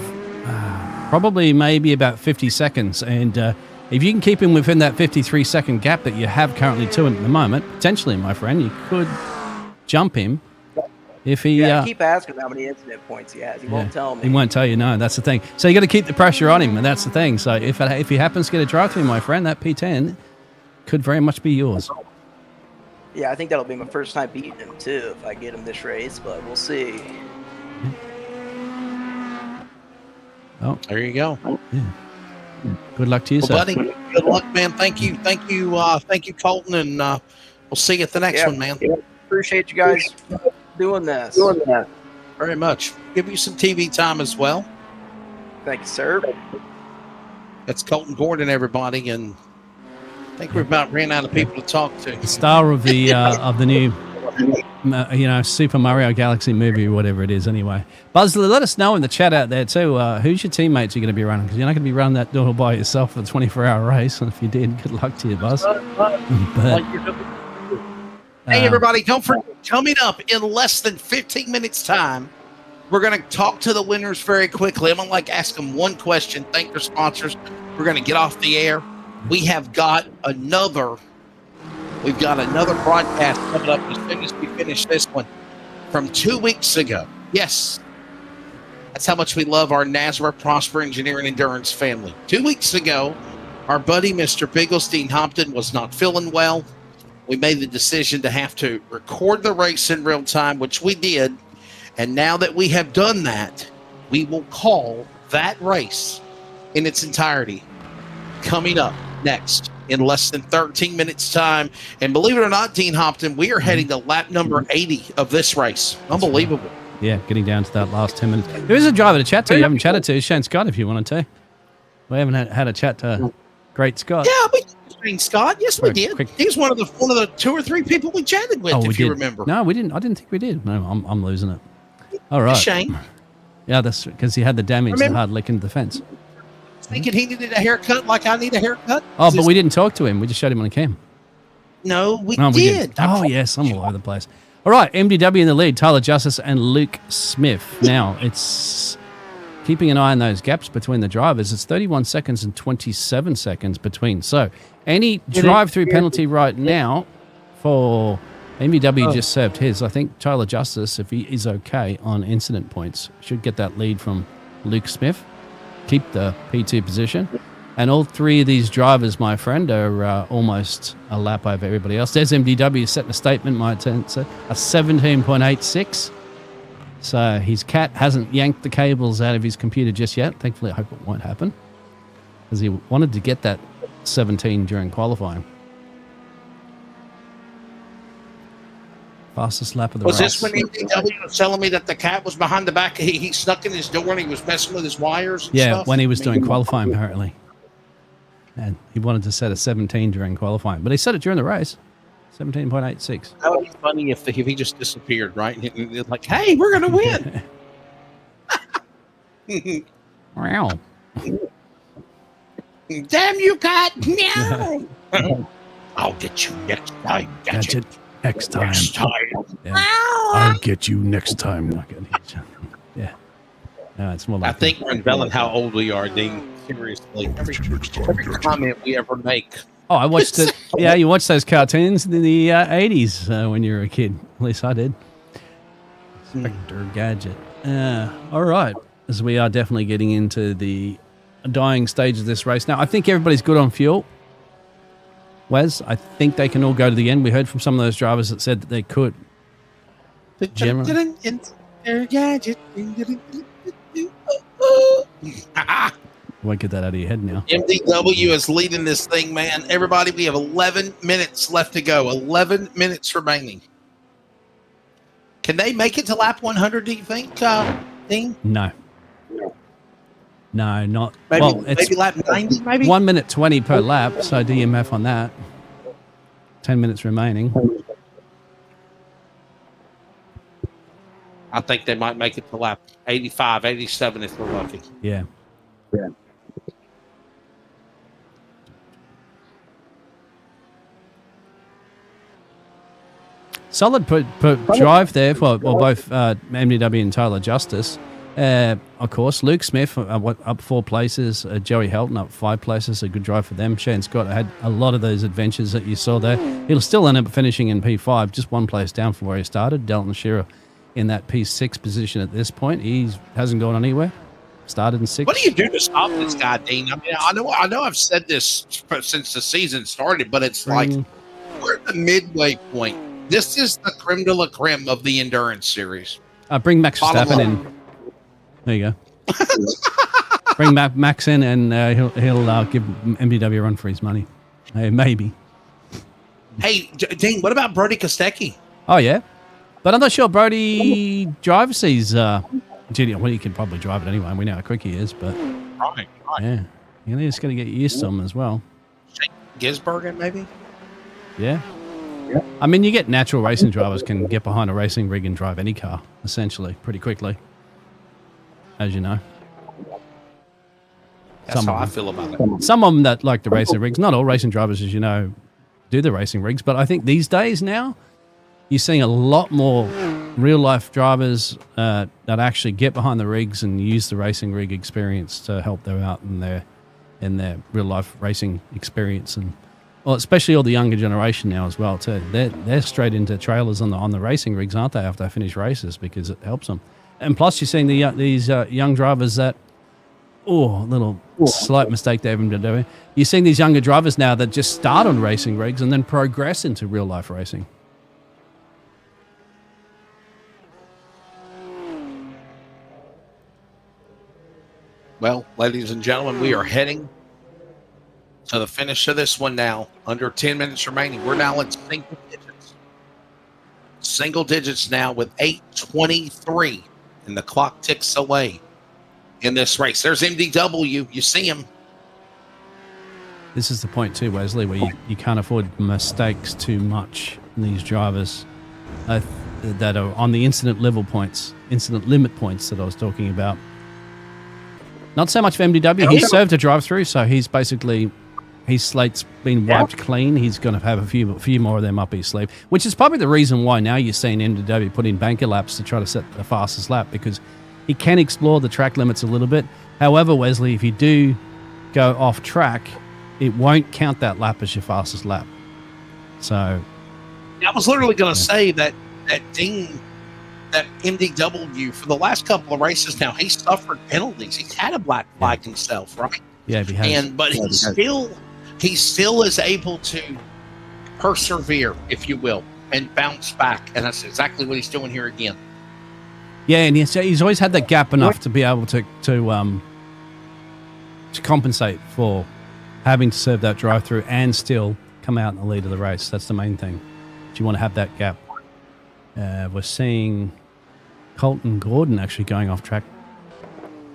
probably maybe about 50 seconds. And if you can keep him within that 53-second gap that you have currently to him at the moment, potentially, my friend, you could jump him. If he keep asking how many incident points he has. He won't tell me. He won't tell you, no. That's the thing. So you got to keep the pressure on him, and that's the thing. So if he happens to get a drive-through, my friend, that P10 could very much be yours. Yeah, I think that'll be my first time beating him too if I get him this race, but we'll see. Oh, there you go. Yeah. Good luck to you, sir. Buddy. Good luck, man. Thank you, Colton, and we'll see you at the next one, man. Appreciate you guys doing this. Very much. Give you some TV time as well. Thank you, sir. That's Colton Gordon, everybody, and I think we've about ran out of people to talk to. The star of the new, Super Mario Galaxy movie or whatever it is. Anyway, Buzz, let us know in the chat out there too. Who's your teammates you're going to be running? Because you're not going to be running that all by yourself for the 24-hour race. And if you did, good luck to you, Buzz. Hey, everybody, don't forget, coming up in less than 15 minutes' time, we're going to talk to the winners very quickly. I'm going to ask them one question, thank their sponsors. We're going to get off the air. We have got another broadcast coming up as soon as we finish this one from 2 weeks ago. Yes, that's how much we love our NASRA Prosper Engineering Endurance family. 2 weeks ago, our buddy, Mr. Bigglestein Hopton, was not feeling well. We made the decision to have to record the race in real time, which we did. And now that we have done that, we will call that race in its entirety coming up next in less than 13 minutes' time. And believe it or not, Dean Hopton, we are heading to lap number 80 of this race. Unbelievable. Yeah, getting down to that last 10 minutes. There is a driver to chat to you haven't chatted to, Shane Scott, if you wanted to. We haven't had a chat to Great Scott. Yeah, we Shane Scott. Yes, we did. He was one of the 2 or 3 people we chatted with, if you remember. No, we didn't. I didn't think we did. No, I'm losing it. All right. Shane. Yeah, that's because he had the damage, the hard lick into the fence. Thinking he needed a haircut like I need a haircut? Oh, but we didn't talk to him. We just showed him on the cam. No, we did. Oh, yes, I'm all over the place. All right, MDW in the lead, Tyler Justice and Luke Smith. Now, it's keeping an eye on those gaps between the drivers. It's 31 seconds and 27 seconds between. So, any drive-through penalty right now for MVW just served his. I think Tyler Justice, if he is okay on incident points, should get that lead from Luke Smith, keep the P2 position. And all 3 of these drivers, my friend, are almost a lap over everybody else. There's MDW setting a statement, my turn, so a 17.86. So his cat hasn't yanked the cables out of his computer just yet. Thankfully, I hope it won't happen, because he wanted to get that 17 during qualifying. Fastest lap of the race. Was this when MDW was telling me that the cat was behind the back? He snuck in his door and he was messing with his wires and stuff? When he was doing qualifying, apparently. And he wanted to set a 17 during qualifying. But he set it during the race. 17.86. That would be funny if he just disappeared, right? And it's like, hey, we're going to win. Wow. Damn you, cat. Meow. I'll get you next time. That's it. Next time. Yeah. Wow. I'll get you next time. Yeah. No, it's more like I think we're unveiling how old we are, Dean. Seriously. Every comment we ever make. Oh, I watched it. Yeah, you watched those cartoons in the 80s when you were a kid. At least I did. Inspector Gadget. All right. As we are definitely getting into the dying stage of this race. Now, I think everybody's good on fuel. Wes, I think they can all go to the end. We heard from some of those drivers that said that they could. Generally. Won't get that out of your head now. MDW is leading this thing, man. Everybody, we have 11 minutes left to go. 11 minutes remaining. Can they make it to lap 100, do you think, Dean? No. No, not. Maybe, well, it's maybe lap 90, maybe? 1 minute 20 per lap, so do your math on that. 10 minutes remaining. I think they might make it to lap 85, 87 if we're lucky. Yeah. Solid drive there for both MDW and Tyler Justice. Of course, Luke Smith up 4 places. Joey Helton up 5 places. A good drive for them. Shane Scott had a lot of those adventures that you saw there. He'll still end up finishing in P5, just 1 place down from where he started. Dalton Shearer in that P6 position at this point. He hasn't gone anywhere. Started in 6. What do you do to stop this guy, Dean? I mean, I know I've said this since the season started, but it's like, at the midway point. This is the creme de la creme of the endurance series. Bring Max Verstappen in. There you go. Bring Max in, and he'll give MDW a run for his money. Maybe. Hey, Dean, what about Brody Kostecki? Oh, yeah. But I'm not sure Brody drives these. Well, he could probably drive it anyway, and we know how quick he is, but. Right. Yeah. You're just going to get used to them as well. Gisbergen, maybe? Yeah. I mean, you get natural racing drivers can get behind a racing rig and drive any car, essentially, pretty quickly, as you know. That's how I feel about it. Some of them that like the racing rigs, not all racing drivers, as you know, do the racing rigs, but I think these days now, you're seeing a lot more real-life drivers that actually get behind the rigs and use the racing rig experience to help them out in their real-life racing experience, and well, especially all the younger generation now as well too. They're straight into trailers on the racing rigs, aren't they? After they finish races, because it helps them. And plus, you're seeing these young drivers that little slight mistake they've been doing. You're seeing these younger drivers now that just start on racing rigs and then progress into real life racing. Well, ladies and gentlemen, we are heading to the finish of this one now. Under 10 minutes remaining. We're now in single digits. Single digits now with 8:23, and the clock ticks away in this race. There's MDW. You see him. This is the point too, Wesley, where you can't afford mistakes too much in these drivers that are on the incident limit points that I was talking about. Not so much for MDW. He served a drive-through, so he's basically, his slate's been wiped clean. He's going to have a few more of them up his sleeve, which is probably the reason why now you're seeing MDW put in banker laps to try to set the fastest lap, because he can explore the track limits a little bit. However, Wesley, if you do go off track, it won't count that lap as your fastest lap. So I was literally going to say that Dean, that MDW, for the last couple of races now, he's suffered penalties. He's had a black flag himself, right? Yeah, he has. But he still is able to persevere, if you will, and bounce back. And that's exactly what he's doing here again. Yeah, and he's always had that gap enough to be able to compensate for having to serve that drive-through and still come out in the lead of the race. That's the main thing. You want to have that gap. We're seeing Colton Gordon actually going off track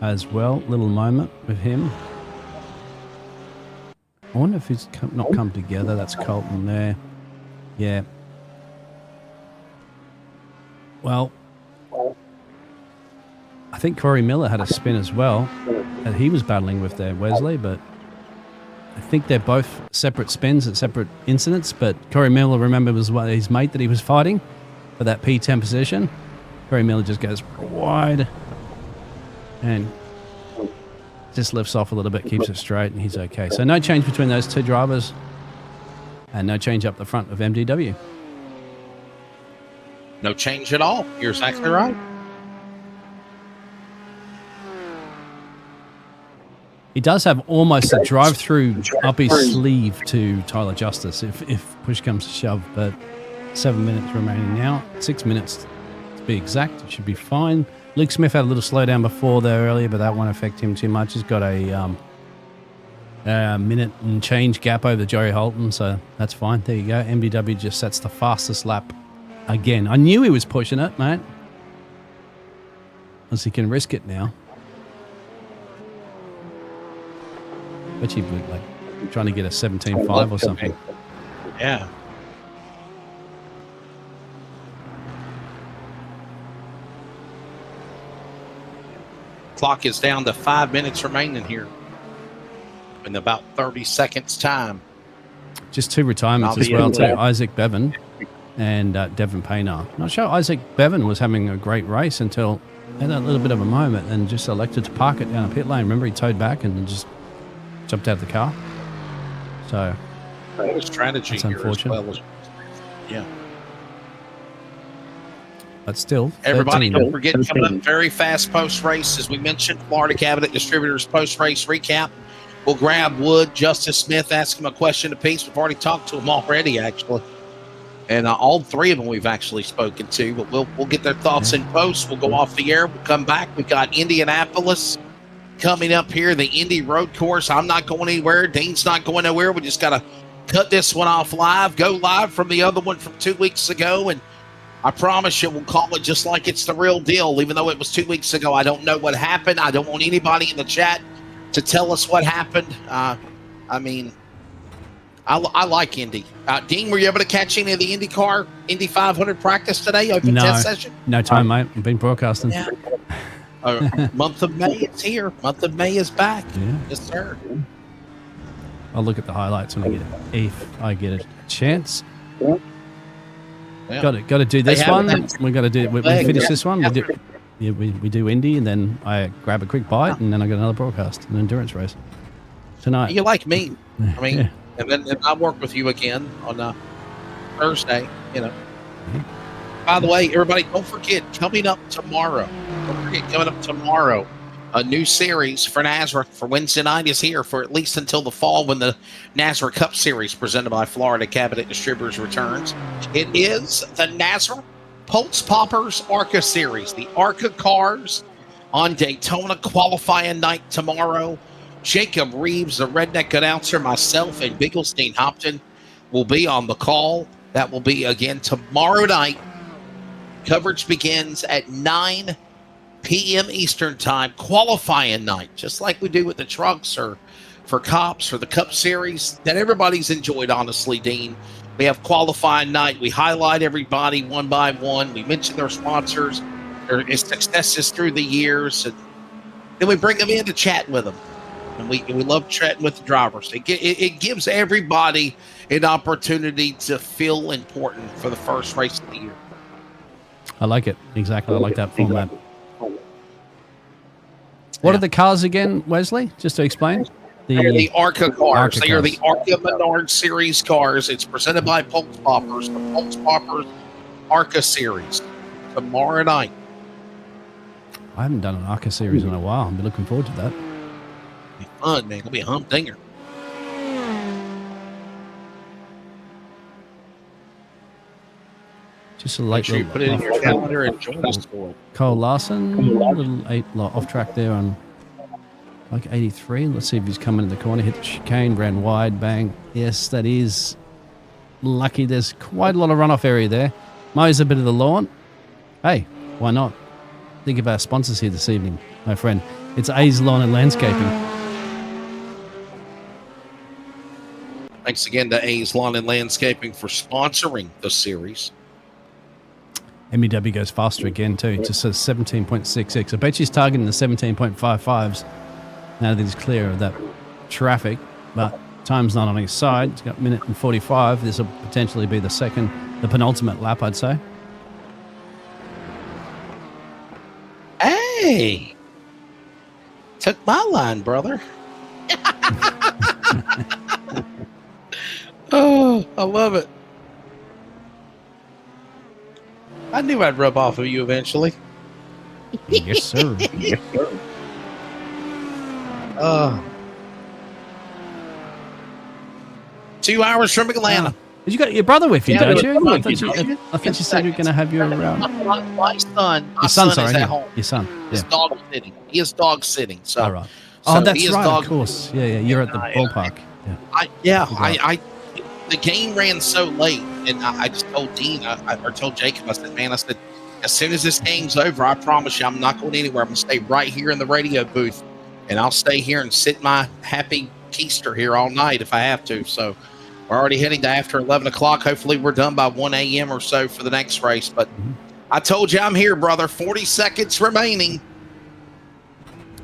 as well. Little moment with him. I wonder if he's not come together. That's Colton there. Yeah. Well, I think Corey Miller had a spin as well that he was battling with there, Wesley, but I think they're both separate spins at separate incidents, but Corey Miller, remember, was his mate that he was fighting for that P10 position. Corey Miller just goes wide and just lifts off a little bit, keeps it straight, and he's okay. So no change between those two drivers and no change up the front of MDW. No change at all. You're exactly right. He does have almost a drive-through up his sleeve to Tyler Justice if push comes to shove, but 7 minutes remaining now. 6 minutes to be exact. It should be fine. Luke Smith had a little slowdown before there earlier, but that won't affect him too much. He's got a minute and change gap over Joey Holton, so that's fine. There you go. MDW just sets the fastest lap again. I knew he was pushing it, mate. As he can risk it now. Bet you like trying to get a 17.5 or something. Yeah. Clock is down to 5 minutes remaining here in about 30 seconds time. Just two retirements as well too. Isaac Bevan and Devin Paynar. Not sure Isaac Bevan was having a great race until he had a little bit of a moment and just elected to park it down a pit lane. Remember, he towed back and just jumped out of the car. So a strategy that's here unfortunate. as well. Yeah. But still, Everybody, 13. don't forget, coming up very fast post-race, as we mentioned, Florida Cabinet Distributors post-race recap. We'll grab Wood, Justice Smith, ask him a question apiece. We've already talked to him already, actually. And all three of them we've actually spoken to, but we'll get their thoughts in post. We'll go off the air. We'll come back. We've got Indianapolis coming up here, the Indy Road Course. I'm not going anywhere. Dean's not going nowhere. We just got to cut this one off live, go live from the other one from 2 weeks ago, and I promise you we'll call it just like it's the real deal. Even though it was 2 weeks ago, I don't know what happened. I don't want anybody in the chat to tell us what happened. I like Indy. Dean, were you able to catch any of the IndyCar, Indy 500 practice today? Open test session? No time, mate. I've been broadcasting. Yeah. Month of May is here. Month of May is back. Yeah. Yes, sir. I'll look at the highlights when I get a chance. Yeah. Got to do this one. We got to do. We finish this one. We do Indy, and then I grab a quick bite, and then I got another broadcast, an endurance race tonight. You like me? I mean, and then I'll work with you again on Thursday. You know. By the way, everybody, don't forget coming up tomorrow. A new series for NASRA for Wednesday night is here for at least until the fall when the NASRA Cup Series presented by Florida Cabinet Distributors returns. It is the NASRA Pulse Poppers ARCA Series. The ARCA cars on Daytona qualifying night tomorrow. Jacob Reeves, the redneck announcer, myself, and Bigglesteen Hopton will be on the call. That will be again tomorrow night. Coverage begins at 9 p.m. Eastern Time, qualifying night, just like we do with the trucks or for C.O.P.S. or the Cup Series that everybody's enjoyed, honestly, Dean. We have qualifying night. We highlight everybody one by one. We mention their sponsors, their successes through the years, and then we bring them in to chat with them. And we love chatting with the drivers. It gives everybody an opportunity to feel important for the first race of the year. I like it. Exactly. I like that format. What are the cars again, Wesley? Just to explain. The ARCA cars. They are the ARCA Menard Series cars. It's presented by Pulse Poppers. The Pulse Poppers ARCA Series. Tomorrow night. I haven't done an ARCA Series in a while. I'll be looking forward to that. It'll be fun, man. It'll be a humdinger. Just a late little put it in your calendar and join us for it. Cole Larson, little off track there on like 83. Let's see if he's coming in the corner. Hit the chicane, ran wide, bang. Yes, that is lucky. There's quite a lot of runoff area there. Mows a bit of the lawn. Hey, why not? Think of our sponsors here this evening, my friend. It's A's Lawn and Landscaping. Thanks again to A's Lawn and Landscaping for sponsoring the series. MEW goes faster again too. It just says 17.66. I bet she's targeting the 17.55s now that he's clear of that traffic. But time's not on his side. It's got a minute and 45. This will potentially be the penultimate lap, I'd say. Hey! Took my line, brother. Oh, I love it. I knew I'd rub off of you eventually. Yes, sir. Yes, sir. Oh. 2 hours from Atlanta. You got your brother with you, don't you? I thought you said you were going to have your... My son. Your son, is at home. Your son. His dog sitting. He is dog sitting. So, all right. Oh, that's right, of course. Yeah, you're at the ballpark. I the game ran so late, and I just told Dean, or told Jacob, I said, as soon as this game's over, I promise you I'm not going anywhere. I'm going to stay right here in the radio booth, and I'll stay here and sit my happy keister here all night if I have to. So we're already heading to after 11 o'clock. Hopefully we're done by 1 a.m. or so for the next race. But I told you I'm here, brother. 40 seconds remaining,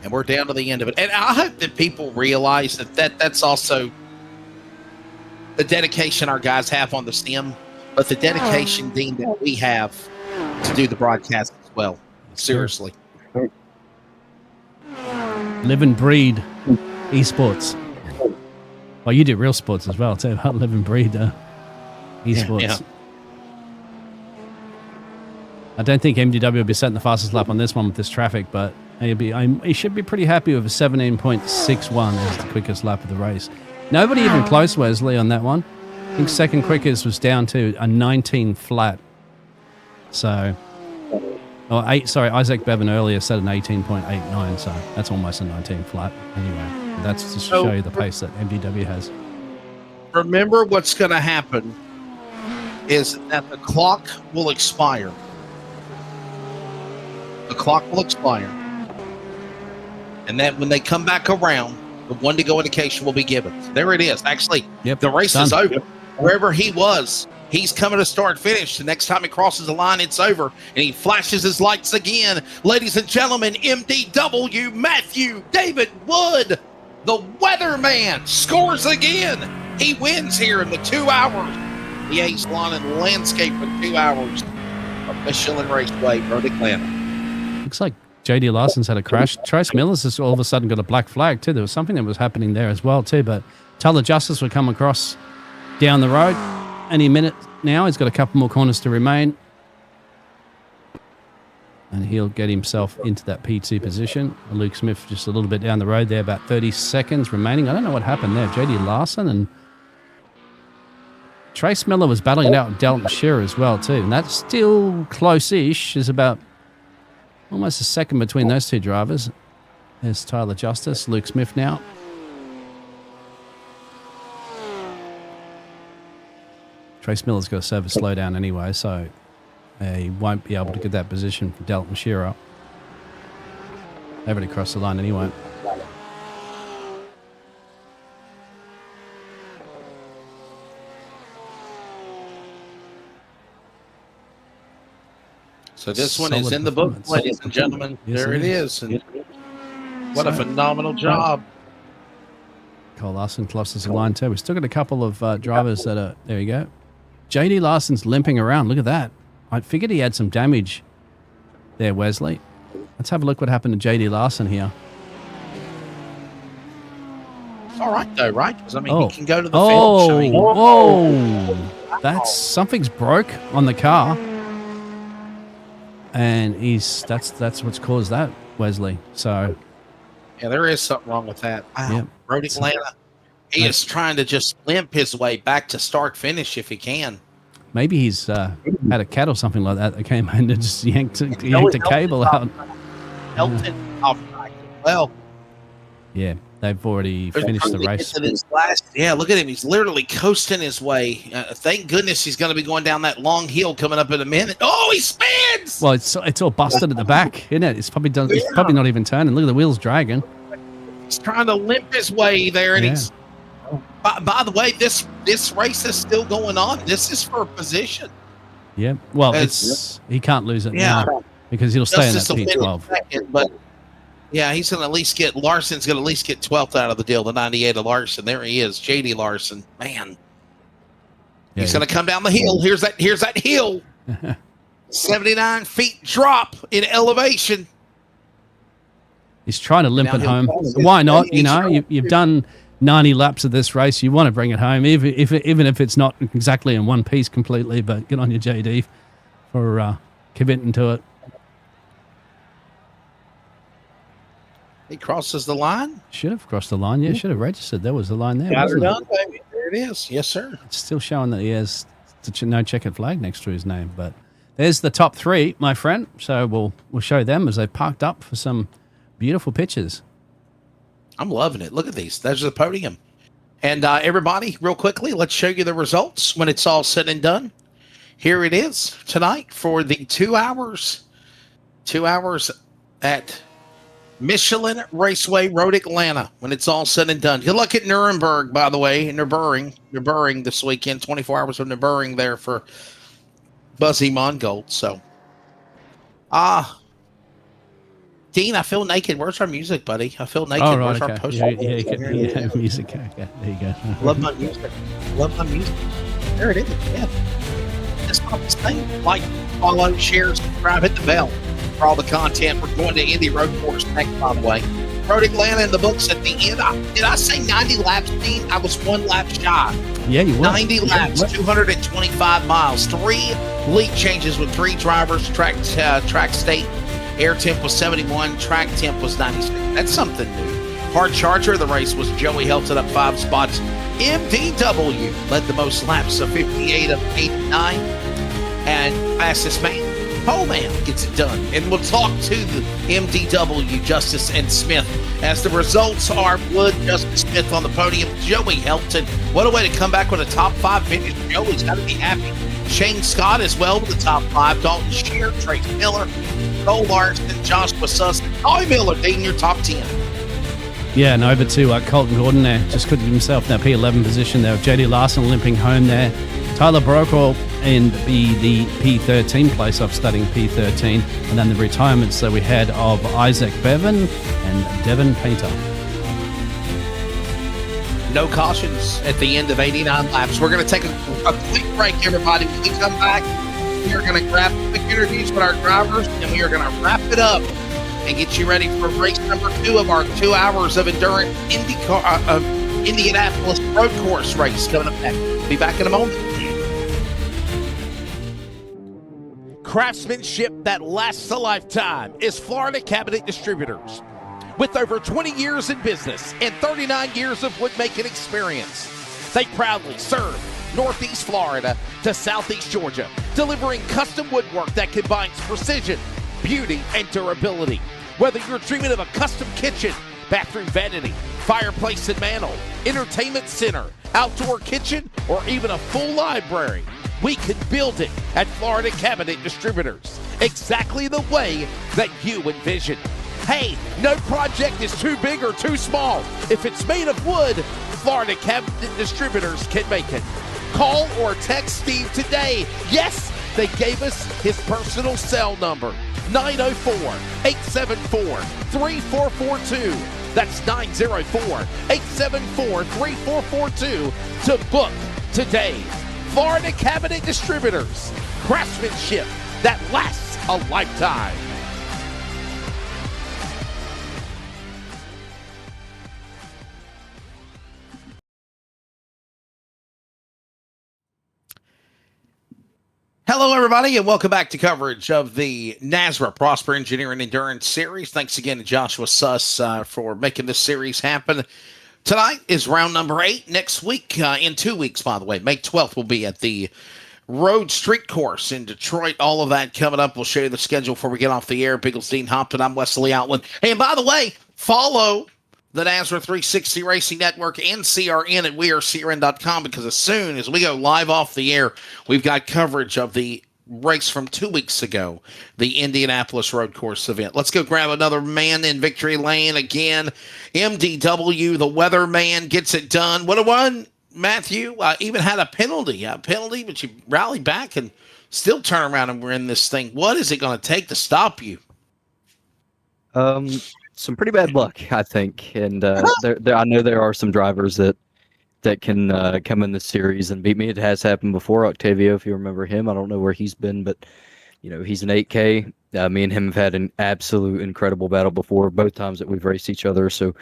and we're down to the end of it. And I hope that people realize that's also the dedication our guys have on the stem, but the dedication, Dean, that we have to do the broadcast as well. Seriously. Live and breed esports. Well, you do real sports as well, too. Live and breed esports. Yeah. I don't think MDW will be setting the fastest lap on this one with this traffic, but he should be pretty happy with a 17.61 as the quickest lap of the race. Nobody even close, Wesley, on that one. I think second quickest was down to a 19 flat. So, Isaac Bevan earlier said an 18.89, so that's almost a 19 flat. Anyway, that's to show you the pace that MDW has. Remember what's going to happen is that the clock will expire. The clock will expire. And then when they come back around, the 1 to go indication will be given. There it is. Actually, the race is over. Wherever he was, he's coming to start finish. The next time he crosses the line, it's over. And he flashes his lights again. Ladies and gentlemen, MDW Matthew David Wood, the weatherman, scores again. He wins here in the 2 hours. The Ace Lawn and Landscape for 2 hours of Michelin Raceway, Road Atlanta. Looks like J.D. Larson's had a crash. Trace Miller's has all of a sudden got a black flag too. There was something that was happening there as well too. But Tyler Justice will come across down the road any minute now. He's got a couple more corners to remain. And he'll get himself into that P2 position. Luke Smith just a little bit down the road there, about 30 seconds remaining. I don't know what happened there. J.D. Larson and Trace Miller was battling it out with Dalton Shearer as well too. And that's still close-ish. There's about almost a second between those two drivers. There's Tyler Justice, Luke Smith now. Trace Miller's got to serve a slowdown anyway, so he won't be able to get that position for Dalton Shearer. They've already crossed the line anyway. So this one is in the book, ladies and gentlemen. There it is. And what a phenomenal job. Cole Larson crosses the line too. We've still got a couple of drivers that are, there you go. J.D. Larson's limping around. Look at that. I figured he had some damage there, Wesley. Let's have a look what happened to J.D. Larson here. It's all right, though, right? Because, I mean, he can go to the field. Showing. That's something's broke on the car. And that's what's caused that, Wesley. So, yeah, there is something wrong with that. Wow. Yep. Road Atlanta, he is trying to just limp his way back to start finish if he can. Maybe he's had a cat or something like that came in and just yanked a cable out. Elton off track as well. Yeah, they've already finished the race. Yeah, look at him. He's literally coasting his way. Thank goodness he's going to be going down that long hill coming up in a minute. Oh, he spins! Well, it's all busted at the back, isn't it? It's probably done. It's probably not even turning. Look at the wheels dragging. He's trying to limp his way there, and he's. By the way, this race is still going on. This is for a position. Yeah. Well, he can't lose it now because he'll stay in that P12. But yeah, he's going to at least get Larson's going to at least get 12th out of the deal. The 98 of Larson. There he is, J.D. Larson. Man, he's going to come down the hill. Here's that hill. 79 feet drop in elevation. He's trying to limp it home. Why not? You know, you've done 90 laps of this race. You want to bring it home, even if it's not exactly in one piece completely. But good on you, JD, for committing to it. He crosses the line. Should have crossed the line. Yeah, should have registered. There was the line there. Got her done, baby. There it is. Yes, sir. It's still showing that he has no checkered flag next to his name. But there's the top three, my friend. So we'll show them as they parked up for some beautiful pictures. I'm loving it. Look at these. There's the podium. And everybody, real quickly, let's show you the results when it's all said and done. Here it is tonight for the 2 hours. 2 hours at Michelin Raceway, Road Atlanta, when it's all said and done. Good luck at Nuremberg, by the way. Nürburgring this weekend. 24 hours of Nürburgring there for Buzzy Mongold. So, Dean, I feel naked. Where's our music, buddy? I feel naked. Oh, right, Where's our post? Yeah, music. Okay, there you go. Love my music. There it is. Yeah. It's not the same. Like, follow, share, subscribe, hit the bell for all the content. We're going to Indy Road Course next, by the way. Road Atlanta in the books at the end. Did I say 90 laps, Dean? I was 1 lap shy. Yeah, you were. 90 laps, 225 miles. 3 lead changes with 3 drivers. Track state. Air temp was 71. Track temp was 96. That's something new. Hard charger of the race was Joey. Helped it up 5 spots. MDW led the most laps of 58 of 89. And fastest man, pole man, gets it done. And we'll talk to the MDW, Justice and Smith, as the results are Wood, Justice Smith on the podium, Joey Helton. What a way to come back with a top 5 finish. Joey's got to be happy. Shane Scott as well with the top 5. Dalton Shear, Trace Miller, Cole Larson, Joshua Suss, Ollie Miller leading your top 10. Yeah, and over to Colton Gordon there. Just couldn't himself in that P11 position there. JD Larson limping home there. Tyler Brokaw in the P13 place off studying P13. And then the retirements that we had of Isaac Bevan and Devin Painter. No cautions at the end of 89 laps. We're going to take a quick break, everybody. When we come back, we are going to grab quick interviews with our drivers, and we are going to wrap it up and get you ready for race number 2 of our 2 hours of endurance Indianapolis road course race coming up next. Be back in a moment. Craftsmanship that lasts a lifetime is Florida Cabinet Distributors. With over 20 years in business and 39 years of woodmaking experience, they proudly serve Northeast Florida to Southeast Georgia, delivering custom woodwork that combines precision, beauty, and durability. Whether you're dreaming of a custom kitchen, bathroom vanity, fireplace and mantle, entertainment center, outdoor kitchen, or even a full library, we can build it at Florida Cabinet Distributors, exactly the way that you envision. Hey, no project is too big or too small. If it's made of wood, Florida Cabinet Distributors can make it. Call or text Steve today. Yes, they gave us his personal cell number, 904-874-3442. That's 904-874-3442 to book today. Florida Cabinet Distributors, craftsmanship that lasts a lifetime. Hello, everybody, and welcome back to coverage of the NASRA Prosper Engineering Endurance Series. Thanks again to Joshua Suss for making this series happen. Tonight is round number 8. Next week, in 2 weeks, by the way, May 12th, we'll be at the Road Street Course in Detroit. All of that coming up. We'll show you the schedule before we get off the air. Bigglesdean Hopton, I'm Wesley Outland. Hey, and by the way, follow the NASRA 360 Racing Network and CRN at wearecrn.com, because as soon as we go live off the air, we've got coverage of the race from 2 weeks ago, the Indianapolis Road Course event. Let's go grab another man in victory lane again. MDW, the weatherman, gets it done. What a one, Matthew. Even had a penalty, but you rallied back and still turn around and win this thing. What is it going to take to stop you? Some pretty bad luck, I think, and I know there are some drivers that can come in this series and beat me. It has happened before. Octavio, if you remember him, I don't know where he's been, but he's an 8K. Me and him have had an absolute incredible battle before, both times that we've raced each other. So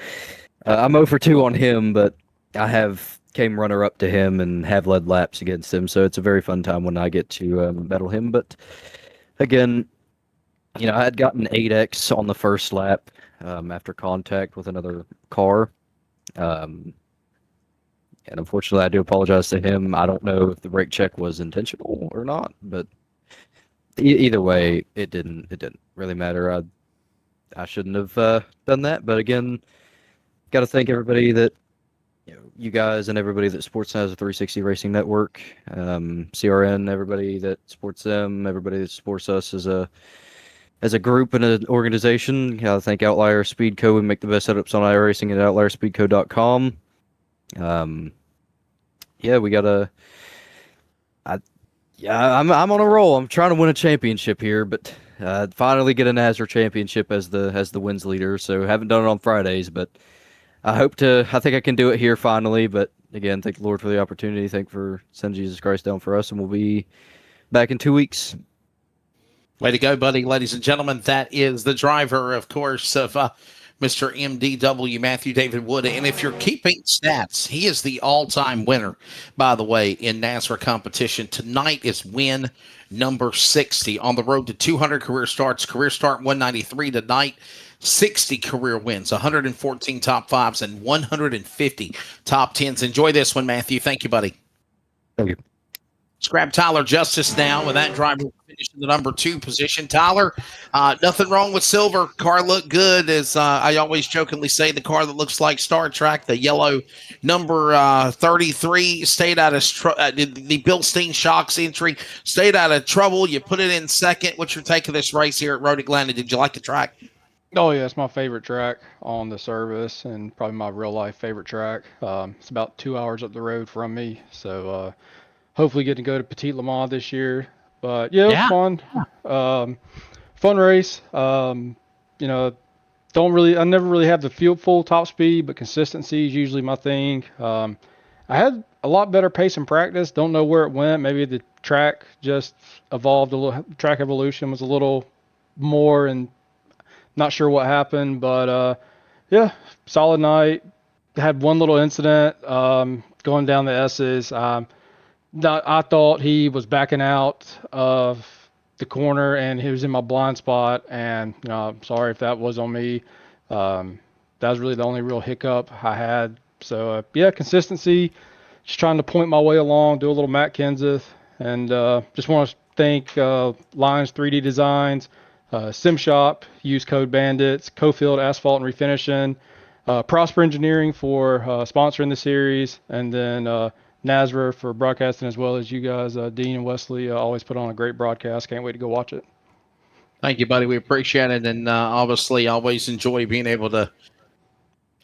I'm 0 for 2 on him, but I have came runner up to him and have led laps against him. So it's a very fun time when I get to battle him. But again, I had gotten 8X on the first lap. After contact with another car. And unfortunately, I do apologize to him. I don't know if the brake check was intentional or not, but either way, it didn't really matter. I shouldn't have done that. But again, got to thank everybody that, you guys and everybody that supports NASRA 360 Racing Network, CRN, everybody that supports them, everybody that supports us as a group and an organization. I thank Outlier Speed Co. We make the best setups on iRacing at outlierspeedco.com. We got I'm on a roll. I'm trying to win a championship here, but finally get a NASRA championship as the wins leader. So haven't done it on Fridays, but I think I can do it here finally. But again, thank the Lord for the opportunity. Thank for sending Jesus Christ down for us, and we'll be back in 2 weeks. Way to go, buddy. Ladies and gentlemen, that is the driver, of course, of Mr. MDW, Matthew David Wood. And if you're keeping stats, he is the all-time winner, by the way, in NASRA competition. Tonight is win number 60 on the road to 200 career starts. Career start 193 tonight. 60 career wins, 114 top 5s, and 150 top 10s. Enjoy this one, Matthew. Thank you, buddy. Thank you. Let's grab Tyler Justice now, with that driver finishing the number 2 position. Tyler, nothing wrong with silver. Car looked good. As I always jokingly say, the car that looks like Star Trek, the yellow number 33, stayed out of the Bilstein Shocks entry, stayed out of trouble. You put it in second. What's your take of this race here at Road Atlanta? Did you like the track? Oh yeah, it's my favorite track on the service, and probably my real life favorite track. It's about 2 hours up the road from me, so hopefully get to go to Petit Le Mans this year. But yeah, it was fun. Fun race. You know, I never really have the full top speed, but consistency is usually my thing. I had a lot better pace in practice. Don't know where it went. Maybe the track just evolved a little. Track evolution was a little more, and not sure what happened. But yeah, solid night. Had one little incident going down the S's. I thought he was backing out of the corner, and he was in my blind spot. And I'm sorry if that was on me. That was really the only real hiccup I had. So yeah, consistency. Just trying to point my way along, do a little Matt Kenseth, and just want to thank Lions 3D Designs, Sim Shop, Use Code Bandits, Cofield Asphalt and Refinishing, Prosper Engineering for sponsoring the series, and then NASRA for broadcasting, as well as you guys, Dean and Wesley, always put on a great broadcast. Can't wait to go watch it. Thank you, buddy. We appreciate it, and obviously always enjoy being able to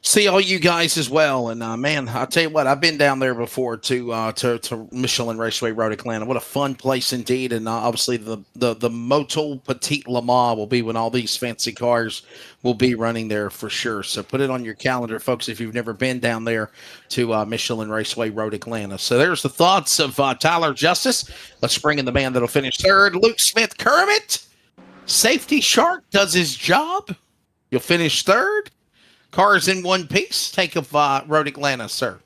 see all you guys as well. And man, I'll tell you what, I've been down there before to Michelin Raceway Road Atlanta. What a fun place indeed. And obviously the Motul Petit Le Mans will be when all these fancy cars will be running there for sure. So put it on your calendar, folks, if you've never been down there to Michelin Raceway Road Atlanta. So there's the thoughts of Tyler Justice. Let's bring in the man that'll finish third, Luke Smith Kermit. Safety Shark does his job. You'll finish third. Cars in one piece. Take of Road Atlanta, sir.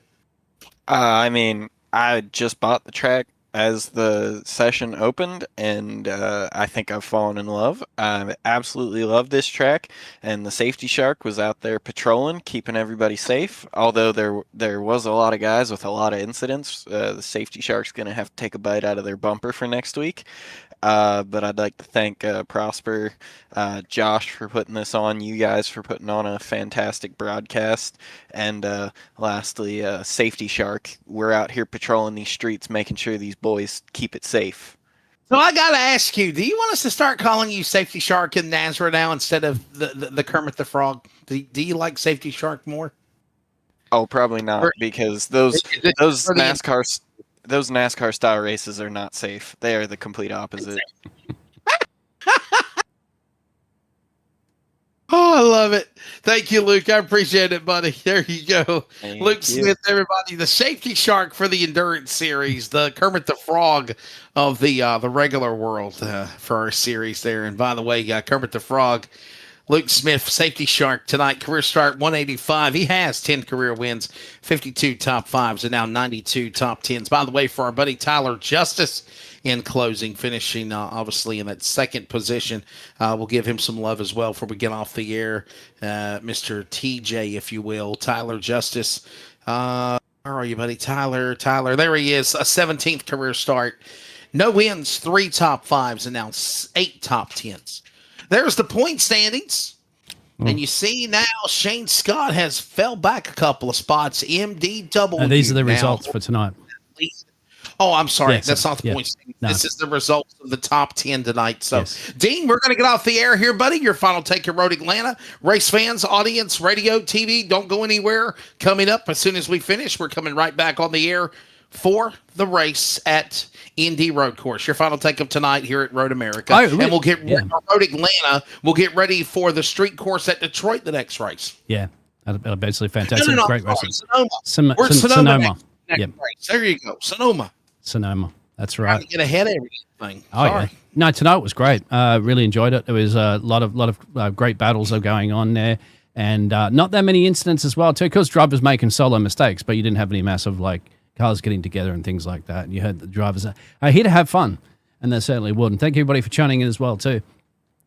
I mean, I just bought the track as the session opened, and I think I've fallen in love. I absolutely love this track, and the Safety Shark was out there patrolling, keeping everybody safe. Although there was a lot of guys with a lot of incidents, the Safety Shark's going to have to take a bite out of their bumper for next week. But I'd like to thank Prosper, Josh for putting this on, you guys for putting on a fantastic broadcast, and lastly, Safety Shark. We're out here patrolling these streets, making sure these boys keep it safe. So I got to ask you, do you want us to start calling you Safety Shark and NASRA now instead of the Kermit the Frog? Do you like Safety Shark more? Oh, probably not, because those NASCAR style races are not safe. They are the complete opposite. Oh, I love it. Thank you, Luke. I appreciate it, buddy. There you go. Luke Smith, everybody, the Safety Shark for the Endurance Series, the Kermit the Frog of the regular world for our series there. And by the way, Kermit the Frog, Luke Smith, Safety Shark tonight, career start 185. He has 10 career wins, 52 top 5s, and now 92 top 10s. By the way, for our buddy Tyler Justice in closing, finishing obviously in that second position. We'll give him some love as well before we get off the air. Mr. TJ, if you will, Tyler Justice. Where are you, buddy? Tyler. There he is, a 17th career start. No wins, 3 top 5s, and now 8 top 10s. There's the point standings. And you see now Shane Scott has fell back a couple of spots. MDW. And these are the results for tonight. Oh, I'm sorry. Yeah, That's not the yeah. point. No. This is the results of the top 10 tonight. So, Dean, we're going to get off the air here, buddy. Your final take of Road Atlanta. Race fans, audience, radio, TV, don't go anywhere. Coming up as soon as we finish, we're coming right back on the air for the race at Indy Road Course. Your final take of tonight here at Road America. And we'll get Road Atlanta. We'll get ready for the street course at Detroit the next race. Yeah, that'll be absolutely fantastic. No, Great sorry, racing. We're Sonoma. Next race. There you go. Sonoma. That's right. Trying to get ahead of everything. Oh, yeah. No, tonight was great. Really enjoyed it. There was a lot of great battles going on there, and not that many incidents as well too. Because drivers making solo mistakes, but you didn't have any massive cars getting together and things like that. And you heard the drivers are here to have fun, and they certainly would. And thank you everybody for tuning in as well too.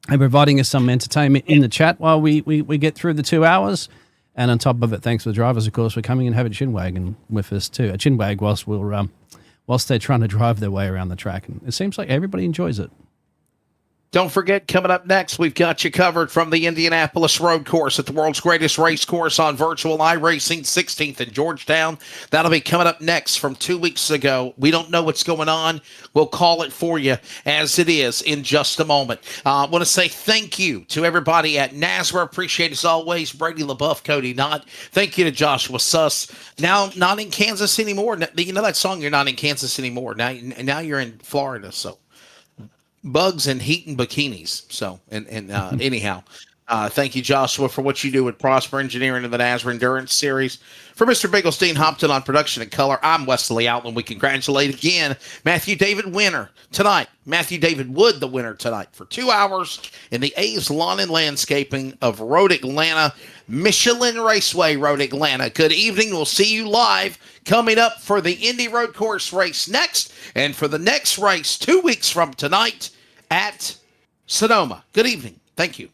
and providing us some entertainment in the chat while we get through the 2 hours. And on top of it, thanks to the drivers, of course, for coming and having a chinwag with us too. A chinwag whilst they're trying to drive their way around the track. And it seems like everybody enjoys it. Don't forget, coming up next, we've got you covered from the Indianapolis Road Course at the world's greatest race course on virtual iRacing, 16th in Georgetown. That'll be coming up next from 2 weeks ago. We don't know what's going on. We'll call it for you as it is in just a moment. I want to say thank you to everybody at NASRA. Appreciate as always. Brady LaBeouf, Cody Knott. Thank you to Joshua Suss. Now not in Kansas anymore. You know that song, You're Not in Kansas Anymore. Now you're in Florida, so. Bugs and heat and bikinis. So, anyhow, thank you, Joshua, for what you do with Prosper Engineering and the NASRA Endurance Series. For Mr. Bigglestein Hopton on production and color, I'm Wesley Outland. We congratulate again Matthew David winner tonight. Matthew David Wood, the winner tonight for 2 hours in the A's Lawn and Landscaping of Road Atlanta, Michelin Raceway, Road Atlanta. Good evening. We'll see you live coming up for the Indy Road Course race next, and for the next race 2 weeks from tonight at Sonoma. Good evening. Thank you.